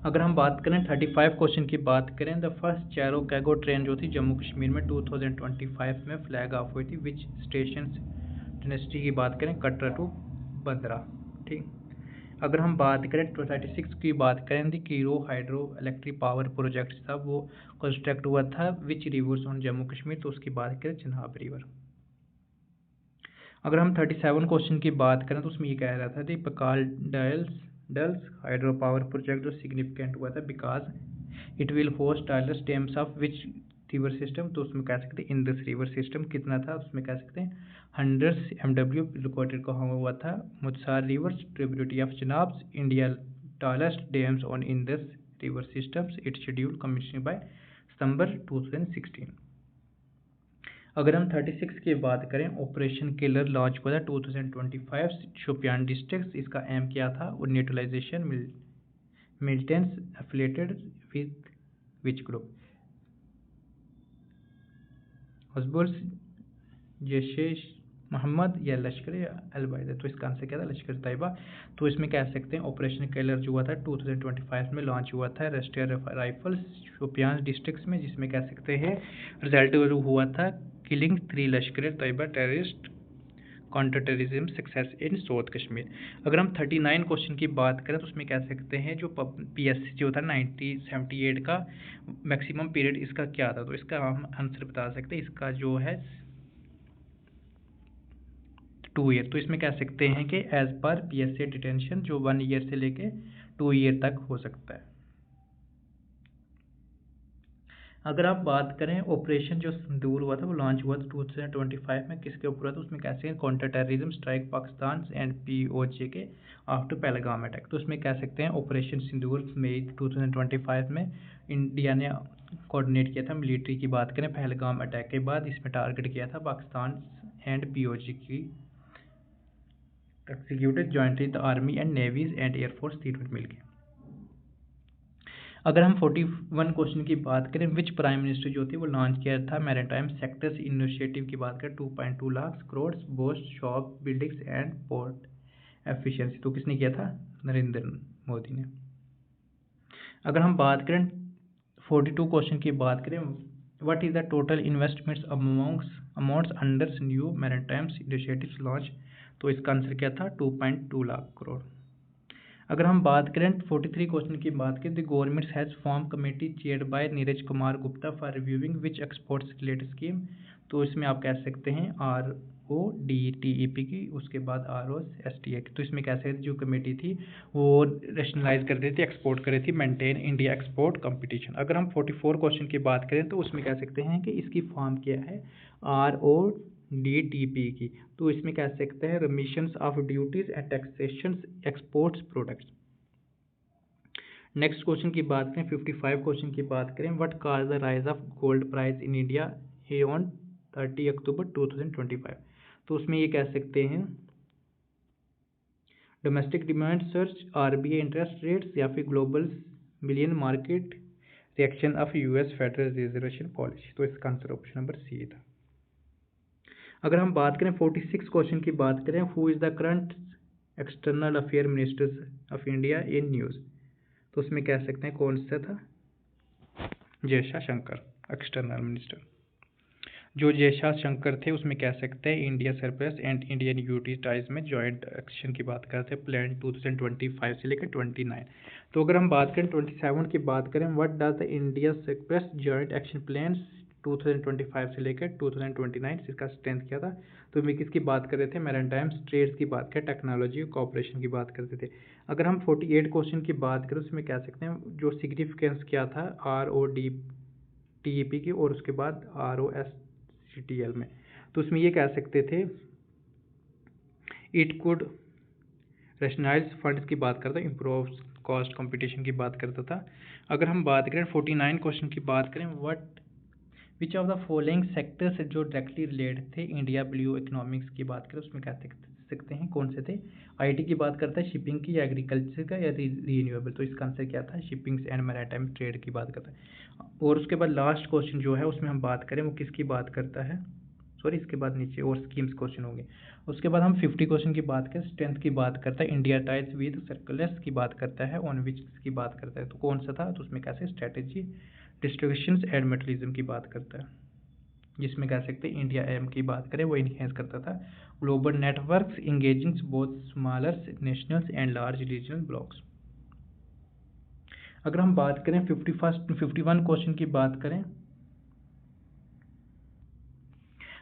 अगर हम बात करें 35 क्वेश्चन की बात करें, द फर्स्ट चैरो कैगो ट्रेन जो थी जम्मू कश्मीर में 2025 में फ्लैग ऑफ हुई थी, विच स्टेशन डिनेस्टी की बात करें, कटरा टू बंदरा। ठीक। अगर हम बात करें 36 की बात करें, the कीरो hydro electric power project था वो कंस्ट्रक्ट हुआ था विच रिवर्स ऑन जम्मू कश्मीर, तो उसकी बात करें चिनाब रिवर। अगर हम 37 क्वेश्चन की बात करें तो उसमें ये कह रहा था दी बकाल डल्स हाइड्रो पावर प्रोजेक्ट जो सिग्निफिकेंट हुआ था बिकॉज इट विल होस्ट टाइलर्स dams of which river system, तो उसमें कह सकते हैं इंडस रिवर सिस्टम। कितना था? उसमें कह सकते हैं 100 MW रिकॉर्डेड का हुआ था। मुदसार rivers tributary of Chenab India tallest dams on Indus river systems, it schedule commissioning by सितंबर 2016। अगर हम 36 की बात करें, ऑपरेशन किलर लॉन्च हुआ था 2025 शोपियान डिस्ट्रिक्ट। इसका एम क्या था? और neutralisation militants affiliated with which group? Hizbul, Jaishe Mohammad या लश्कर अलबायदा, तो इसका आंसर क्या था? लश्कर तैयबा। तो इसमें कह सकते हैं ऑपरेशन किलर जो हुआ था 2025 में लॉन्च हुआ था राष्ट्रीय राइफल्स शोपियान डिस्ट्रिक्ट में, जिसमें कह सकते हैं रिजल्ट हुआ था killing 3 Lashkar Taiba terrorist counter terrorism success in south Kashmir. अगर हम 39 क्वेश्चन की बात करें तो उसमें कह सकते हैं जो PSC जो था 1978 का मैक्सिमम पीरियड इसका क्या था, तो इसका हम आंसर बता सकते हैं, इसका जो है 2 ईयर। तो इसमें कह सकते हैं कि एज पर PSC डिटेंशन जो 1 ईयर से लेके 2 ईयर तक हो सकता है। अगर आप बात करें ऑपरेशन जो सिंदूर हुआ था वो लॉन्च हुआ था 2025 में, किसके ऊपर हुआ था? उसमें कैसे counter terrorism strike Pakistan and POJ के आफ्टर पहलगाम अटैक। तो उसमें कह सकते हैं ऑपरेशन सिंदूर मई 2025 में इंडिया ने कोऑर्डिनेट किया था। मिलिट्री की बात करें पहलगाम अटैक के बाद, इसमें टारगेट किया था पाकिस्तान एंड POJ की executed jointly the army and navies and air force तीनों मिलकर। अगर हम 41 क्वेश्चन की बात करें, विच प्राइम मिनिस्टर जो थी वो लॉन्च किया था मैरीटाइम सेक्टर्स इनिशिएटिव की बात करें 2.2 lakh crore boast shop buildings and port efficiency, तो किसने किया था? नरेंद्र मोदी ने। अगर हम बात करें 42 क्वेश्चन की बात करें, what is the total investments amounts under new maritime initiatives launch, तो इसका आंसर क्या था? 2.2 लाख करोड़। अगर हम बात करें 43 क्वेश्चन की बात करें, the government has form committee chaired by Neeraj Kumar Gupta for reviewing which exports related scheme, तो इसमें आप कह सकते हैं RODTEP की, उसके बाद ROSTA की। तो इसमें कह सकते जो कमेटी थी वो रेशनलाइज कर रही थी, एक्सपोर्ट कर रही थी, मेंटेन इंडिया एक्सपोर्ट कंपटीशन। अगर हम 44 क्वेश्चन की बात करें तो उसमें कह सकते हैं कि इसकी फॉर्म क्या है? RODTEP की। तो इसमें कह सकते हैं remissions of duties and taxation exports products. Next question की बात करें 55 क्वेश्चन की बात करें, what cause the rise of gold price in India on 30 October 2025, तो उसमें ये कह सकते हैं domestic demand search, RBI interest rates, या फिर global million market reaction of US federal reservation policy, तो इसका आंसर ऑप्शन नंबर C था। अगर हम बात करें 46 क्वेश्चन की बात करें, who is the current external affair minister of India in news, तो उसमें कह सकते हैं कौन सा था? Jaishankar external minister. जो जयशा शंकर थे उसमें कह सकते हैं India surplus and Indian UT ties में जॉइंट एक्शन की बात करते हैं प्लान 2025 से लेकर 29। तो अगर हम बात करें 27 की बात करें, what does the India surplus joint action plan 2025 से लेकर 2029, इसका स्ट्रेंथ क्या था। तो मैं किसकी बात कर रहे थे, मैरीटाइम ट्रेड्स की बात करें, टेक्नोलॉजी और कॉपरेशन की बात करते थे। अगर हम 48 क्वेश्चन की बात करें उसमें कह सकते हैं जो सिग्निफिकेंस क्या था RODTEP की और उसके बाद ROSCTL में। तो उसमें ये कह सकते थे इट कुड रेशनलाइज फंड्स की बात करता, इम्प्रूव कॉस्ट कंपटीशन की बात करता था। अगर हम बात करें 49 क्वेश्चन की बात करें, what which of the following sectors जो डायरेक्टली रिलेटेड थे इंडिया ब्लू इकोनॉमिक्स की बात करें उसमें कह सकते हैं कौन से थे। IT की बात करता है, शिपिंग की, या एग्रीकल्चर का, या रीन्यूएबल। तो इसका आंसर क्या था, शिपिंग्स एंड मैरीटाइम ट्रेड की बात करता है। और उसके बाद लास्ट क्वेश्चन जो है उसमें हम बात करें वो किसकी बात करता है, सॉरी इसके बाद नीचे और स्कीम्स क्वेश्चन होंगे। उसके बाद हम 50 क्वेश्चन की बात करें, स्ट्रेंथ की बात करता है, इंडिया टाइज विद सर्कुलर्स की बात करता है, ऑन विच की बात करता है। तो कौन सा था, तो उसमें कैसे स्ट्रेटेजी डिस्ट्रीब्यूशन एंड मेटलिज्म की बात करता है, जिसमें कह सकते हैं इंडिया एम की बात करें वो इनहेंस करता था global networks engaging both smaller nationals and large regional blocks. अगर हम बात करें 51 क्वेश्चन की बात करें,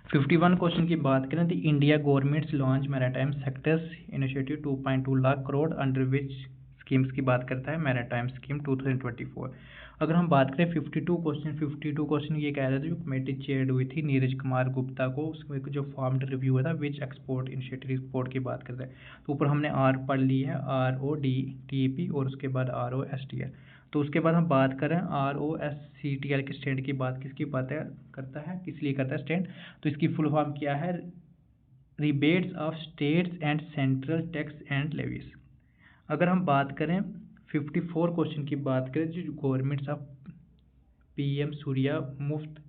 51 क्वेश्चन की बात करें तो India governments launch maritime sectors initiative 2.2 lakh crore under which schemes की बात करता है मैरीटाइम स्कीम 2024। अगर हम बात करें 52 क्वेश्चन ये कह रहे थे जो कमेटी चेयर हुई थी नीरज कुमार गुप्ता को, उसमें जो फॉर्म्ड रिव्यू हुआ था विच एक्सपोर्ट इनिशिएटिव रिपोर्ट की बात करता है। तो ऊपर हमने आर पढ़ ली है, RODTEP और उसके बाद ROSTL। तो उसके बाद हम बात करें ROSCTL के स्टैंड की बात किसकी बात करता है, किस लिए करता है स्टैंड। तो इसकी फुल फॉर्म क्या है, rebates of states and central tax and levies. अगर हम बात करें 54 क्वेश्चन की बात करें जो गवर्नमेंट्स ऑफ PM सूर्या मुफ्त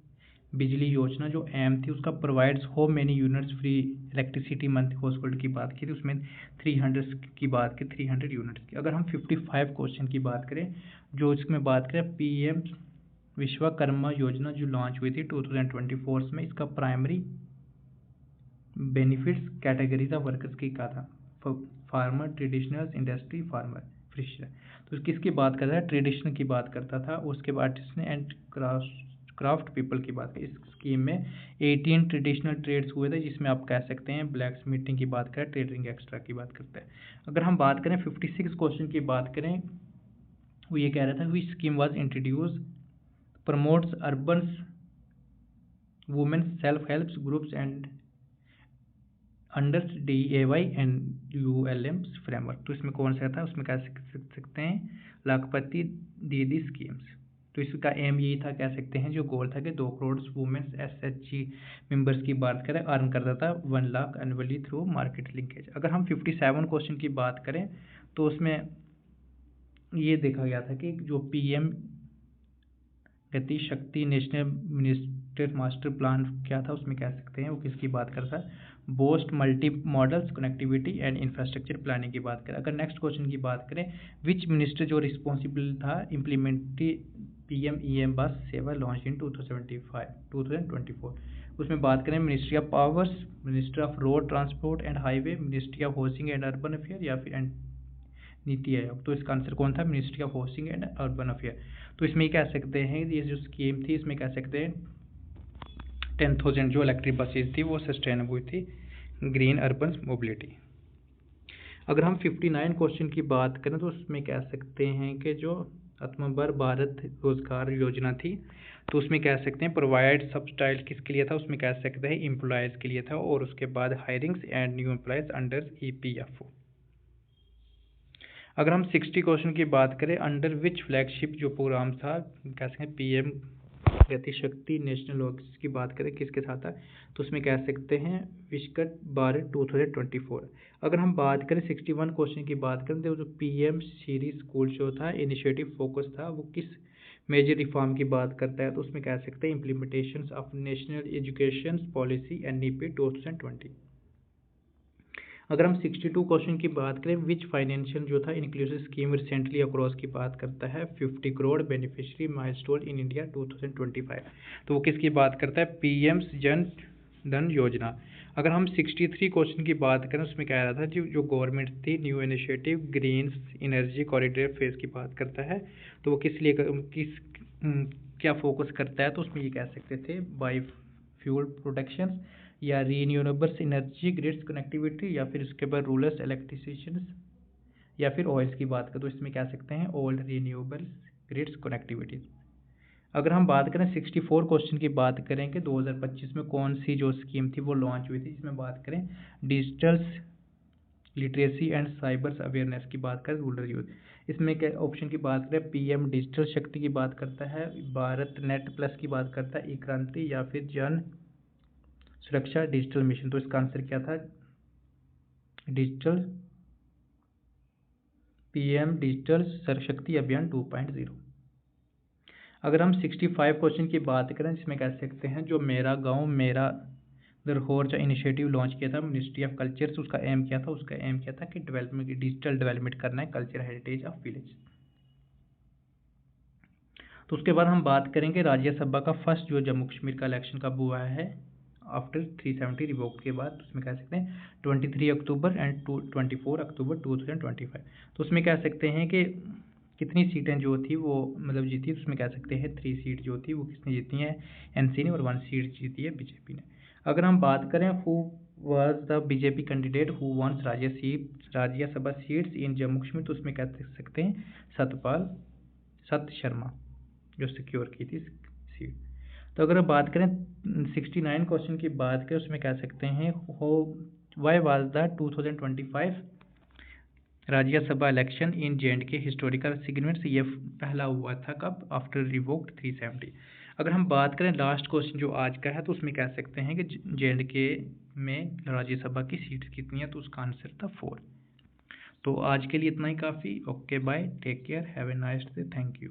बिजली योजना जो एम थी उसका प्रोवाइड्स हो many units free electricity month household की बात की थी, उसमें 300 की बात की, 300 यूनिट्स की। अगर हम 55 क्वेश्चन की बात करें जो इसमें बात करें PM विश्वकर्मा योजना जो लॉन्च हुई थी 2024 में, इसका प्राइमरी बेनिफिट्स कैटेगरी था वर्कर्स की का था, farmer, traditional, industry, farmer, fisher. तो किसकी बात करता है, ट्रेडिशनल की बात करता था। उसके बाद आर्टिसन एंड क्राफ्ट पीपल की बात करें, इस स्कीम में 18 ट्रेडिशनल ट्रेड्स हुए थे जिसमें आप कह सकते हैं ब्लैक स्मिथिंग की बात करें, ट्रेडिंग एक्स्ट्रा की बात करते हैं। अगर हम बात करें 56 क्वेश्चन की बात करें, वो ये कह रहा था विच scheme was introduce promotes urban women self help groups and under DAY and ULM framework. तो इसमें कौन सा था, उसमें कह सकते हैं लाखपति दीदी स्कीम्स। तो इसका एम यही था, कह सकते हैं जो गोल था कि 2 करोड़ वुमेन्स SHG मेंबर्स की बात करें अर्न करता था 1 lakh annually through market linkage. अगर हम 57 क्वेश्चन की बात करें तो उसमें ये देखा गया था कि जो PM गति शक्ति नेशनल मिनिस्टर मास्टर प्लान क्या था, उसमें कह सकते हैं वो किसकी बात करता है, boast multi models connectivity and infrastructure planning की बात करें। अगर नेक्स्ट क्वेश्चन की बात करें विच मिनिस्टर जो रिस्पॉन्सिबल था इम्प्लीमेंटी PM-EM बस सेवा लॉन्च इन 2024, उसमें बात करें ministry of powers, ministry of road transport and highway, ministry of housing and urban affair या फिर नीति आयोग। तो इसका आंसर कौन था, ministry of housing and urban affair. तो इसमें कह सकते हैं ये जो स्कीम थी इसमें कह सकते हैं 10,000 जो इलेक्ट्रिक बसेज थी वो सस्टेनेबल हुई थी, ग्रीन अर्बन मोबिलिटी। अगर हम 59 क्वेश्चन की बात करें तो उसमें कह सकते हैं कि जो आत्मनिर्भर भारत रोजगार योजना थी तो उसमें कह सकते हैं प्रोवाइड सबस्टाइल किसके लिए था, उसमें कह सकते हैं एम्प्लॉयज़ के लिए था, और उसके बाद hirings and new employees under EPFO। अगर हम 60 क्वेश्चन की बात करें अंडर विच फ्लैगशिप जो प्रोग्राम था, कह सकते हैं PM गति शक्ति नेशनल वर्क्स की बात करें किसके साथ था, तो उसमें कह सकते हैं विकसित भारत 2024। अगर हम बात करें 61 क्वेश्चन की बात करें तो जो PM श्री स्कूल जो था इनिशिएटिव फोकस था वो किस मेजर रिफॉर्म की बात करता है, तो उसमें कह सकते हैं implementation of national education policy NEP 2020। अगर हम 62 क्वेश्चन की बात करें, विच फाइनेंशियल जो था इंक्लूसिव स्कीम रिसेंटली अक्रॉस की बात करता है, 50 crore beneficiary milestone in India 2025, तो वो किसकी बात करता है, पीएम जन धन योजना। अगर हम 63 क्वेश्चन की बात करें, उसमें कह रहा था जो गवर्नमेंट थी new initiative green energy corridor phase की बात करता है, तो वो किस लिए क्या फोकस करता है, तो उसमें ये कह सकते थे बाई फ्यूल प्रोडक्शन या रीन्यूएबल्स एनर्जी ग्रिड्स कनेक्टिविटी, या फिर उसके बाद रूरल इलेक्ट्रिसिटी, या फिर ऑयल्स की बात करें तो इसमें कह सकते हैं ओल्ड रीन्यूएबल्स ग्रिड्स कनेक्टिविटी। अगर हम बात करें 64 क्वेश्चन की बात करेंगे, 2025 में कौन सी जो स्कीम थी वो लॉन्च हुई थी, इसमें बात करें digital literacy and cyber awareness की बात करें रूरल यूथ, इसमें क्या ऑप्शन की बात करें, पीएम डिजिटल शक्ति की बात करता है, भारत नेट प्लस की बात करता है, ई क्रांति, या फिर जन सुरक्षा डिजिटल मिशन। तो इसका आंसर क्या था, डिजिटल पीएम डिजिटल शक्ति अभियान 2.0। अगर हम 65 क्वेश्चन की बात करें, जिसमें कह सकते हैं जो मेरा गांव मेरा धरोहर जो इनिशिएटिव लॉन्च किया था मिनिस्ट्री ऑफ कल्चर से, उसका एम क्या था कि डेवलपमेंट की डिजिटल डेवलपमेंट करना है कल्चर हेरिटेज ऑफ विलेज। तो उसके बाद हम बात करेंगे राज्यसभा का फर्स्ट जो जम्मू कश्मीर का इलेक्शन कब हुआ है, आफ्टर 370 रिवोक के बाद, तो उसमें कह सकते हैं 23 अक्टूबर एंड 24 अक्टूबर 2025। तो उसमें कह सकते हैं कि कितनी सीटें जो थी वो मतलब जीती, तो उसमें कह सकते हैं 3 सीट जो थी वो किसने जीती है, एनसी ने, और 1 सीट जीती है बीजेपी ने। अगर हम बात करें who was the BJP candidate who wons Rajya Sabha seats in Jammu Kashmir, तो उसमें कह सकते हैं सत्य शर्मा जो सिक्योर की थी सीट। तो अगर बात करें 69 क्वेश्चन की बात करें, उसमें कह सकते हैं Y was the 2025 Rajya Sabha election in JNK historical significance, ये पहला हुआ था कब, आफ्टर रिवोक्ड 370। अगर हम बात करें लास्ट क्वेश्चन जो आज का है, तो उसमें कह सकते हैं कि JNK में राज्यसभा की सीट कितनी है, तो उसका आंसर था 4। तो आज के लिए इतना ही काफ़ी। Okay bye, take care, have a nice day, thank you.